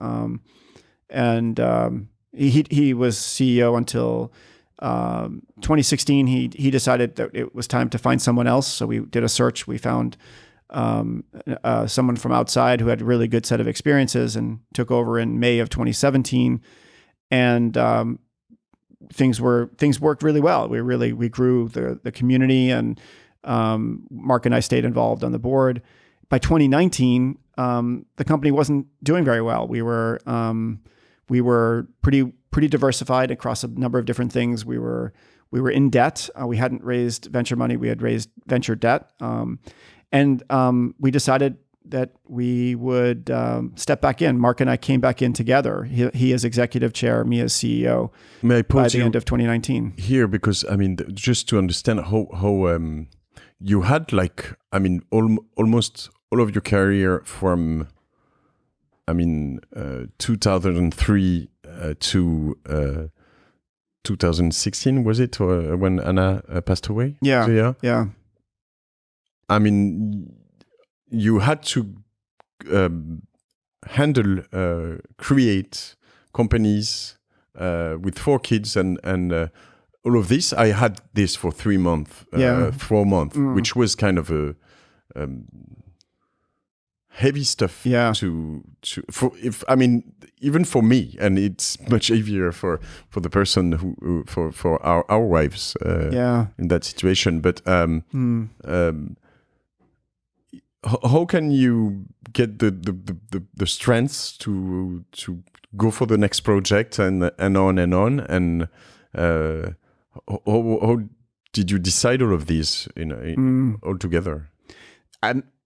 He was CEO until 2016. He decided that it was time to find someone else. So we did a search. We found someone from outside who had a really good set of experiences and took over in May of 2017. And things worked really well. We grew the community, and Mark and I stayed involved on the board. By 2019, the company wasn't doing very well. We were pretty diversified across a number of different things. We were in debt. We hadn't raised venture money. We had raised venture debt, and we decided that we would step back in. Mark and I came back in together. He as executive chair, me as CEO. May I pause by the end of 2019 here, because I mean, just to understand how you had almost all of your career from 2003 to 2016, was it, or when Anna passed away? Yeah. I mean, you had to create companies with 4 kids and all of this. I had this for 3 months, 4 months, which was kind of a heavy stuff. Yeah. Even for me, and it's much easier for the person who for our wives in that situation. But how can you get the strength to go for the next project and on and how did you decide all of these all together?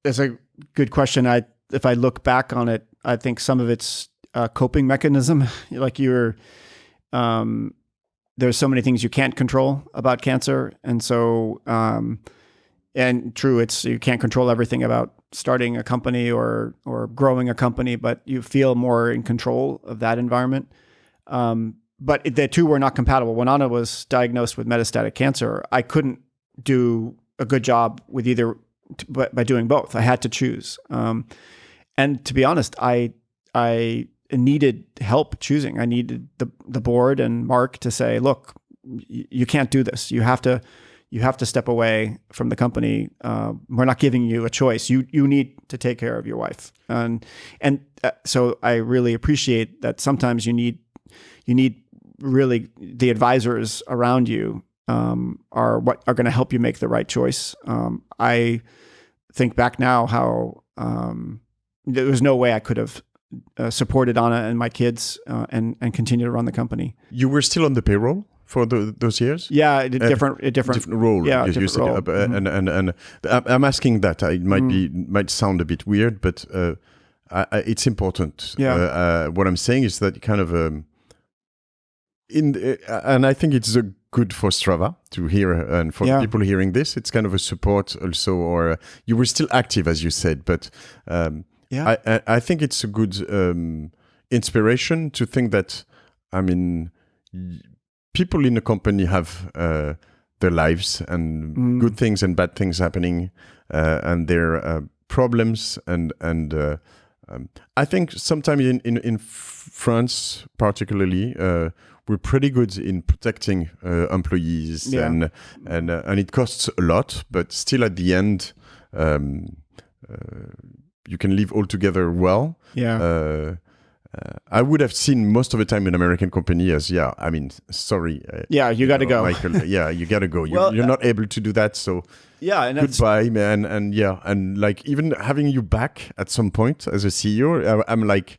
That's a good question. If I look back on it, I think some of it's a coping mechanism. Like there's so many things you can't control about cancer, and so. And true, you can't control everything about starting a company or growing a company, but you feel more in control of that environment. But the two were not compatible. When Anna was diagnosed with metastatic cancer, I couldn't do a good job with either, by doing both. I had to choose. And to be honest, I needed help choosing. I needed the board and Mark to say, look, you can't do this. You have to step away from the company. We're not giving you a choice. You need to take care of your wife. And so I really appreciate that sometimes you need really the advisors around you are going to help you make the right choice. I think back now how there was no way I could have supported Anna and my kids and continue to run the company. You were still on the payroll for those years? Yeah, a different role. Yeah, different role. And I'm asking that. It might sound a bit weird, but it's important. Yeah. What I'm saying is that kind of and I think it's good for Strava to hear, and for people hearing this, it's kind of a support also. Or you were still active, as you said, but I think it's a good inspiration to think that, I mean, people in a company have their lives and good things and bad things happening, and their problems and I think sometimes in France particularly we're pretty good in protecting employees and it costs a lot, but still at the end you can live all together well. I would have seen most of the time in American company as I mean, sorry. You got to go, Michael. You got to go. You're not able to do that, so and goodbye, man. And like even having you back at some point as a CEO, I'm like,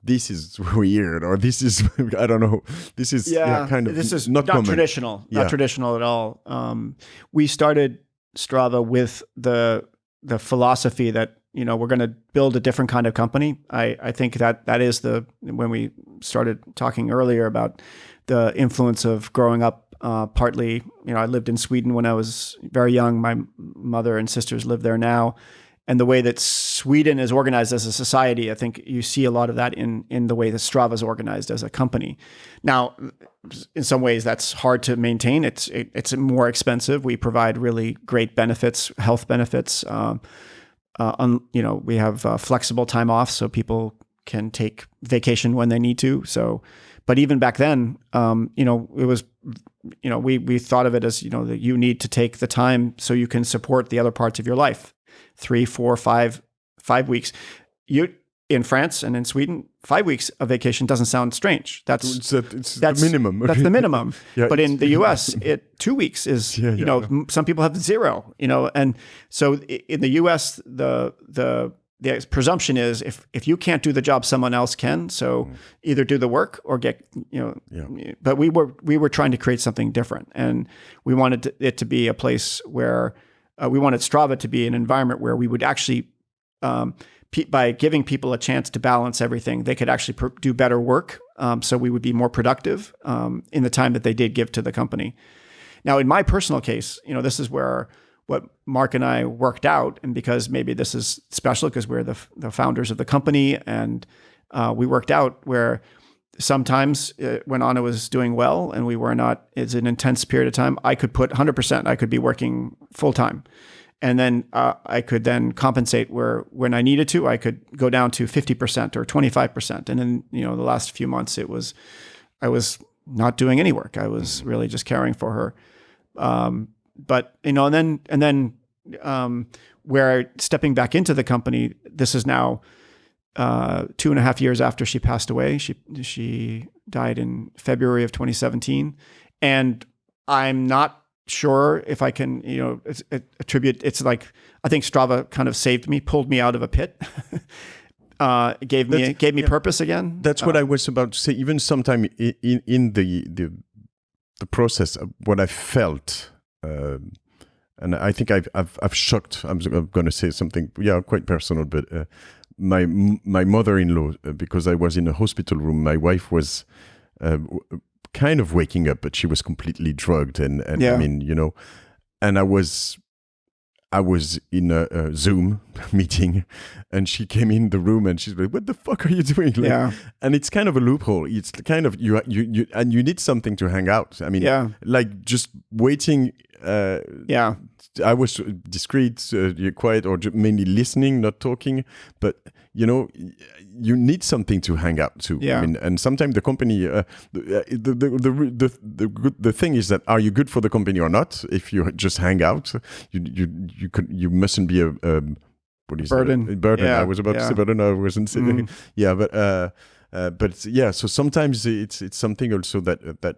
this is weird, or this is I don't know. This is kind of this is not traditional, not traditional at all. We started Strava with the philosophy that, we're going to build a different kind of company. I think that is when we started talking earlier about the influence of growing up, partly, I lived in Sweden when I was very young. My mother and sisters live there now. and the way that Sweden is organized as a society, I think you see a lot of that in the way that Strava is organized as a company. Now, in some ways, that's hard to maintain. It's more expensive. We provide really great benefits, health benefits. We have flexible time off, so people can take vacation when they need to. So, but even back then, it was, we thought of it as, that you need to take the time so you can support the other parts of your life. 3, 4, 5 weeks. In France and in Sweden, 5 weeks of vacation doesn't sound strange. That's the minimum. That's the minimum. Yeah, but in the US, 2 weeks is, some people have 0, and so in the US, the presumption is if you can't do the job, someone else can. So either do the work or get, but we were trying to create something different, and we wanted it to be a place where we wanted Strava to be an environment where we would actually, by giving people a chance to balance everything, they could actually do better work. So we would be more productive in the time that they did give to the company. Now, in my personal case, this is where what Mark and I worked out, and because maybe this is special because we're the founders of the company, and we worked out where sometimes when Anna was doing well and we were not, it's an intense period of time, I could put 100%, I could be working full time. And then I could then compensate where when I needed to, I could go down to 50% or 25%. And then, the last few months I was not doing any work. I was really just caring for her. But, and then where stepping back into the company, this is now 2.5 years after she passed away. She died in February of 2017. And I'm not sure if I can, attribute, it's like, I think Strava kind of saved me, pulled me out of a pit, gave me purpose again. That's what I was about to say. Even sometime in the process, what I felt, and I think I've shocked, I'm going to say something, quite personal, but my mother-in-law, because I was in a hospital room, my wife was kind of waking up, but she was completely drugged, and I mean, and I was in a Zoom meeting, and she came in the room, and she's like, "What the fuck are you doing?" And it's kind of a loophole. It's kind of you and you need something to hang out. I mean, like just waiting. I was discreet, quiet, or mainly listening, not talking. But you need something to hang out to. I mean, and sometimes the company, the thing is that are you good for the company or not? If you just hang out, you mustn't be a what is burden. A burden. Yeah. I was about to say burden. I wasn't saying. But so sometimes it's something also that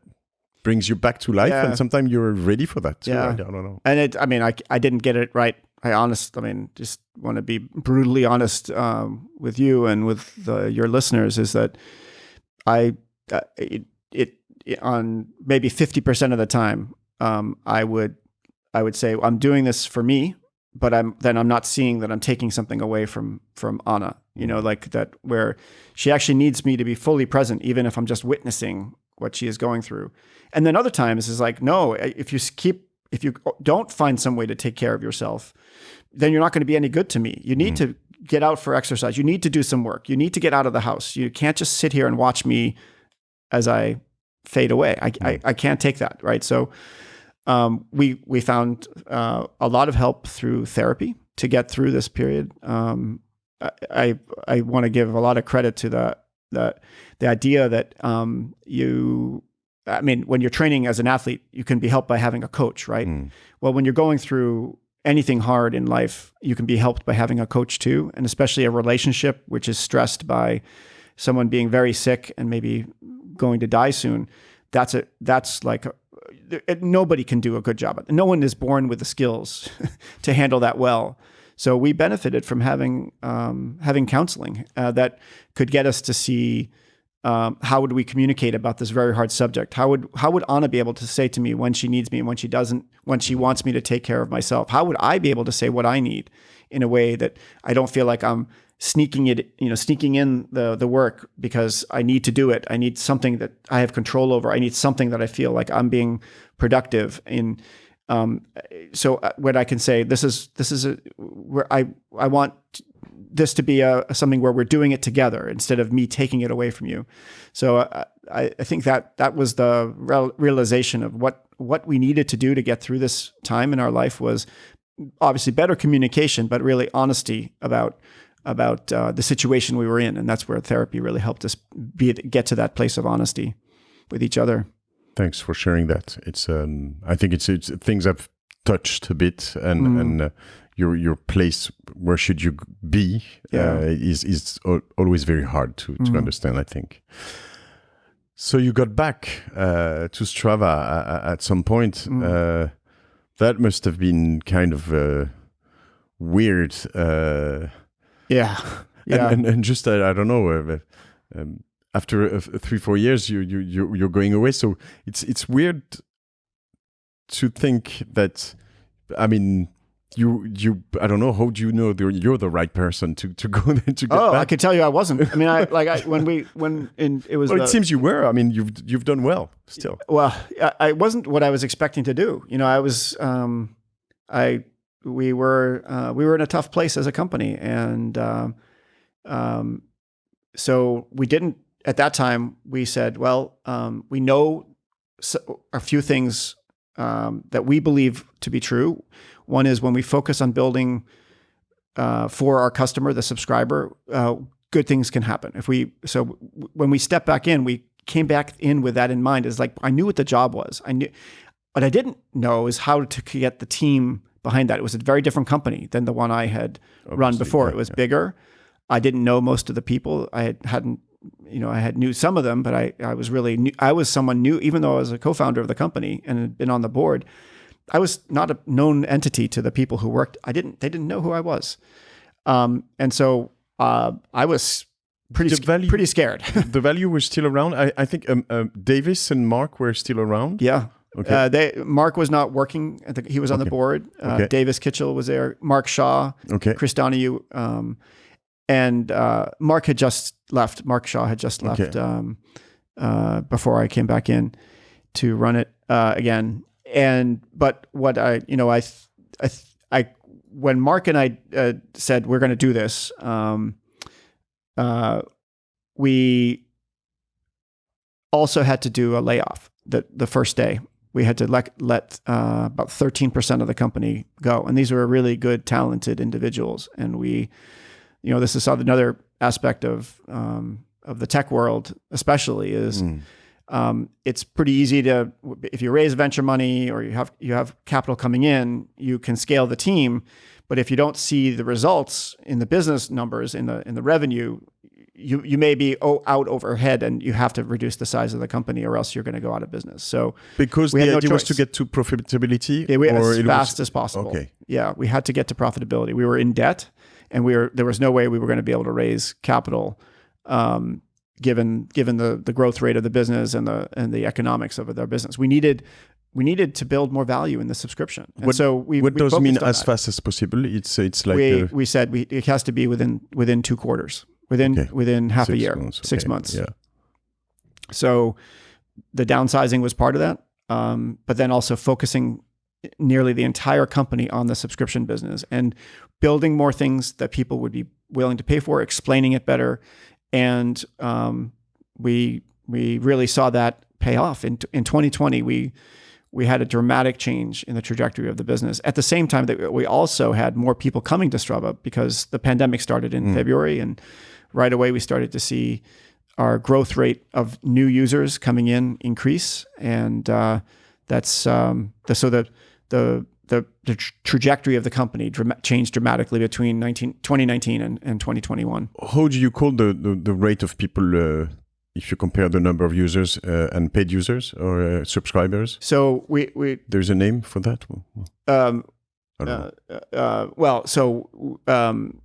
brings you back to life, and sometimes you're ready for that too. I don't know. And I didn't get it right. Just want to be brutally honest with you and with your listeners, is that on maybe 50% of the time, I would say I'm doing this for me, but I'm not seeing that I'm taking something away from Anna. Like that, where she actually needs me to be fully present, even if I'm just witnessing what she is going through. And then other times is like, no, if you don't find some way to take care of yourself, then you're not going to be any good to me. You need to get out for exercise. You need to do some work. You need to get out of the house. You can't just sit here and watch me as I fade away. I can't take that, right? So we found a lot of help through therapy to get through this period. I want to give a lot of credit to the idea that when you're training as an athlete, you can be helped by having a coach, right? Well, when you're going through anything hard in life, you can be helped by having a coach too, and especially a relationship which is stressed by someone being very sick and maybe going to die soon. Nobody can do a good job. No one is born with the skills to handle that well. So we benefited from having counseling that could get us to see how would we communicate about this very hard subject. How would Anna be able to say to me when she needs me and when she doesn't, when she wants me to take care of myself? How would I be able to say what I need in a way that I don't feel like I'm sneaking in the work because I need to do it. I need something that I have control over. I need something that I feel like I'm being productive in. So when I can say this is where I want this to be something where we're doing it together instead of me taking it away from you. So I think that was the realization of what we needed to do to get through this time in our life was obviously better communication, but really honesty about the situation we were in, and that's where therapy really helped us get to that place of honesty with each other. Thanks for sharing that. It's I think it's things I've touched a bit, and your place where should you be is always very hard to understand, I think. So you got back to Strava at some point. That must have been kind of weird. Yeah. And just I don't know. After 3-4 years, you're going away. So it's weird to think that. I mean, you I don't know. How do you know you're the right person to go there to get back? I could tell you I wasn't. I mean, it was. Well, it seems you were. I mean, you've done well still. Well, I wasn't what I was expecting to do. You know, I was. We were in a tough place as a company, and so we didn't. At that time, we said, well, we know a few things that we believe to be true. One is when we focus on building for our customer, the subscriber, good things can happen. When we step back in, we came back in with that in mind. It's like I knew what the job was. I knew, what I didn't know is how to get the team behind that. It was a very different company than the one I had run before. It was bigger. I didn't know most of the people. I knew some of them, but I was really new. I was someone new, even though I was a co-founder of the company and had been on the board. I was not a known entity to the people who worked. They didn't know who I was. And so I was pretty scared. The value was still around. I think Davis and Mark were still around. Yeah. Okay. Mark was not working. He was on the board. Davis Kitchell was there. Mark Shaw. Okay. Chris Donahue. And Mark had just left. Mark Shaw had just left before I came back in to run it again. But what I when Mark and I said we're going to do this, we also had to do a layoff the first day. We had to let about 13% of the company go, and these were really good, talented individuals. And we, this is another aspect of the tech world, especially is. It's pretty easy to, if you raise venture money or you have capital coming in, you can scale the team. But if you don't see the results in the business numbers, in the revenue, you may be out overhead, and you have to reduce the size of the company, or else you're going to go out of business. So because the idea was to get to profitability, as fast as possible. Okay. Yeah, we had to get to profitability. We were in debt, and there was no way we were going to be able to raise capital. Given the growth rate of the business and the economics of their business, we needed to build more value in the subscription. And what does it mean as fast as possible? It's like we said it has to be within 2 quarters, within half a year, 6 months. Yeah. So the downsizing was part of that, but then also focusing nearly the entire company on the subscription business and building more things that people would be willing to pay for, explaining it better. And we really saw that pay off. In 2020, we had a dramatic change in the trajectory of the business. At the same time that we also had more people coming to Strava because the pandemic started in February, and right away we started to see our growth rate of new users coming in increase, and that's the trajectory of the company changed dramatically between 2019 and 2021. How do you call the rate of people if you compare the number of users and paid users or subscribers? So there's a name for that?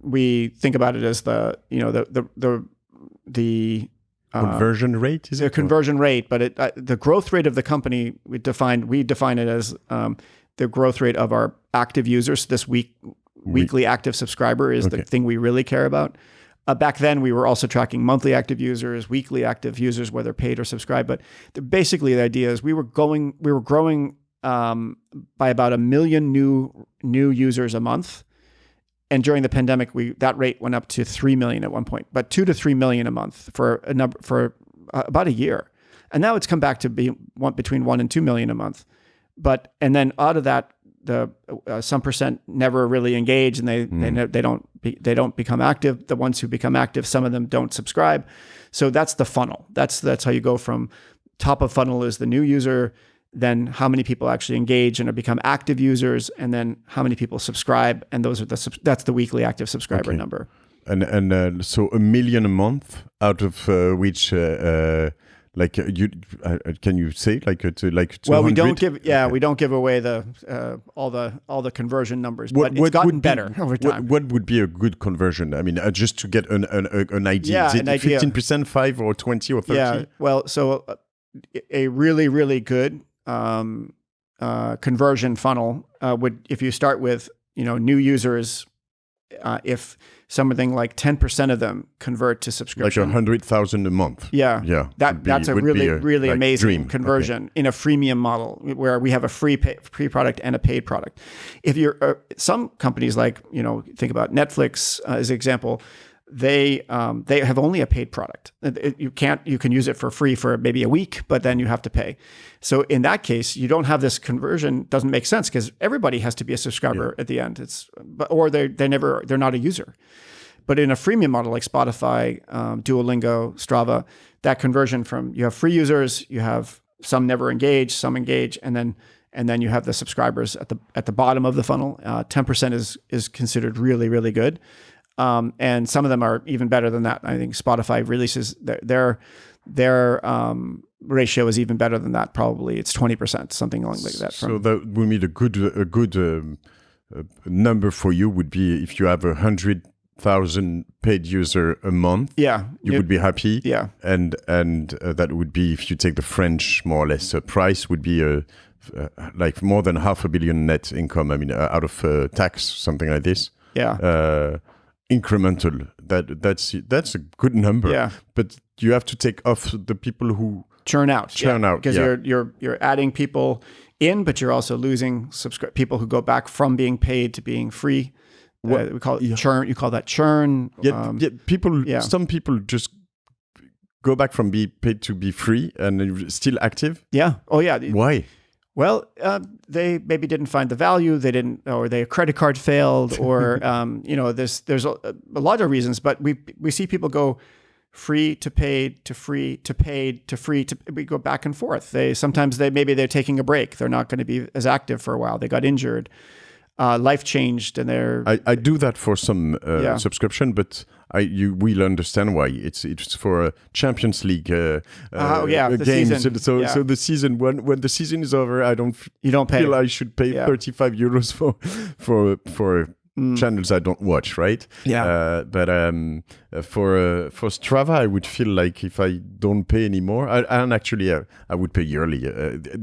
We think about it as the conversion rate, is it? The conversion rate, but the growth rate of the company we define it as the growth rate of our active users. This weekly active subscriber is the thing we really care about. Back then, we were also tracking monthly active users, weekly active users, whether paid or subscribed. But basically, the idea is we were growing by about 1 million new users a month. And during the pandemic, that rate went up to 3 million at one point, but 2 to 3 million a month for about a year. And now it's come back to be between 1 and 2 million a month. And then out of that, some percent never really engage, and they don't become active. The ones who become active, some of them don't subscribe. So that's the funnel. That's how you go from top of funnel is the new user, then how many people actually engage and become active users, and then how many people subscribe, and that's the weekly active subscriber number. And so 1 million a month, out of which can you say like 200? Well, we don't give away all the conversion numbers, but it's gotten better over time. What would be a good conversion? I mean, just to get an idea. Yeah, is it 15%, 5 or 20 or 30? Yeah. Well, so a really, really good conversion funnel would, if you start with new users, if something like 10% of them convert to subscription, like 100,000 a month. Yeah. That's a really amazing dream. conversion in a freemium model where we have a free product and a paid product. If you're some companies like think about Netflix as an example. They have only a paid product. You can use it for free for maybe a week, but then you have to pay. So in that case, you don't have this conversion. Doesn't make sense because everybody has to be a subscriber at the end. They're not a user. But in a freemium model like Spotify, Duolingo, Strava, that conversion from you have free users, you have some never engage, some engage, and then you have the subscribers at the bottom of the funnel. 10% is considered really, really good. And some of them are even better than that. I think Spotify releases their ratio is even better than that. Probably it's 20%, something like that. So that would mean a good number for you would be if you have 100,000 paid user a month. Yeah, you would be happy. Yeah, and that would be if you take the French more or less price would be like more than 500 million net income. I mean, out of tax, something like this. Yeah. Incremental. That's a good number. Yeah. But you have to take off the people who churn out because you're adding people in, but you're also losing people who go back from being paid to being free. We call it churn. You call that churn. Some people just go back from being paid to be free and they're still active. Yeah. Oh yeah. Why? Well, they maybe didn't find the value. They didn't, or their credit card failed, or there's a lot of reasons. But we see people go free to paid to free to paid to free to. We go back and forth. Sometimes maybe they're taking a break. They're not going to be as active for a while. They got injured. Life changed, and they're. I do that for some subscription, but you will understand why. It's for a Champions League games. Season. So the season when the season is over, you don't pay. Feel I should pay 35 euros for channels I don't watch, right? Yeah. But for Strava, I would feel like if I don't pay anymore, and actually I would pay yearly.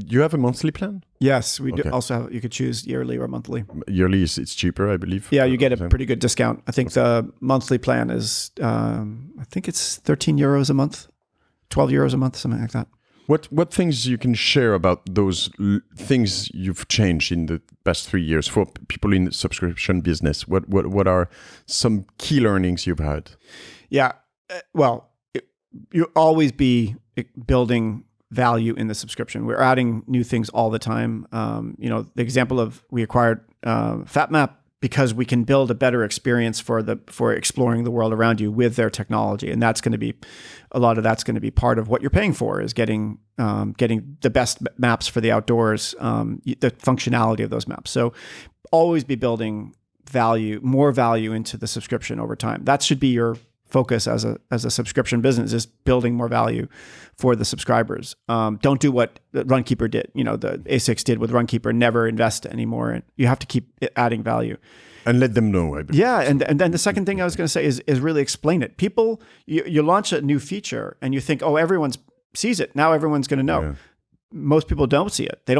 You have a monthly plan? Yes, we do. Also, you could choose yearly or monthly. Yearly it's cheaper, I believe. Yeah, you get a pretty good discount. I think the monthly plan is, I think it's 13 euros a month, 12 euros a month, something like that. What things you can share about those things you've changed in the past 3 years for people in the subscription business? What are some key learnings you've had? Yeah, you always be building value in the subscription. We're adding new things all the time. The example of we acquired FatMap because we can build a better experience for exploring the world around you with their technology, and that's going to be a lot of that's going to be part of what you're paying for is getting the best maps for the outdoors, the functionality of those maps. So always be building more value into the subscription over time. That should be your focus as a subscription business, is building more value for the subscribers. Don't do what Runkeeper did. The A6 did with Runkeeper. Never invest anymore. You have to keep adding value. And let them know. I believe. Yeah, and then the second thing I was going to say is really explain it. People, you launch a new feature and you think, everyone sees it. Now everyone's going to know. Yeah. Most people don't see it. They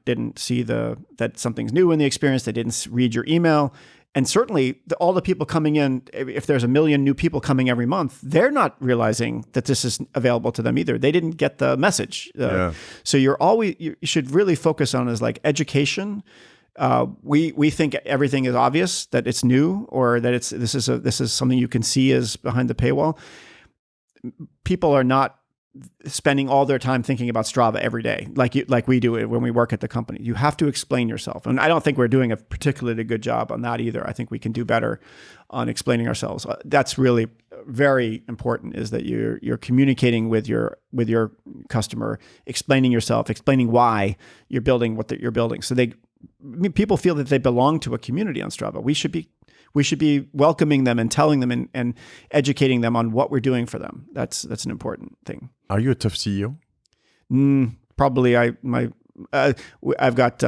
didn't see that something's new in the experience. They didn't read your email. And certainly all the people coming in, if there's 1 million new people coming every month, they're not realizing that this is available to them either. They didn't get the message. So you should really focus on is like education. We think everything is obvious, that it's new, or that this is something you can see as behind the paywall. People are not spending all their time thinking about Strava every day, like we do it when we work at the company. You have to explain yourself. And I don't think we're doing a particularly good job on that either. I think we can do better on explaining ourselves. That's really very important, is that you're communicating with your customer, explaining yourself, explaining why you're building what you're building. So people feel that they belong to a community on Strava. We should be welcoming them and telling them and educating them on what we're doing for them. That's an important thing. Are you a tough CEO? Probably. I've got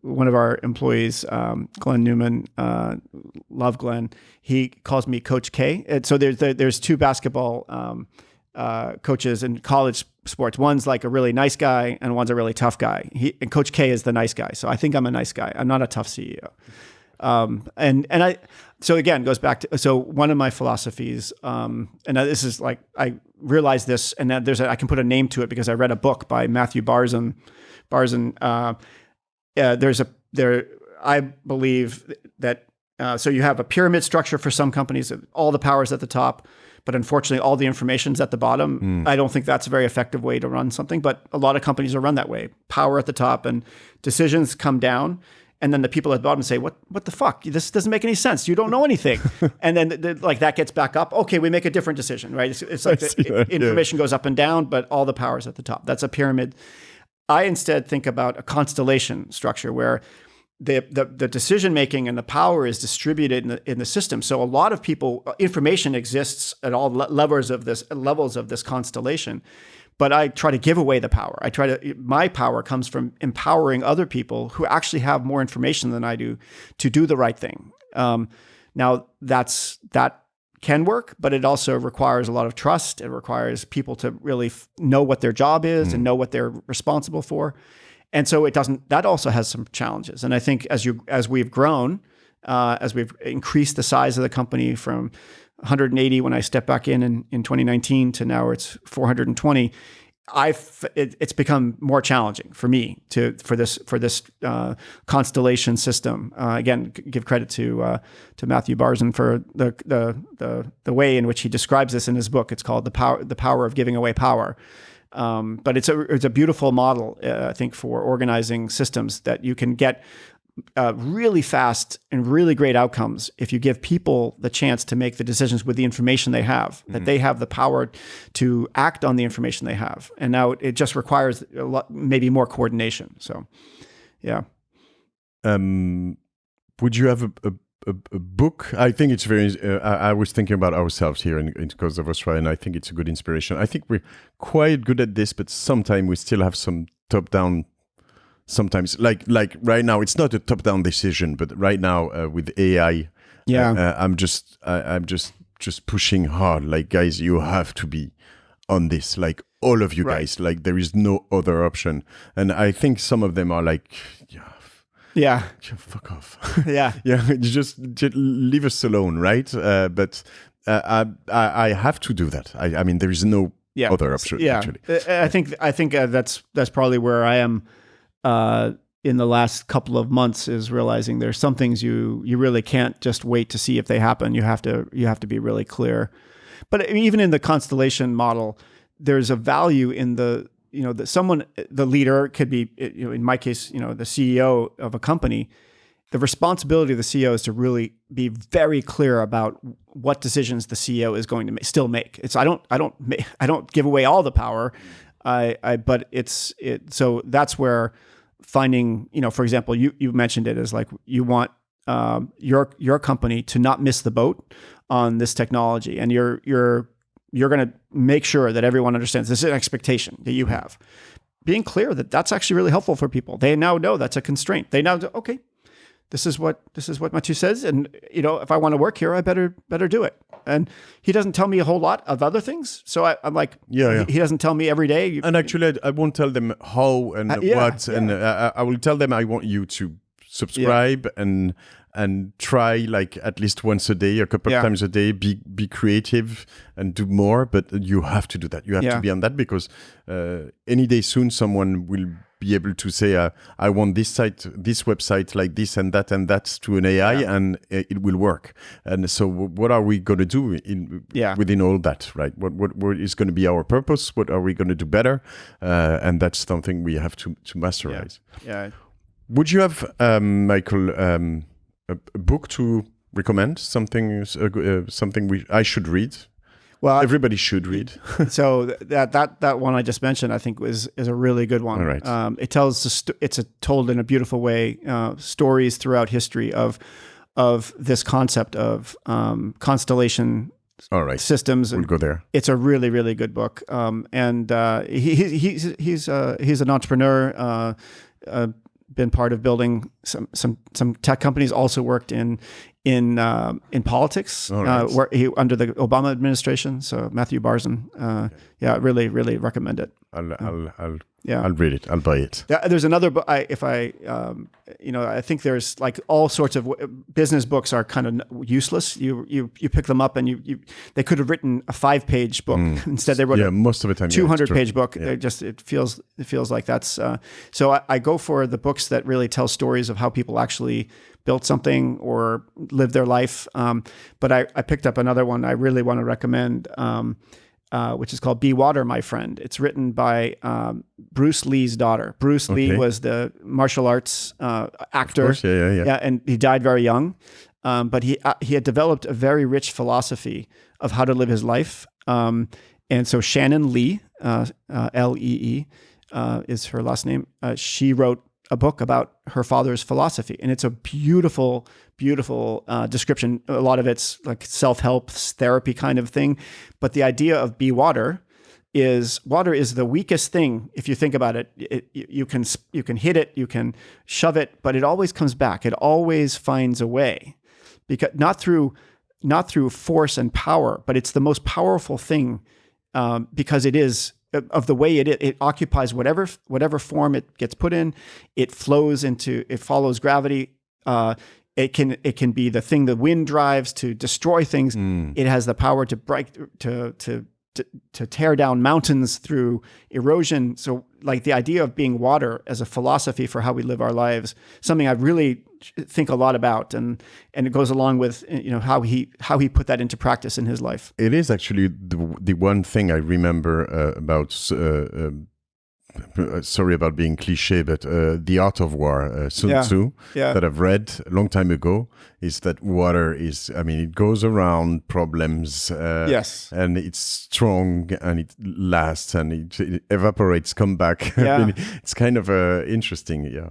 one of our employees, Glenn Newman. Love Glenn. He calls me Coach K. And so there's two basketball coaches in college sports. One's like a really nice guy, and one's a really tough guy. And Coach K is the nice guy. So I think I'm a nice guy. I'm not a tough CEO. So again, goes back to, so one of my philosophies, and this is like, I realized this, and I can put a name to it because I read a book by Matthieu. I believe that, so you have a pyramid structure for some companies, all the power's at the top, but unfortunately all the information's at the bottom. I don't think that's a very effective way to run something, but a lot of companies are run that way. Power at the top and decisions come down. And then the people at the bottom say, what the fuck? This doesn't make any sense. You don't know anything. And then that gets back up. Okay, we make a different decision, right? It's like information goes up and down, but all the power's at the top. That's a pyramid. I instead think about a constellation structure where the decision-making and the power is distributed in the system. So a lot of people, information exists at all levels of this constellation. But I try to give away the power. My power comes from empowering other people who actually have more information than I do to do the right thing. Now that can work, but it also requires a lot of trust. It requires people to really know what their job is and know what they're responsible for. And so that also has some challenges. And I think as we've grown, as we've increased the size of the company from 180 when I stepped back in 2019 to now it's 420. It's become more challenging for me for this constellation system. Again, give credit to Matthieu for the way in which he describes this in his book. It's called the power of giving away power. But it's a beautiful model, I think, for organizing systems that you can get really fast and really great outcomes if you give people the chance to make the decisions with the information they have, that they have the power to act on the information they have. And now it just requires maybe more coordination. So, yeah. Would you have a book? I think it's very, I was thinking about ourselves here in Coast of Australia, and I think it's a good inspiration. I think we're quite good at this, but sometimes we still have some top-down. Sometimes, like right now, it's not a top-down decision, but right now with AI, I'm just pushing hard. Like, guys, you have to be on this. Like, all of you guys. Like, there is no other option. And I think some of them are like, fuck off. Just leave us alone, right? But I have to do that. I mean, there is no other option. Actually. I think that's probably where I am. In the last couple of months, is realizing there's some things you really can't just wait to see if they happen. You have to be really clear. But even in the constellation model, there's a value in the leader could be, in my case, the CEO of a company. The responsibility of the CEO is to really be very clear about what decisions the CEO is going to still make. I don't give away all the power. So that's where finding, for example, you mentioned it as like, you want your company to not miss the boat on this technology. And you're going to make sure that everyone understands this is an expectation that you have. Being clear that that's actually really helpful for people. They now know that's a constraint. They now know, okay, this is what Matthieu says. And, if I want to work here, I better do it. And he doesn't tell me a whole lot of other things. So I'm like, he doesn't tell me every day. And actually, I won't tell them how and what. And I will tell them I want you to subscribe and and try like at least once a day, a couple of times a day, be creative and do more. But you have to do that. You have to be on that, because any day soon someone will be able to say, I want this website like this and that to an AI, and it will work. And so what are we going to do within all that, right? What is going to be our purpose? What are we going to do better? And that's something we have to masterize. Yeah. Would you have, Michael, a book to recommend? Something I should read? Well, everybody should read. So that one I just mentioned, I think, is a really good one. All right. It tells told in a beautiful way stories throughout history of this concept of constellation. All right. Systems. We'll go there. It's a really, really good book. And he's an entrepreneur. Been part of building some tech companies. Also worked in politics, where he under the Obama administration. So Matthew Barzin, really, really recommend it. I'll read it. I'll buy it. There's another book. I think there's like all sorts of business books are kind of useless. You pick them up and they could have written a 5-page book instead. They wrote most of the time 200-page book. It feels like that's. So I go for the books that really tell stories of how people actually built something or lived their life. But I picked up another one I really want to recommend. Which is called Be Water, My Friend. It's written by Bruce Lee's daughter. Bruce Lee was the martial arts actor. Of course, yeah. And he died very young. But he had developed a very rich philosophy of how to live his life. And so Shannon Lee, Lee, is her last name. She wrote a book about her father's philosophy, and it's a beautiful description. A lot of it's like self-help therapy kind of thing, but the idea of be water is the weakest thing. If you think about it, you can hit it, you can shove it, but it always comes back. It always finds a way, because not through force and power, but it's the most powerful thing because it is. Of the way it occupies whatever form it gets put in, it follows gravity. It can be the thing the wind drives to destroy things. It has the power to break to tear down mountains through erosion. So like the idea of being water as a philosophy for how we live our lives, something I really think a lot about, and it goes along with how he put that into practice in his life. It is actually the one thing I remember about. Sorry about being cliche, but The Art of War, Sun Tzu, that I've read a long time ago, is that water is, it goes around problems, and it's strong, and it lasts, and it evaporates, come back. It's kind of interesting,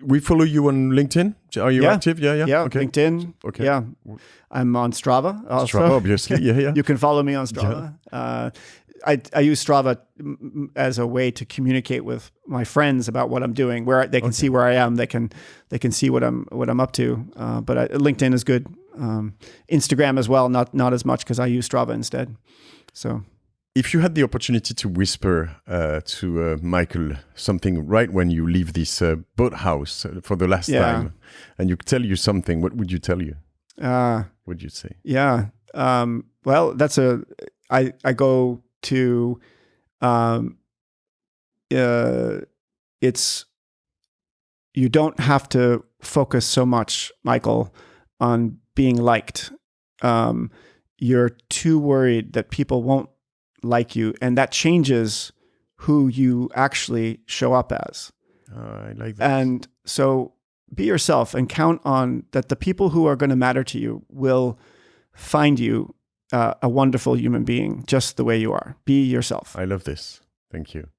we follow you on LinkedIn. Are you active? Yeah. Okay. LinkedIn. Okay. Yeah. I'm on Strava also. Strava, obviously. Yeah. You can follow me on Strava. I use Strava as a way to communicate with my friends about what I'm doing, where they can see where I am. They can see what I'm up to. But LinkedIn is good. Instagram as well, not as much because I use Strava instead. So, if you had the opportunity to whisper to Michael something right when you leave this boathouse for the last time, and you tell you something, what would you tell you? What would you say? Yeah. Well, that's I go to it's you don't have to focus so much, Michael, on being liked. You're too worried that people won't like you, and that changes who you actually show up as. I like that. And so be yourself and count on that the people who are going to matter to you will find you a wonderful human being just the way you are. Be yourself. I love this. Thank you.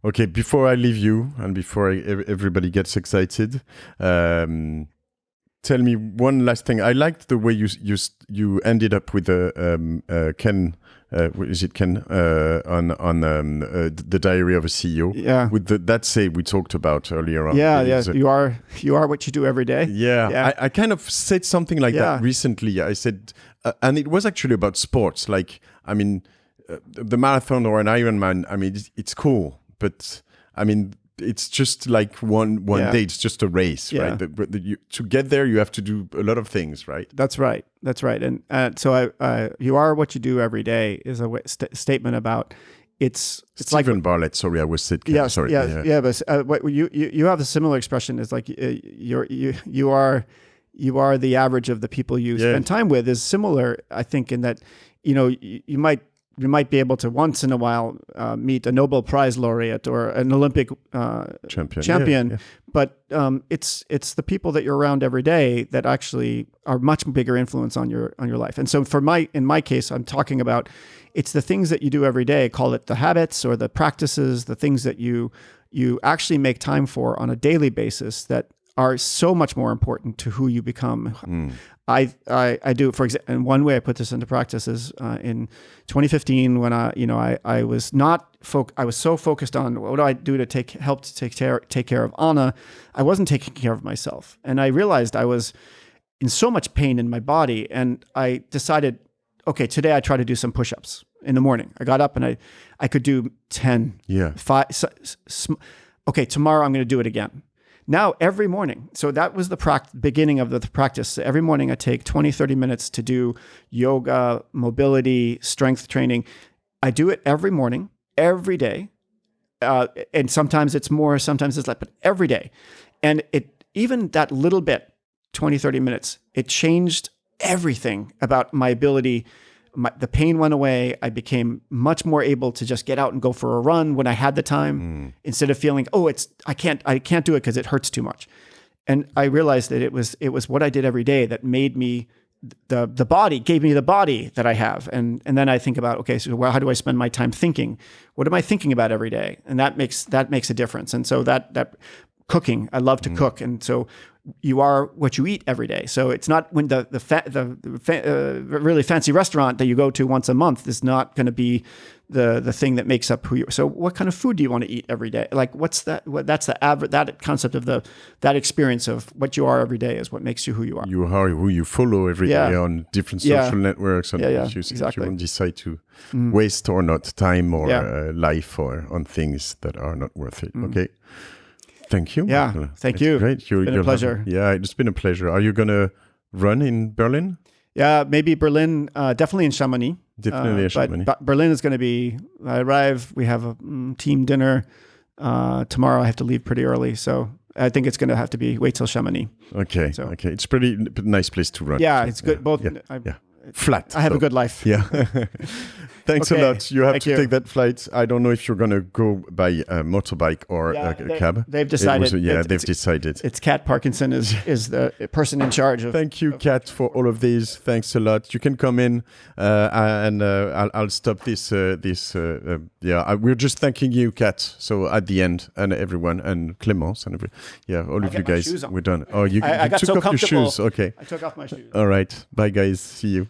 Okay, before I leave you and before everybody gets excited, tell me one last thing. I liked the way you ended up with Ken. Is it Ken on the Diary of a CEO? Yeah. With that say we talked about earlier on. Yeah. You are what you do every day. Yeah. I kind of said something like that recently. I said, and it was actually about sports. Like, the marathon or an Ironman. It's cool, but it's just like one day. It's just a race, right? To get there, you have to do a lot of things, right? That's right. And so you are what you do every day is a statement about it's Stephen like Bartlett. Sorry, I was Sitka. Yeah, sorry. Yeah. But what you have a similar expression. Is like you are the average of the people you spend time with. Is similar, I think, in that you might be able to once in a while meet a Nobel Prize laureate or an Olympic champion. Yeah. But it's the people that you're around every day that actually are much bigger influence on your life. And so in my case, I'm talking about it's the things that you do every day. Call it the habits or the practices, the things that you actually make time for on a daily basis that are so much more important to who you become. I do, for example, and one way I put this into practice is in 2015 when I was I was so focused on what do I do to take care of Anna, I wasn't taking care of myself, and I realized I was in so much pain in my body, and I decided, okay, today I try to do some push-ups in the morning. I got up and I could do 10, 5. Okay, tomorrow I'm going to do it again. Now, every morning, so that was the beginning of the practice. Every morning I take 20, 30 minutes to do yoga, mobility, strength training. I do it every morning, every day. And sometimes it's more, sometimes it's less, but every day. And even that little bit, 20, 30 minutes, it changed everything about my ability. The pain went away. I became much more able to just get out and go for a run when I had the time, instead of feeling, I can't do it because it hurts too much. And I realized that it was what I did every day that made me the body, gave me the body that I have. And then I think about, okay, so how do I spend my time thinking? What am I thinking about every day? And that makes a difference. And so that cooking, I love to cook. And so you are what you eat every day. So it's not when the really fancy restaurant that you go to once a month is not going to be the thing that makes up who you are. So what kind of food do you want to eat every day? Like what's that? That's that concept of that experience of what you are every day is what makes you who you are. You are who you follow every day on different social networks and issues. Exactly. You won't decide to waste or not time or life or on things that are not worth it. Okay. Thank you. Yeah, thank you. Great. It's been a pleasure. It's been a pleasure. Are you going to run in Berlin? Yeah, maybe Berlin, definitely in Chamonix. Definitely in Chamonix. But Berlin is going to be, I arrive, we have a team dinner. Tomorrow I have to leave pretty early. So I think it's going to have to be wait till Chamonix. Okay. Okay. It's pretty nice place to run. Yeah, it's good. Both. Flat. I have a good life. Yeah. Thanks a lot. You have to take that flight. I don't know if you're going to go by a motorbike or a cab. They've decided. They've decided. It's Kat Parkinson is the person in charge of. Thank you, Kat, for all of these. Thanks a lot. You can come in and I'll stop this. We're just thanking you, Kat. So at the end, and everyone, and Clémence, and all of you guys, we're done. Oh, you I got took so off your shoes. Okay. I took off my shoes. All right. Bye, guys. See you.